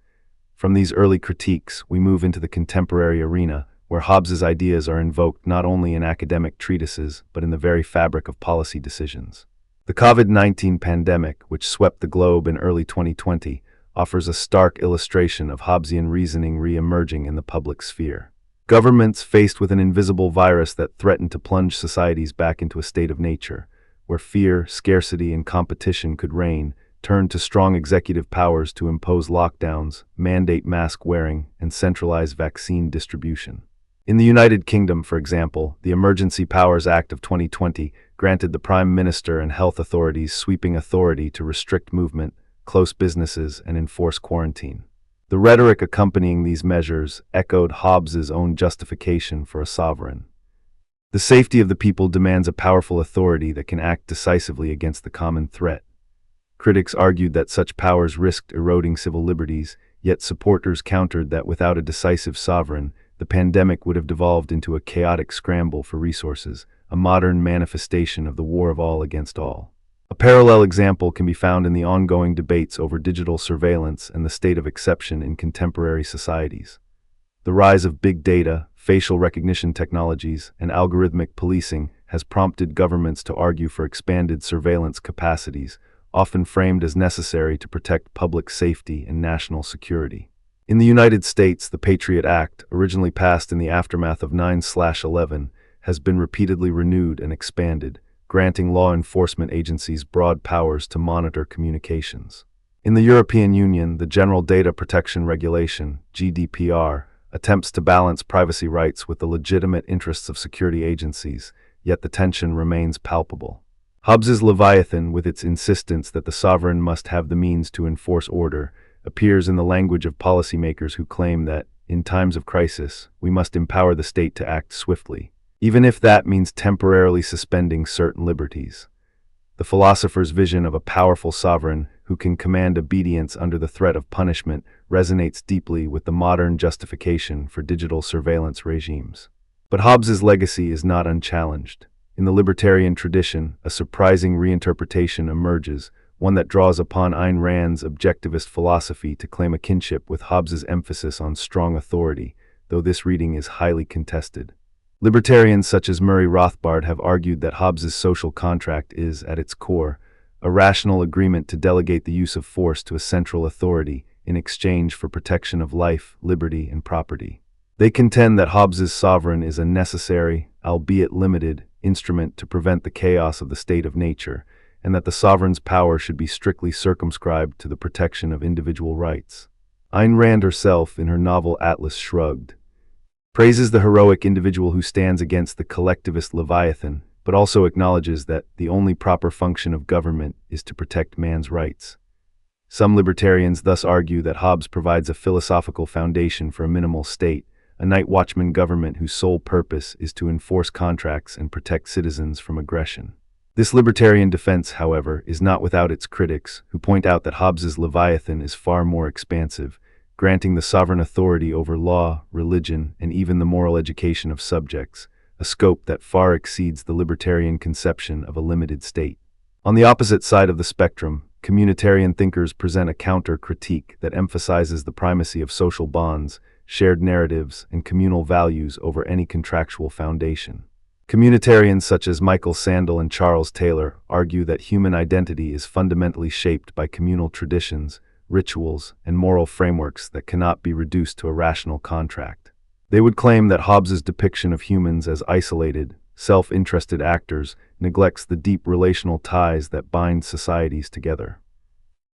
From these early critiques, we move into the contemporary arena, where Hobbes's ideas are invoked not only in academic treatises, but in the very fabric of policy decisions. The COVID-19 pandemic, which swept the globe in early 2020, offers a stark illustration of Hobbesian reasoning re-emerging in the public sphere. Governments faced with an invisible virus that threatened to plunge societies back into a state of nature, where fear, scarcity, and competition could reign, turned to strong executive powers to impose lockdowns, mandate mask wearing, and centralize vaccine distribution. In the United Kingdom, for example, the Emergency Powers Act of 2020 granted the Prime Minister and health authorities sweeping authority to restrict movement, close businesses, and enforce quarantine. The rhetoric accompanying these measures echoed Hobbes's own justification for a sovereign. The safety of the people demands a powerful authority that can act decisively against the common threat. Critics argued that such powers risked eroding civil liberties, yet supporters countered that without a decisive sovereign, the pandemic would have devolved into a chaotic scramble for resources, a modern manifestation of the war of all against all. A parallel example can be found in the ongoing debates over digital surveillance and the state of exception in contemporary societies. The rise of big data, facial recognition technologies, and algorithmic policing has prompted governments to argue for expanded surveillance capacities, often framed as necessary to protect public safety and national security. In the United States, the Patriot Act, originally passed in the aftermath of 9/11, has been repeatedly renewed and expanded, granting law enforcement agencies broad powers to monitor communications. In the European Union, the General Data Protection Regulation, GDPR, attempts to balance privacy rights with the legitimate interests of security agencies, yet the tension remains palpable. Hobbes's Leviathan, with its insistence that the sovereign must have the means to enforce order, appears in the language of policymakers who claim that, in times of crisis, we must empower the state to act swiftly, even if that means temporarily suspending certain liberties. The philosopher's vision of a powerful sovereign who can command obedience under the threat of punishment resonates deeply with the modern justification for digital surveillance regimes. But Hobbes's legacy is not unchallenged. In the libertarian tradition, a surprising reinterpretation emerges, one that draws upon Ayn Rand's objectivist philosophy to claim a kinship with Hobbes's emphasis on strong authority, though this reading is highly contested. Libertarians such as Murray Rothbard have argued that Hobbes's social contract is, at its core, a rational agreement to delegate the use of force to a central authority in exchange for protection of life, liberty, and property. They contend that Hobbes's sovereign is a necessary, albeit limited, instrument to prevent the chaos of the state of nature, and that the sovereign's power should be strictly circumscribed to the protection of individual rights. Ayn Rand herself, in her novel Atlas Shrugged, praises the heroic individual who stands against the collectivist Leviathan, but also acknowledges that the only proper function of government is to protect man's rights. Some libertarians thus argue that Hobbes provides a philosophical foundation for a minimal state, a night watchman government whose sole purpose is to enforce contracts and protect citizens from aggression. This libertarian defense, however, is not without its critics, who point out that Hobbes's Leviathan is far more expansive, granting the sovereign authority over law, religion, and even the moral education of subjects, a scope that far exceeds the libertarian conception of a limited state. On the opposite side of the spectrum, communitarian thinkers present a counter-critique that emphasizes the primacy of social bonds, shared narratives, and communal values over any contractual foundation. Communitarians such as Michael Sandel and Charles Taylor argue that human identity is fundamentally shaped by communal traditions, rituals, and moral frameworks that cannot be reduced to a rational contract. They would claim that Hobbes's depiction of humans as isolated, self-interested actors neglects the deep relational ties that bind societies together.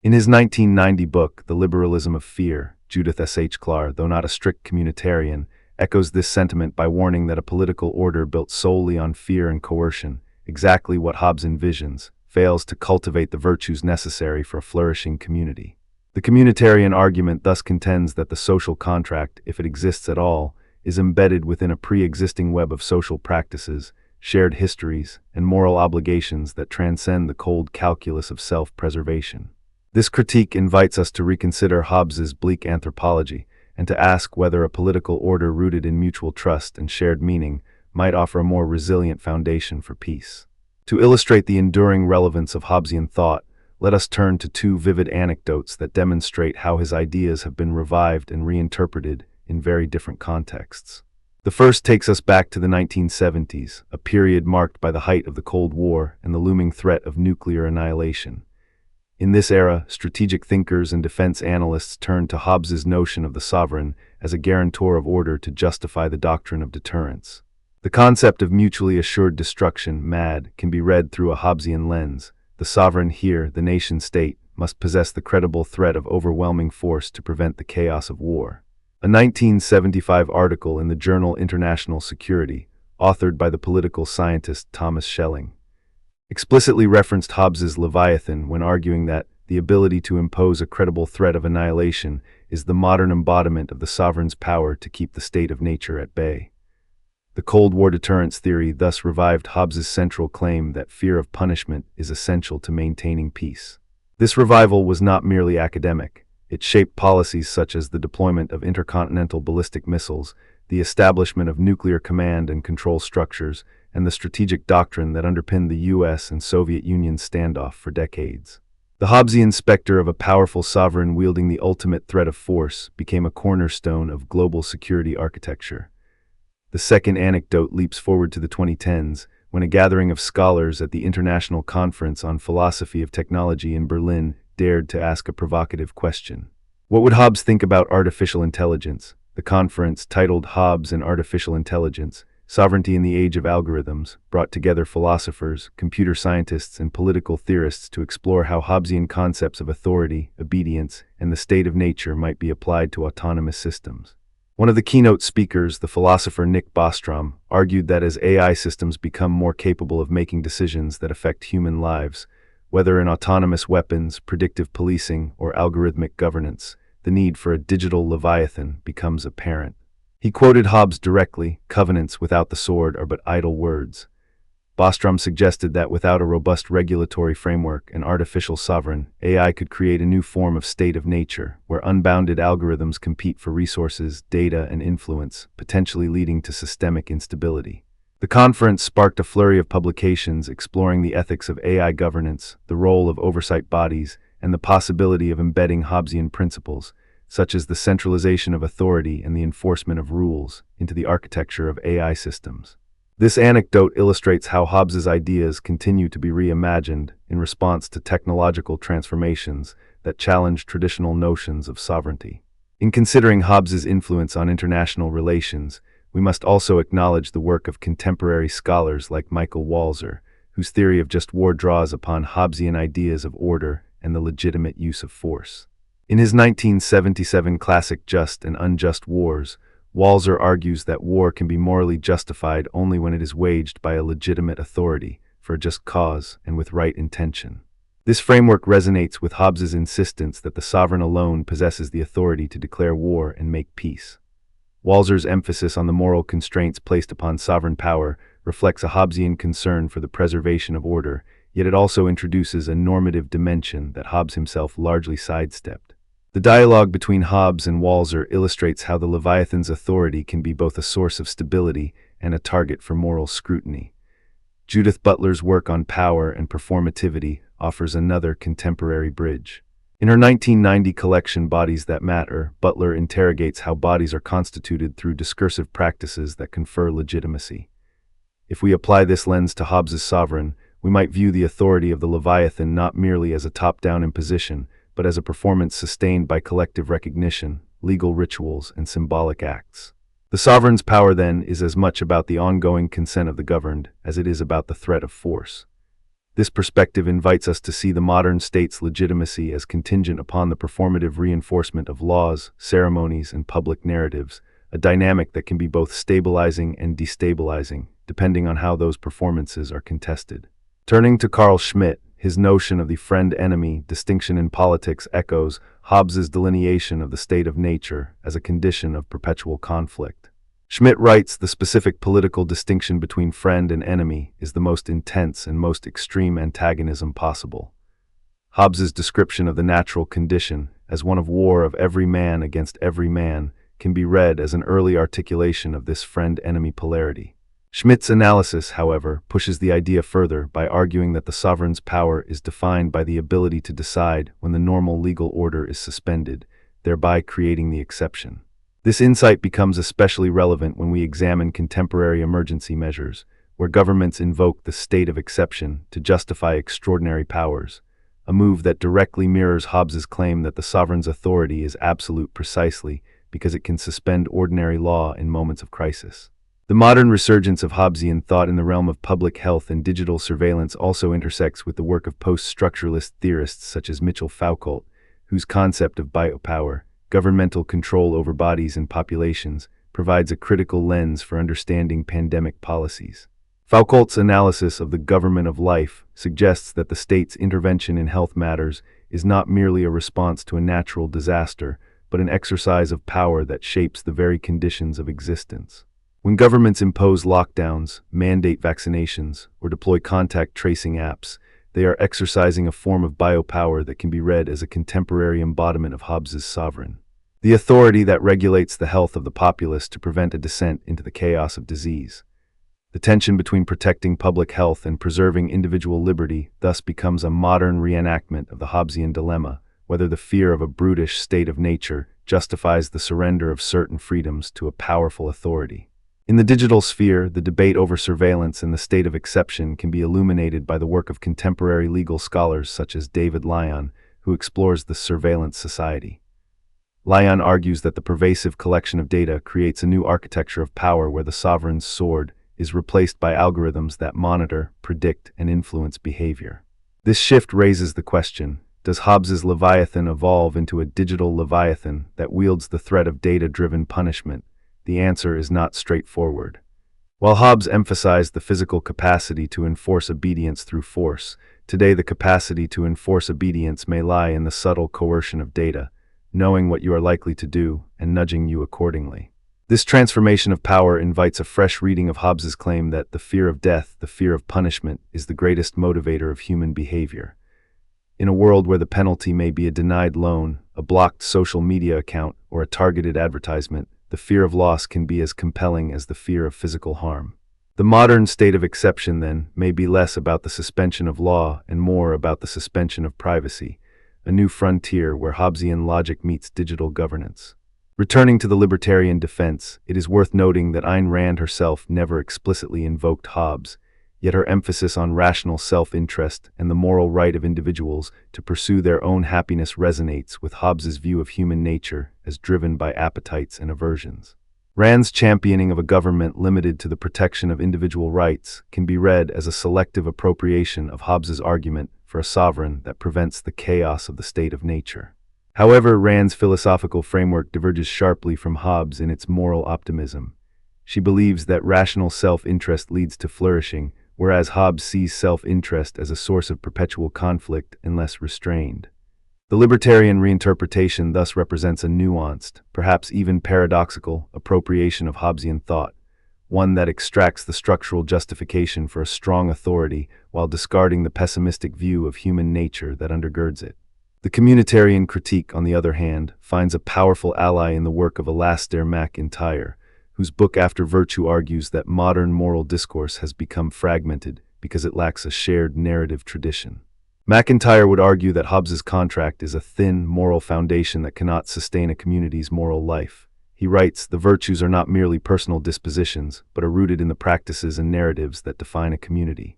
In his 1990 book, The Liberalism of Fear, Judith S. H. Clark, though not a strict communitarian, echoes this sentiment by warning that a political order built solely on fear and coercion, exactly what Hobbes envisions, fails to cultivate the virtues necessary for a flourishing community. The communitarian argument thus contends that the social contract, if it exists at all, is embedded within a pre-existing web of social practices, shared histories, and moral obligations that transcend the cold calculus of self-preservation. This critique invites us to reconsider Hobbes's bleak anthropology and to ask whether a political order rooted in mutual trust and shared meaning might offer a more resilient foundation for peace. To illustrate the enduring relevance of Hobbesian thought, let us turn to two vivid anecdotes that demonstrate how his ideas have been revived and reinterpreted in very different contexts. The first takes us back to the 1970s, a period marked by the height of the Cold War and the looming threat of nuclear annihilation. In this era, strategic thinkers and defense analysts turned to Hobbes's notion of the sovereign as a guarantor of order to justify the doctrine of deterrence. The concept of mutually assured destruction, MAD, can be read through a Hobbesian lens. The sovereign here, the nation-state, must possess the credible threat of overwhelming force to prevent the chaos of war. A 1975 article in the journal International Security, authored by the political scientist Thomas Schelling, explicitly referenced Hobbes's Leviathan when arguing that the ability to impose a credible threat of annihilation is the modern embodiment of the sovereign's power to keep the state of nature at bay. The Cold War deterrence theory thus revived Hobbes's central claim that fear of punishment is essential to maintaining peace. This revival was not merely academic. It shaped policies such as the deployment of intercontinental ballistic missiles, the establishment of nuclear command and control structures, and the strategic doctrine that underpinned the US and Soviet Union standoff for decades. The Hobbesian specter of a powerful sovereign wielding the ultimate threat of force became a cornerstone of global security architecture. The second anecdote leaps forward to the 2010s, when a gathering of scholars at the International Conference on Philosophy of Technology in Berlin dared to ask a provocative question. What would Hobbes think about artificial intelligence? The conference, titled Hobbes and Artificial Intelligence, Sovereignty in the Age of Algorithms, brought together philosophers, computer scientists, and political theorists to explore how Hobbesian concepts of authority, obedience, and the state of nature might be applied to autonomous systems. One of the keynote speakers, the philosopher Nick Bostrom, argued that as AI systems become more capable of making decisions that affect human lives, whether in autonomous weapons, predictive policing, or algorithmic governance, the need for a digital Leviathan becomes apparent. He quoted Hobbes directly, "Covenants without the sword are but idle words." Bostrom suggested that without a robust regulatory framework and artificial sovereign, AI could create a new form of state of nature, where unbounded algorithms compete for resources, data, and influence, potentially leading to systemic instability. The conference sparked a flurry of publications exploring the ethics of AI governance, the role of oversight bodies, and the possibility of embedding Hobbesian principles, such as the centralization of authority and the enforcement of rules, into the architecture of AI systems. This anecdote illustrates how Hobbes's ideas continue to be reimagined in response to technological transformations that challenge traditional notions of sovereignty. In considering Hobbes's influence on international relations, we must also acknowledge the work of contemporary scholars like Michael Walzer, whose theory of just war draws upon Hobbesian ideas of order and the legitimate use of force. In his 1977 classic Just and Unjust Wars, Walzer argues that war can be morally justified only when it is waged by a legitimate authority, for a just cause, and with right intention. This framework resonates with Hobbes's insistence that the sovereign alone possesses the authority to declare war and make peace. Walzer's emphasis on the moral constraints placed upon sovereign power reflects a Hobbesian concern for the preservation of order, yet it also introduces a normative dimension that Hobbes himself largely sidestepped. The dialogue between Hobbes and Walzer illustrates how the Leviathan's authority can be both a source of stability and a target for moral scrutiny. Judith Butler's work on power and performativity offers another contemporary bridge. In her 1990 collection Bodies That Matter, Butler interrogates how bodies are constituted through discursive practices that confer legitimacy. If we apply this lens to Hobbes's sovereign, we might view the authority of the Leviathan not merely as a top-down imposition, but as a performance sustained by collective recognition, legal rituals, and symbolic acts. The sovereign's power, then, is as much about the ongoing consent of the governed as it is about the threat of force. This perspective invites us to see the modern state's legitimacy as contingent upon the performative reinforcement of laws, ceremonies, and public narratives, a dynamic that can be both stabilizing and destabilizing, depending on how those performances are contested. Turning to Carl Schmitt, his notion of the friend-enemy distinction in politics echoes Hobbes's delineation of the state of nature as a condition of perpetual conflict. Schmitt writes, the specific political distinction between friend and enemy is the most intense and most extreme antagonism possible. Hobbes's description of the natural condition as one of war of every man against every man can be read as an early articulation of this friend-enemy polarity. Schmitt's analysis, however, pushes the idea further by arguing that the sovereign's power is defined by the ability to decide when the normal legal order is suspended, thereby creating the exception. This insight becomes especially relevant when we examine contemporary emergency measures, where governments invoke the state of exception to justify extraordinary powers, a move that directly mirrors Hobbes's claim that the sovereign's authority is absolute precisely because it can suspend ordinary law in moments of crisis. The modern resurgence of Hobbesian thought in the realm of public health and digital surveillance also intersects with the work of post-structuralist theorists such as Mitchell Foucault, whose concept of biopower, governmental control over bodies and populations, provides a critical lens for understanding pandemic policies. Foucault's analysis of the government of life suggests that the state's intervention in health matters is not merely a response to a natural disaster, but an exercise of power that shapes the very conditions of existence. When governments impose lockdowns, mandate vaccinations, or deploy contact tracing apps, they are exercising a form of biopower that can be read as a contemporary embodiment of Hobbes's sovereign. The authority that regulates the health of the populace to prevent a descent into the chaos of disease. The tension between protecting public health and preserving individual liberty thus becomes a modern reenactment of the Hobbesian dilemma, whether the fear of a brutish state of nature justifies the surrender of certain freedoms to a powerful authority. In the digital sphere, the debate over surveillance and the state of exception can be illuminated by the work of contemporary legal scholars such as David Lyon, who explores the surveillance society. Lyon argues that the pervasive collection of data creates a new architecture of power where the sovereign's sword is replaced by algorithms that monitor, predict, and influence behavior. This shift raises the question, does Hobbes's Leviathan evolve into a digital Leviathan that wields the threat of data-driven punishment? The answer is not straightforward. While Hobbes emphasized the physical capacity to enforce obedience through force, today the capacity to enforce obedience may lie in the subtle coercion of data, knowing what you are likely to do and nudging you accordingly. This transformation of power invites a fresh reading of Hobbes's claim that the fear of death, the fear of punishment, is the greatest motivator of human behavior. In a world where the penalty may be a denied loan, a blocked social media account, or a targeted advertisement, the fear of loss can be as compelling as the fear of physical harm. The modern state of exception, then, may be less about the suspension of law and more about the suspension of privacy, a new frontier where Hobbesian logic meets digital governance. Returning to the libertarian defense, it is worth noting that Ayn Rand herself never explicitly invoked Hobbes, yet her emphasis on rational self-interest and the moral right of individuals to pursue their own happiness resonates with Hobbes's view of human nature as driven by appetites and aversions. Rand's championing of a government limited to the protection of individual rights can be read as a selective appropriation of Hobbes's argument for a sovereign that prevents the chaos of the state of nature. However, Rand's philosophical framework diverges sharply from Hobbes in its moral optimism. She believes that rational self-interest leads to flourishing, whereas Hobbes sees self-interest as a source of perpetual conflict unless restrained. The libertarian reinterpretation thus represents a nuanced, perhaps even paradoxical, appropriation of Hobbesian thought, one that extracts the structural justification for a strong authority while discarding the pessimistic view of human nature that undergirds it. The communitarian critique, on the other hand, finds a powerful ally in the work of Alastair MacIntyre, whose book After Virtue argues that modern moral discourse has become fragmented because it lacks a shared narrative tradition. MacIntyre would argue that Hobbes's contract is a thin moral foundation that cannot sustain a community's moral life. He writes, "The virtues are not merely personal dispositions, but are rooted in the practices and narratives that define a community."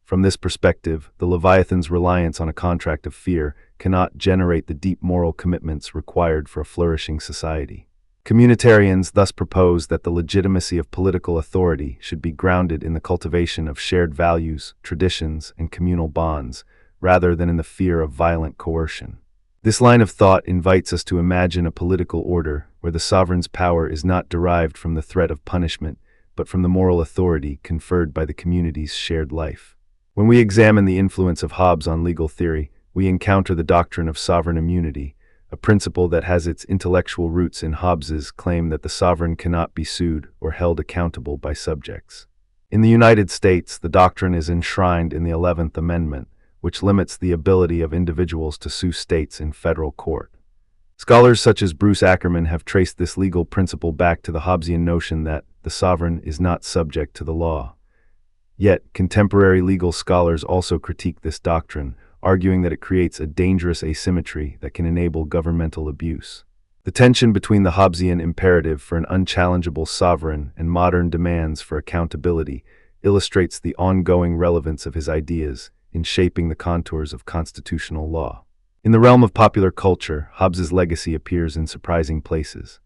From this perspective, the Leviathan's reliance on a contract of fear cannot generate the deep moral commitments required for a flourishing society. Communitarians thus propose that the legitimacy of political authority should be grounded in the cultivation of shared values, traditions, and communal bonds, rather than in the fear of violent coercion. This line of thought invites us to imagine a political order where the sovereign's power is not derived from the threat of punishment, but from the moral authority conferred by the community's shared life. When we examine the influence of Hobbes on legal theory, we encounter the doctrine of sovereign immunity, a principle that has its intellectual roots in Hobbes's claim that the sovereign cannot be sued or held accountable by subjects. In the United States, the doctrine is enshrined in the 11th Amendment, which limits the ability of individuals to sue states in federal court. Scholars such as Bruce Ackerman have traced this legal principle back to the Hobbesian notion that the sovereign is not subject to the law. Yet, contemporary legal scholars also critique this doctrine, arguing that it creates a dangerous asymmetry that can enable governmental abuse. The tension between the Hobbesian imperative for an unchallengeable sovereign and modern demands for accountability illustrates the ongoing relevance of his ideas in shaping the contours of constitutional law. In the realm of popular culture, Hobbes's legacy appears in surprising places.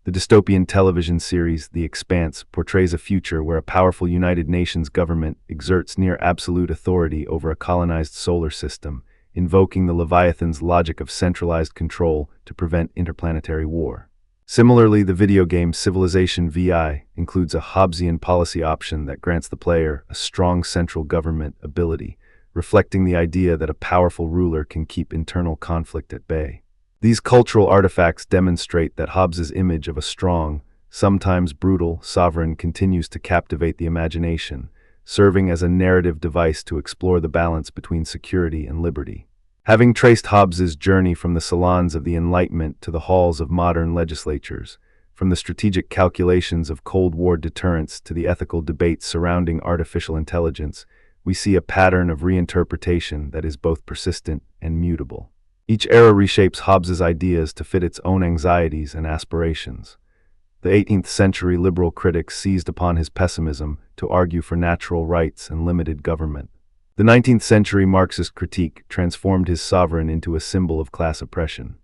The dystopian television series The Expanse portrays a future where a powerful United Nations government exerts near absolute authority over a colonized solar system, invoking the Leviathan's logic of centralized control to prevent interplanetary war. Similarly, the video game Civilization VI includes a Hobbesian policy option that grants the player a strong central government ability, reflecting the idea that a powerful ruler can keep internal conflict at bay. These cultural artifacts demonstrate that Hobbes's image of a strong, sometimes brutal, sovereign continues to captivate the imagination, serving as a narrative device to explore the balance between security and liberty. Having traced Hobbes's journey from the salons of the Enlightenment to the halls of modern legislatures, From the strategic calculations of Cold War deterrence to the ethical debates surrounding artificial intelligence, we see a pattern of reinterpretation that is both persistent and mutable. Each era reshapes Hobbes's ideas to fit its own anxieties and aspirations. The 18th century liberal critics seized upon his pessimism to argue for natural rights and limited government. The 19th century Marxist critique transformed his sovereign into a symbol of class oppression.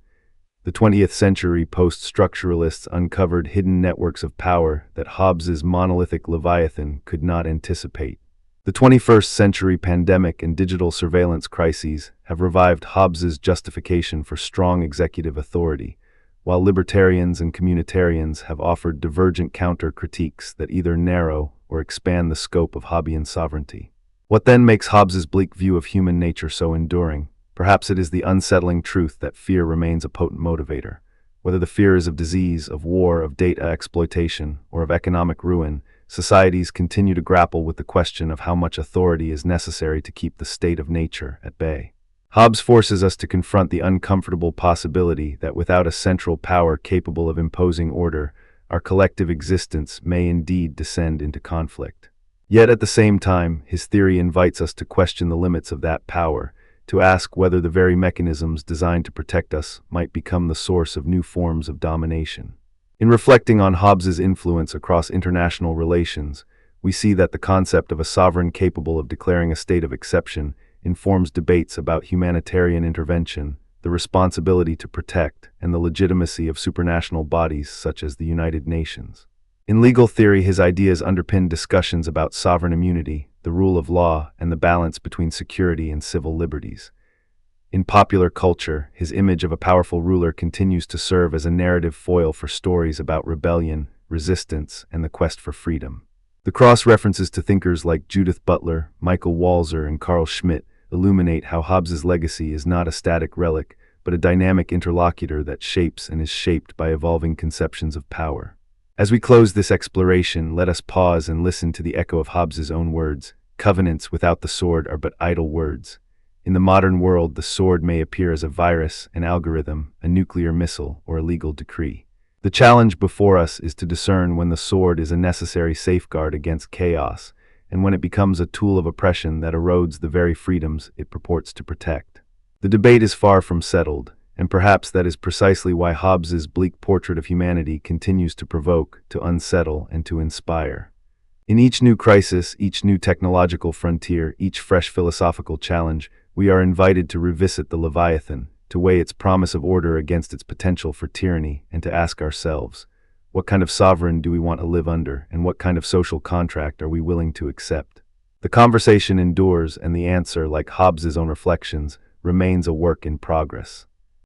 The 20th century post-structuralists uncovered hidden networks of power that Hobbes's monolithic Leviathan could not anticipate. The 21st century pandemic and digital surveillance crises have revived Hobbes's justification for strong executive authority, while libertarians and communitarians have offered divergent counter-critiques that either narrow or expand the scope of Hobbesian sovereignty. What then makes Hobbes's bleak view of human nature so enduring? Perhaps it is the unsettling truth that fear remains a potent motivator. Whether the fear is of disease, of war, of data exploitation, or of economic ruin, societies continue to grapple with the question of how much authority is necessary to keep the state of nature at bay. Hobbes forces us to confront the uncomfortable possibility that without a central power capable of imposing order, our collective existence may indeed descend into conflict. Yet at the same time, his theory invites us to question the limits of that power, to ask whether the very mechanisms designed to protect us might become the source of new forms of domination. In reflecting on Hobbes's influence across international relations, we see that the concept of a sovereign capable of declaring a state of exception informs debates about humanitarian intervention, the responsibility to protect, and the legitimacy of supranational bodies such as the United Nations. In legal theory, his ideas underpin discussions about sovereign immunity, the rule of law, and the balance between security and civil liberties. In popular culture, his image of a powerful ruler continues to serve as a narrative foil for stories about rebellion, resistance, and the quest for freedom. The cross-references to thinkers like Judith Butler, Michael Walzer, and Carl Schmitt illuminate how Hobbes's legacy is not a static relic, but a dynamic interlocutor that shapes and is shaped by evolving conceptions of power. As we close this exploration, let us pause and listen to the echo of Hobbes's own words. Covenants without the sword are but idle words. In the modern world, the sword may appear as a virus, an algorithm, a nuclear missile, or a legal decree. The challenge before us is to discern when the sword is a necessary safeguard against chaos, and when it becomes a tool of oppression that erodes the very freedoms it purports to protect. The debate is far from settled, and perhaps that is precisely why Hobbes's bleak portrait of humanity continues to provoke, to unsettle, and to inspire. In each new crisis, each new technological frontier, each fresh philosophical challenge, we are invited to revisit the Leviathan, to weigh its promise of order against its potential for tyranny, and to ask ourselves, what kind of sovereign do we want to live under, and what kind of social contract are we willing to accept? The conversation endures, and the answer, like Hobbes's own reflections, remains a work in progress.